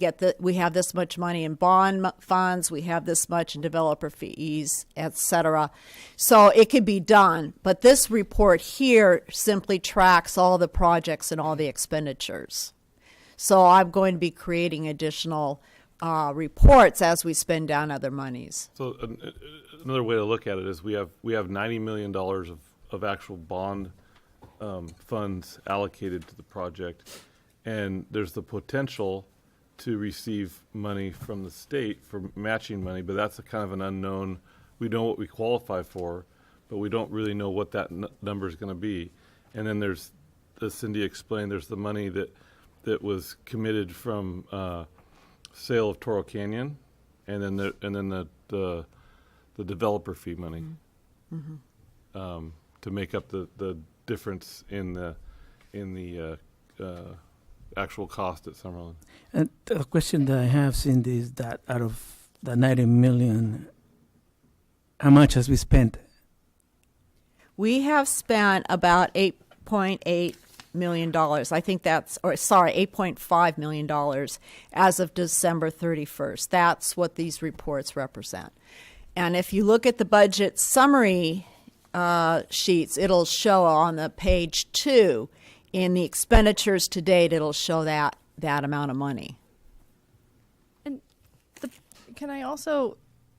have this much money in bond funds, we have this much in developer fees, etc. So it could be done. But this report here simply tracks all the projects and all the expenditures. So I'm going to be creating additional reports as we spend down other monies. So another way to look at it is we have $90 million of actual bond funds allocated to the project, and there's the potential to receive money from the state for matching money, but that's a kind of an unknown. We know what we qualify for, but we don't really know what that number is going to be. And then there's, as Cindy explained, there's the money that was committed from sale of Toro Canyon, and then the developer fee money to make up the difference in the actual cost at Summerlin. And the question that I have, Cindy, is that out of the 90 million, how much has we spent? We have spent about $8.8 million. I think $8.5 million as of December 31st. That's what these reports represent. And if you look at the budget summary sheets, it'll show on the page 2 in the expenditures to date, it'll show that amount of money. And can I also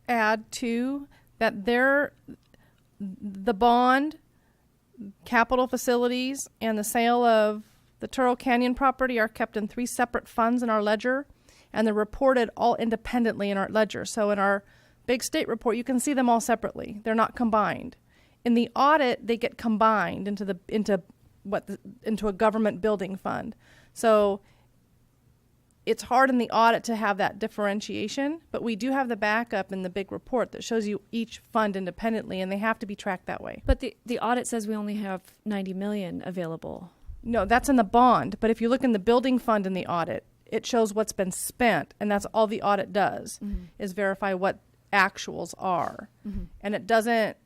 add too that the bond, capital facilities, and the sale of the Toro Canyon property are kept in 3 separate funds in our ledger, and they're reported all independently in our ledger. So in our big state report, you can see them all separately. They're not combined. In the audit, they get combined into a government building fund. So it's hard in the audit to have that differentiation, but we do have the backup in the big report that shows you each fund independently, and they have to be tracked that way. But the audit says we only have 90 million available. No, that's in the bond. But if you look in the building fund in the audit, it shows what's been spent, and that's all the audit does, is verify what actuals are. And it doesn't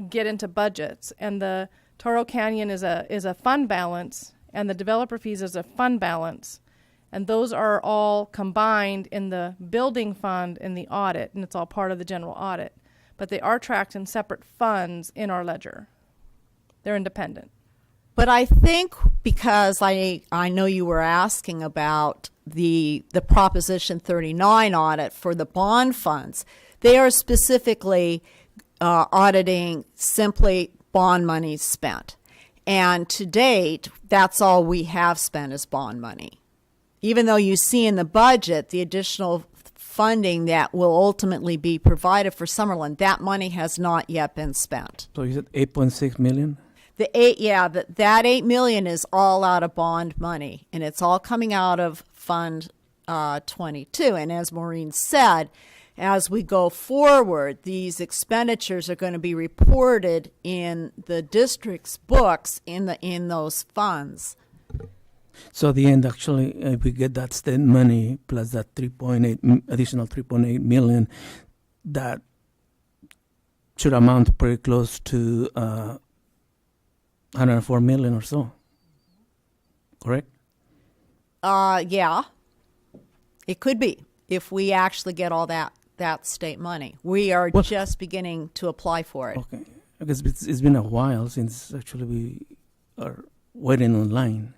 get into budgets. And the Toro Canyon is a fund balance, and the developer fees is a fund balance. And those are all combined in the building fund in the audit, and it's all part of the general audit. But they are tracked in separate funds in our ledger. They're independent. But I think because I know you were asking about the Proposition 39 audit for the bond funds, they are specifically auditing simply bond money spent. And to date, that's all we have spent is bond money. Even though you see in the budget the additional funding that will ultimately be provided for Summerlin, that money has not yet been spent. So you said 8.6 million? That $8 million is all out of bond money, and it's all coming out of Fund 22. And as Maureen said, as we go forward, these expenditures are going to be reported in the district's books in those funds. So at the end, actually, if we get that state money plus that additional 3.8 million, that should amount pretty close to 104 million or so. Correct? Yeah. It could be if we actually get all that state money. We are just beginning to apply for it. Okay. Because it's been a while since actually we are waiting on line.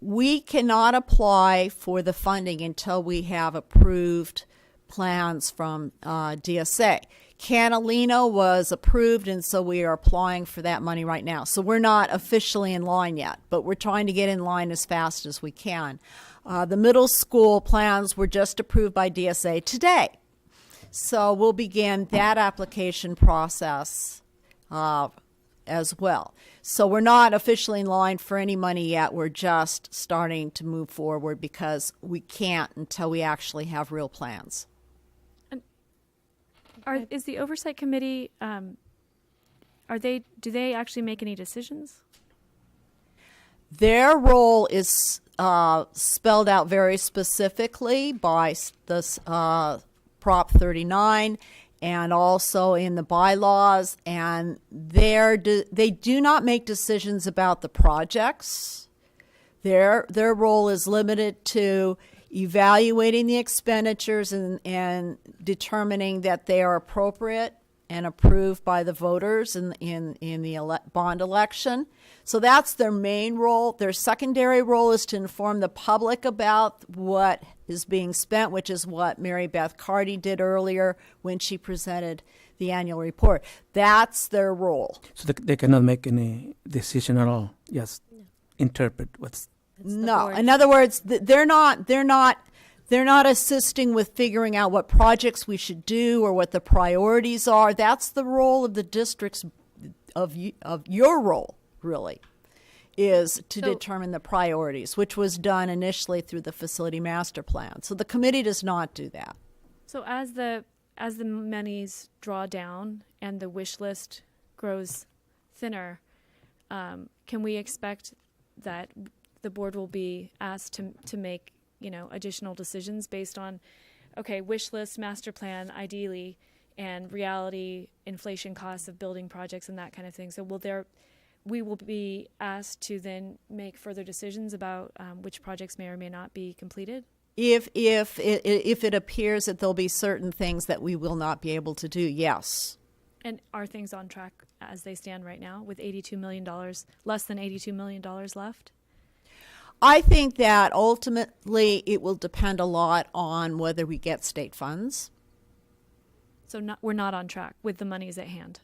We cannot apply for the funding until we have approved plans from DSA. Catalina was approved, and so we are applying for that money right now. So we're not officially in line yet, but we're trying to get in line as fast as we can. The middle school plans were just approved by DSA today. So we'll begin that application process as well. So we're not officially in line for any money yet. We're just starting to move forward because we can't until we actually have real plans. Is the oversight committee? Do they actually make any decisions? Their role is spelled out very specifically by the Prop 39 and also in the bylaws, and they do not make decisions about the projects. Their role is limited to evaluating the expenditures and determining that they are appropriate and approved by the voters in the bond election. So that's their main role. Their secondary role is to inform the public about what is being spent, which is what Mary Beth Carty did earlier when she presented the annual report. That's their role. So they cannot make any decision at all. Just interpret what's. No. In other words, they're not assisting with figuring out what projects we should do or what the priorities are. That's the role of the districts, of your role, really, is to determine the priorities, which was done initially through the facility master plan. So the committee does not do that. So as the monies draw down and the wish list grows thinner, can we expect that the board will be asked to make additional decisions based on, okay, wish list, master plan, ideally, and reality, inflation costs of building projects and that kind of thing. So we will be asked to then make further decisions about which projects may or may not be completed? If it appears that there'll be certain things that we will not be able to do, yes. And are things on track as they stand right now with $82 million, less than $82 million left? I think that ultimately it will depend a lot on whether we get state funds. So we're not on track with the monies at hand.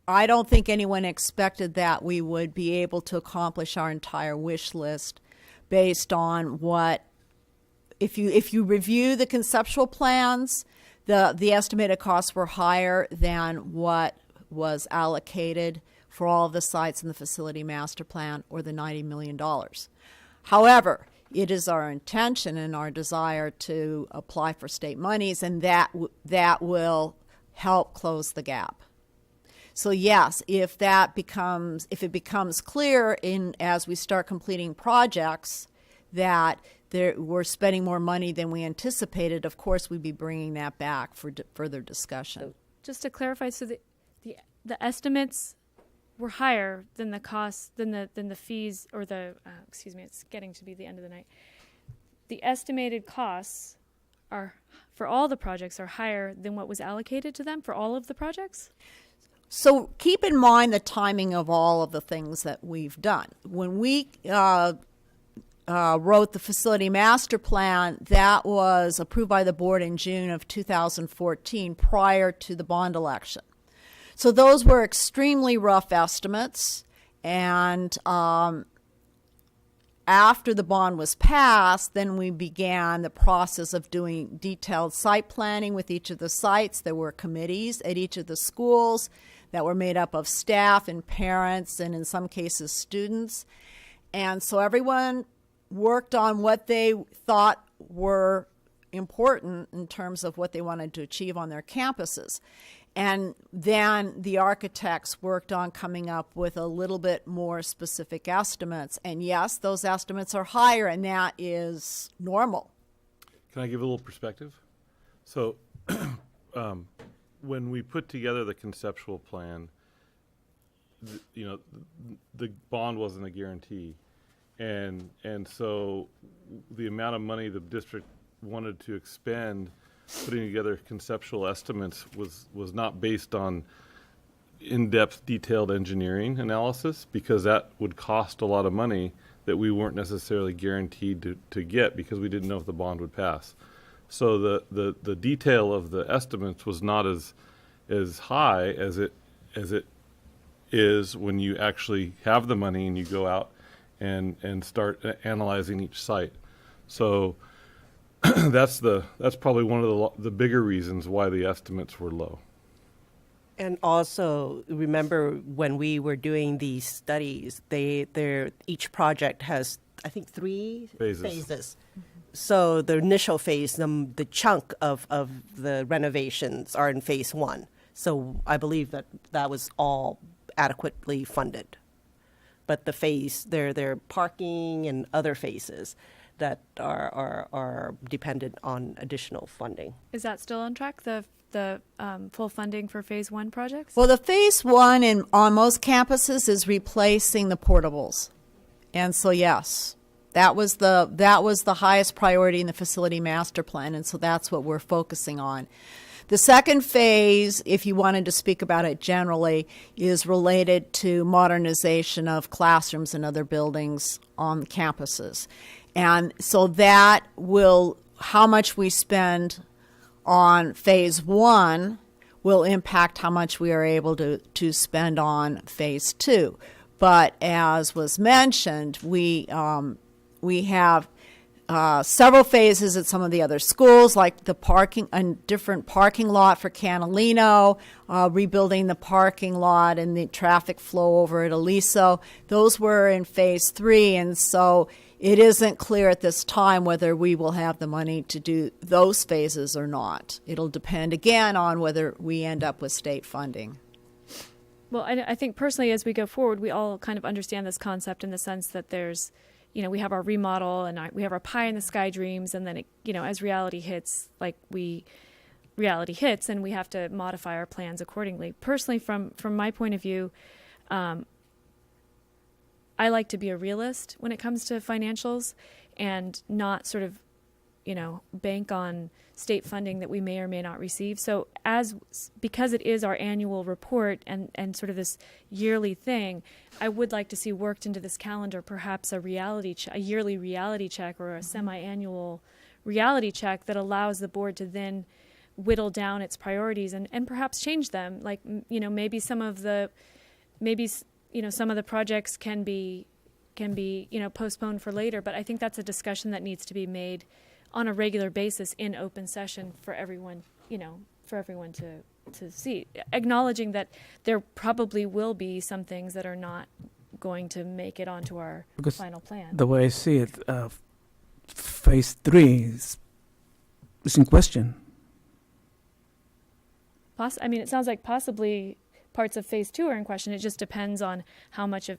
I don't think anyone expected that we would be able to accomplish our entire wish list based on what, if you review the conceptual plans, the estimated costs were higher than what was allocated for all of the sites in the facility master plan, or the $90 million. However, it is our intention and our desire to apply for state monies, and that will help close the gap. So yes, if it becomes clear as we start completing projects that we're spending more money than we anticipated, of course we'd be bringing that back for further discussion. So just to clarify, so the estimates were higher than the costs, than the fees, or it's getting to be the end of the night. The estimated costs for all the projects are higher than what was allocated to them for all of the projects? So keep in mind the timing of all of the things that we've done. When we wrote the facility master plan, that was approved by the board in June of 2014, prior to the bond election. So those were extremely rough estimates, and after the bond was passed, then we began the process of doing detailed site planning with each of the sites. There were committees at each of the schools that were made up of staff and parents and in some cases students. And so everyone worked on what they thought were important in terms of what they wanted to achieve on their campuses. And then the architects worked on coming up with a little bit more specific estimates. And yes, those estimates are higher, and that is normal. Can I give a little perspective? So when we put together the conceptual plan, the bond wasn't a guarantee. And so the amount of money the district wanted to expend putting together conceptual estimates was not based on in-depth detailed engineering analysis, because that would cost a lot of money that we weren't necessarily guaranteed to get because we didn't know if the bond would pass. So the detail of the estimates was not as high as it is when you actually have the money and you go out and start analyzing each site. So that's probably one of the bigger reasons why the estimates were low. And also, remember when we were doing these studies, each project has, I think, 3 phases. So the initial phase, the chunk of the renovations are in phase 1. So I believe that was all adequately funded. But the phase, there are parking and other phases that are dependent on additional funding. Is that still on track? The full funding for phase 1 projects? Well, the phase 1 on most campuses is replacing the portables, and so yes, that was the highest priority in the facility master plan, and so that's what we're focusing on. The second phase, if you wanted to speak about it generally, is related to modernization of classrooms and other buildings on the campuses. And so that will, how much we spend on phase 1 will impact how much we are able to spend on phase 2. But as was mentioned, we have several phases at some of the other schools, like the parking, a different parking lot for Canalino, rebuilding the parking lot and the traffic flow over at Aliso. Those were in phase 3, and so it isn't clear at this time whether we will have the money to do those phases or not. It'll depend again on whether we end up with state funding. Well, I think personally, as we go forward, we all kind of understand this concept in the sense that there's, we have our remodel and we have our pie in the sky dreams, and then, as reality hits, reality hits, and we have to modify our plans accordingly. Personally, from my point of view, I like to be a realist when it comes to financials and not sort of, bank on state funding that we may or may not receive. So because it is our annual report and sort of this yearly thing, I would like to see worked into this calendar perhaps a yearly reality check or a semi-annual reality check that allows the board to then whittle down its priorities and perhaps change them. Maybe some of the projects can be postponed for later, but I think that's a discussion that needs to be made on a regular basis in open session for everyone, to see, acknowledging that there probably will be some things that are not going to make it onto our final plan. The way I see it, phase 3 is in question. It sounds like possibly parts of phase 2 are in question. It just depends on how much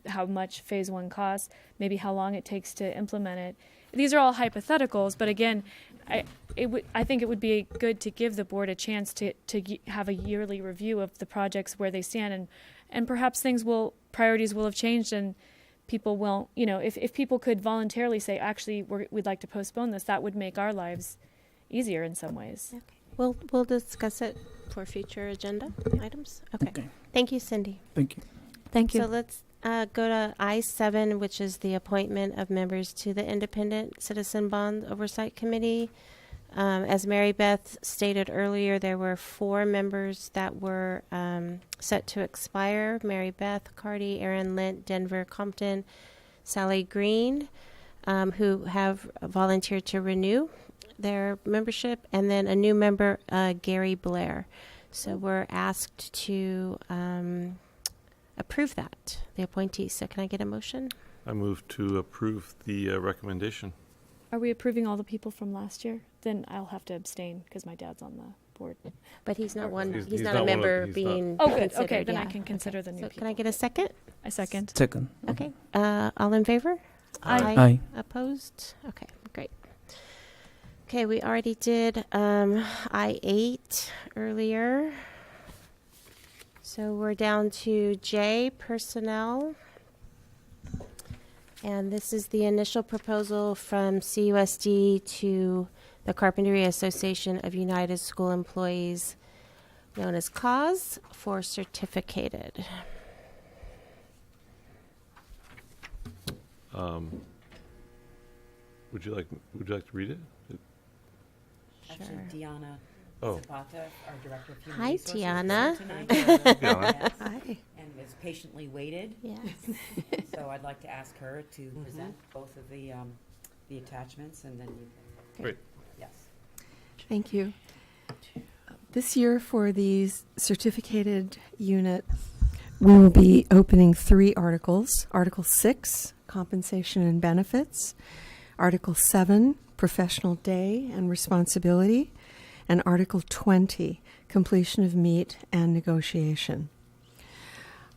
phase 1 costs, maybe how long it takes to implement it. These are all hypotheticals, but again, I think it would be good to give the board a chance to have a yearly review of the projects where they stand, and perhaps priorities will have changed, and people won't. If people could voluntarily say, actually, we'd like to postpone this, that would make our lives easier in some ways. Okay. We'll discuss it for future agenda items. Okay. Thank you, Cindy. Thank you. Thank you. So let's go to I-7, which is the appointment of members to the Independent Citizen Bond Oversight Committee. As Mary Beth stated earlier, there were 4 members that were set to expire: Mary Beth Carty, Aaron Lint, Denver Compton, Sally Green, who have volunteered to renew their membership, and then a new member, Gary Blair. So we're asked to approve the appointees. So can I get a motion? I move to approve the recommendation. Are we approving all the people from last year? Then I'll have to abstain because my dad's on the board. But he's not one. He's He's not not a one of- member he's being. Oh, good. considered, Okay, then I yeah. can consider the new So people. can I get a second? I second. Second. Okay. All in favor? Aye. Opposed? Okay, great. Okay, we already did I-8 earlier. So we're down to J, personnel. And this is the initial proposal from CUSD to the Carpinteria Association of United School Employees, known as CAUS, for certificated. Would you like to read it? Actually, Sure. Deanna Oh. Zapata, our Director of Human Hi, Resources, is Deanna. here tonight, Deanna. Hi. and has patiently waited. Yes. So I'd like to ask her to present both of the attachments, and then you can. Great. Yes. Thank you. This year for the certificated unit, we will be opening 3 articles. Article 6, compensation and benefits. Article 7, professional day and responsibility. And Article 20, completion of meet and negotiation.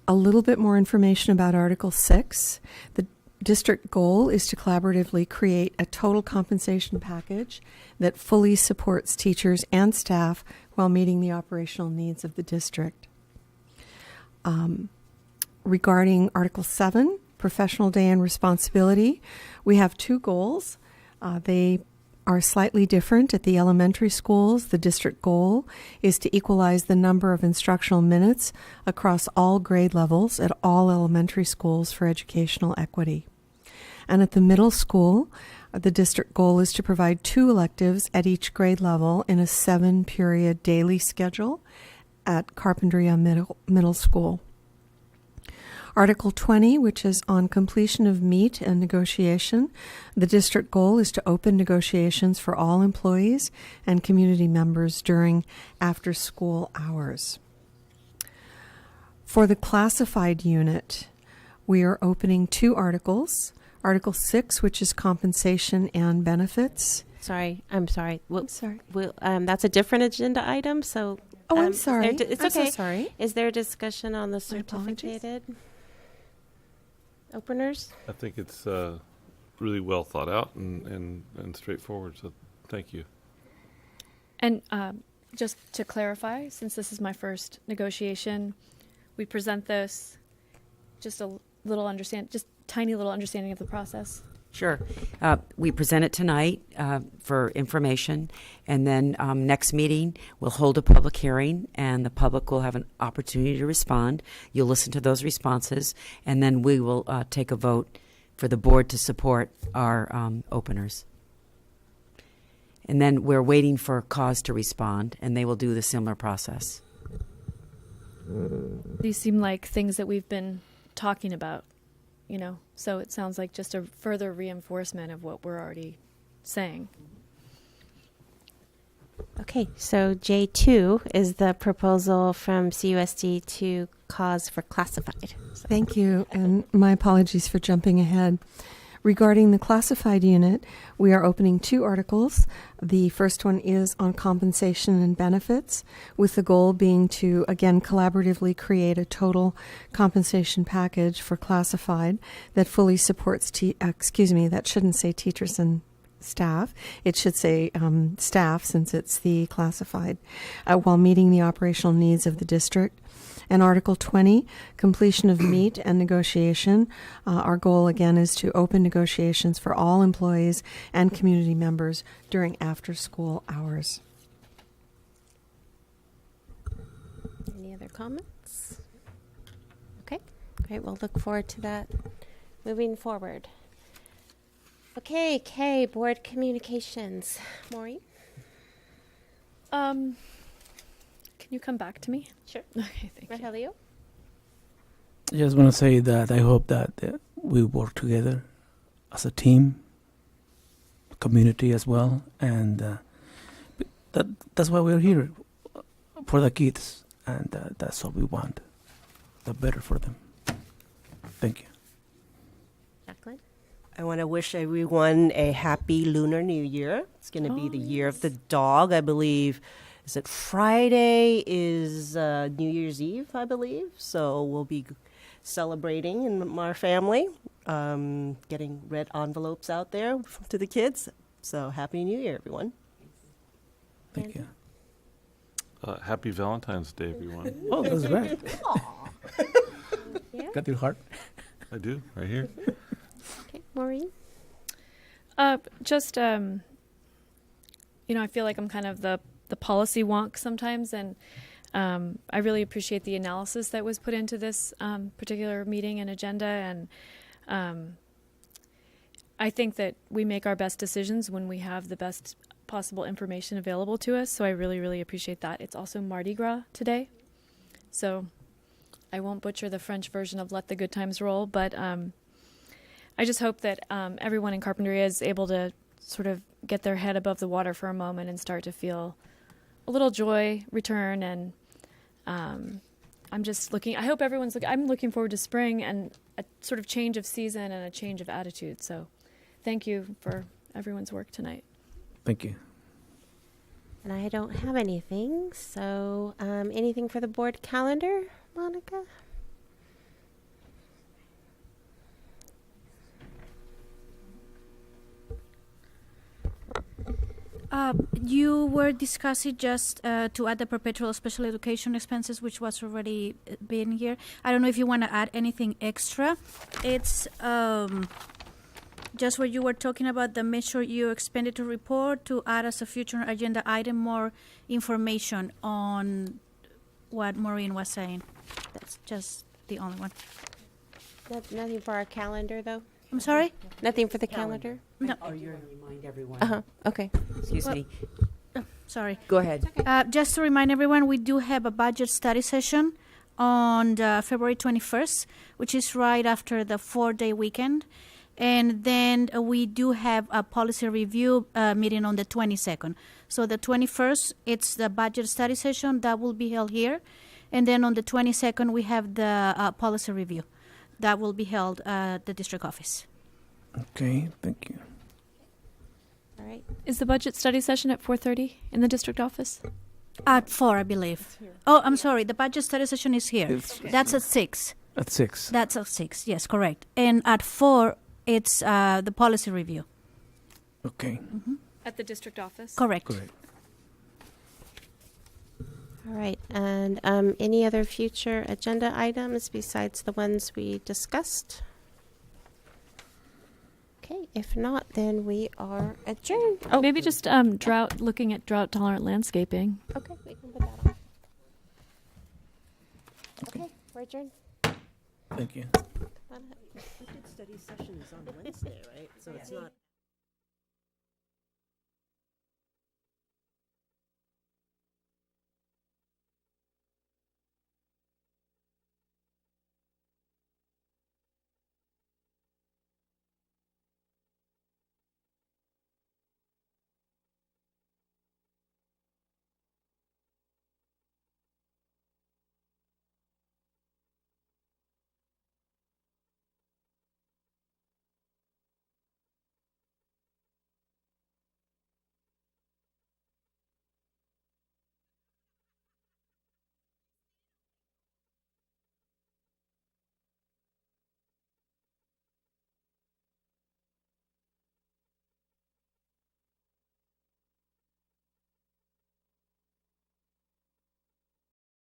A little bit more information about Article 6. The district goal is to collaboratively create a total compensation package that fully supports teachers and staff while meeting the operational needs of the district. Regarding Article 7, professional day and responsibility, we have 2 goals. They are slightly different at the elementary schools. The district goal is to equalize the number of instructional minutes across all grade levels at all elementary schools for educational equity. And at the middle school, the district goal is to provide 2 electives at each grade level in a 7-period daily schedule at Carpinteria Middle School. Article 20, which is on completion of meet and negotiation, the district goal is to open negotiations for all employees and community members during after-school hours. For the classified unit, we are opening 2 articles. Article 6, which is compensation and benefits. I'm sorry. Sorry. That's a different agenda item, so... Oh, I'm sorry. It's I'm okay. so sorry. Is there discussion on the My apologies. certificated openers? I think it's really well thought out and straightforward, so thank you. And just to clarify, since this is my first negotiation, we present this just tiny little understanding of the process. Sure. We present it tonight for information, and then next meeting we'll hold a public hearing, and the public will have an opportunity to respond. You'll listen to those responses, and then we will take a vote for the board to support our openers. And then we're waiting for CAUSE to respond, and they will do the similar process. These seem like things that we've been talking about. So it sounds like just a further reinforcement of what we're already saying. Okay, so J2 is the proposal from CUSD to cause for classified. So Thank you, and my apologies for jumping ahead. Regarding the classified unit, we are opening 2 articles. The first one is on compensation and benefits, with the goal being to, again, collaboratively create a total compensation package for classified that fully supports, that shouldn't say teachers and staff. It should say staff, since it's the classified, while meeting the operational needs of the district. And Article 20, completion of meet and negotiation. Our goal, again, is to open negotiations for all employees and community members during after-school hours. any other comments? Okay, great. We'll look forward to that moving forward. Okay, Kay, board communications. Maureen? Can you come back to me? Sure. Okay, thank you. Rogelio? I just want to say that I hope that we work together as a team, community as well, and that's why we're here, for the kids, and that's what we want, the better for them. Thank you. Jacqueline? I want to wish everyone a happy Lunar New Year. It's going to be the year of the dog, I believe. Is it Friday is New Year's Eve, I believe. So we'll be celebrating in our family, getting red envelopes out there to the kids. So happy New Year, everyone. Thank you. Happy Valentine's Day, everyone. Oh, that's right. Yeah. Got your heart? I do, right here. Okay, Maureen? I feel like I'm kind of the policy wonk sometimes, and I really appreciate the analysis that was put into this particular meeting and agenda, and I think that we make our best decisions when we have the best possible information available to us, so I really, really appreciate that. It's also Mardi Gras today, so I won't butcher the French version of Let the Good Times Roll, but I just hope that everyone in Carpinteria is able to sort of get their head above the water for a moment and start to feel a little joy return, and I'm just looking. I hope everyone's. I'm looking forward to spring and a sort of change of season and a change of attitude. So, thank you for everyone's work tonight. Thank you. And I don't have anything. So, anything for the board calendar, Monica? You were discussing just to add the perpetual special education expenses, which was already been here. I don't know if you want to add anything extra. It's just what you were talking about, the measure you expenditure report, to add as a future agenda item more information on what Maureen was saying. That's just the only one. Nothing for our calendar, though? I'm sorry? Nothing for the calendar? No. Oh, you're going to remind everyone. Uh-huh. Okay. Excuse me. Sorry. Go ahead. Just to remind everyone, we do have a budget study session on February 21st, which is right after the 4-day weekend. And then we do have a policy review meeting on the 22nd. So the 21st, it's the budget study session that will be held here. And then on the 22nd, we have the policy review that will be held at the district office. Okay, thank you. All right. Is the budget study session at 4:30 in the district office? At 4, I believe. Oh, I'm sorry. The budget study session is here. That's at 6. At 6. That's at 6. Yes, correct. And at 4, it's the policy review. Okay. At the district office? Correct. Correct. All right. And any other future agenda items besides the ones we discussed? Okay. If not, then we are adjourned. Oh, Maybe just looking at drought tolerant landscaping. okay. We can put that on. Okay. We're adjourned. Thank you. On it. Budget study session is on Wednesday, right? So it's not.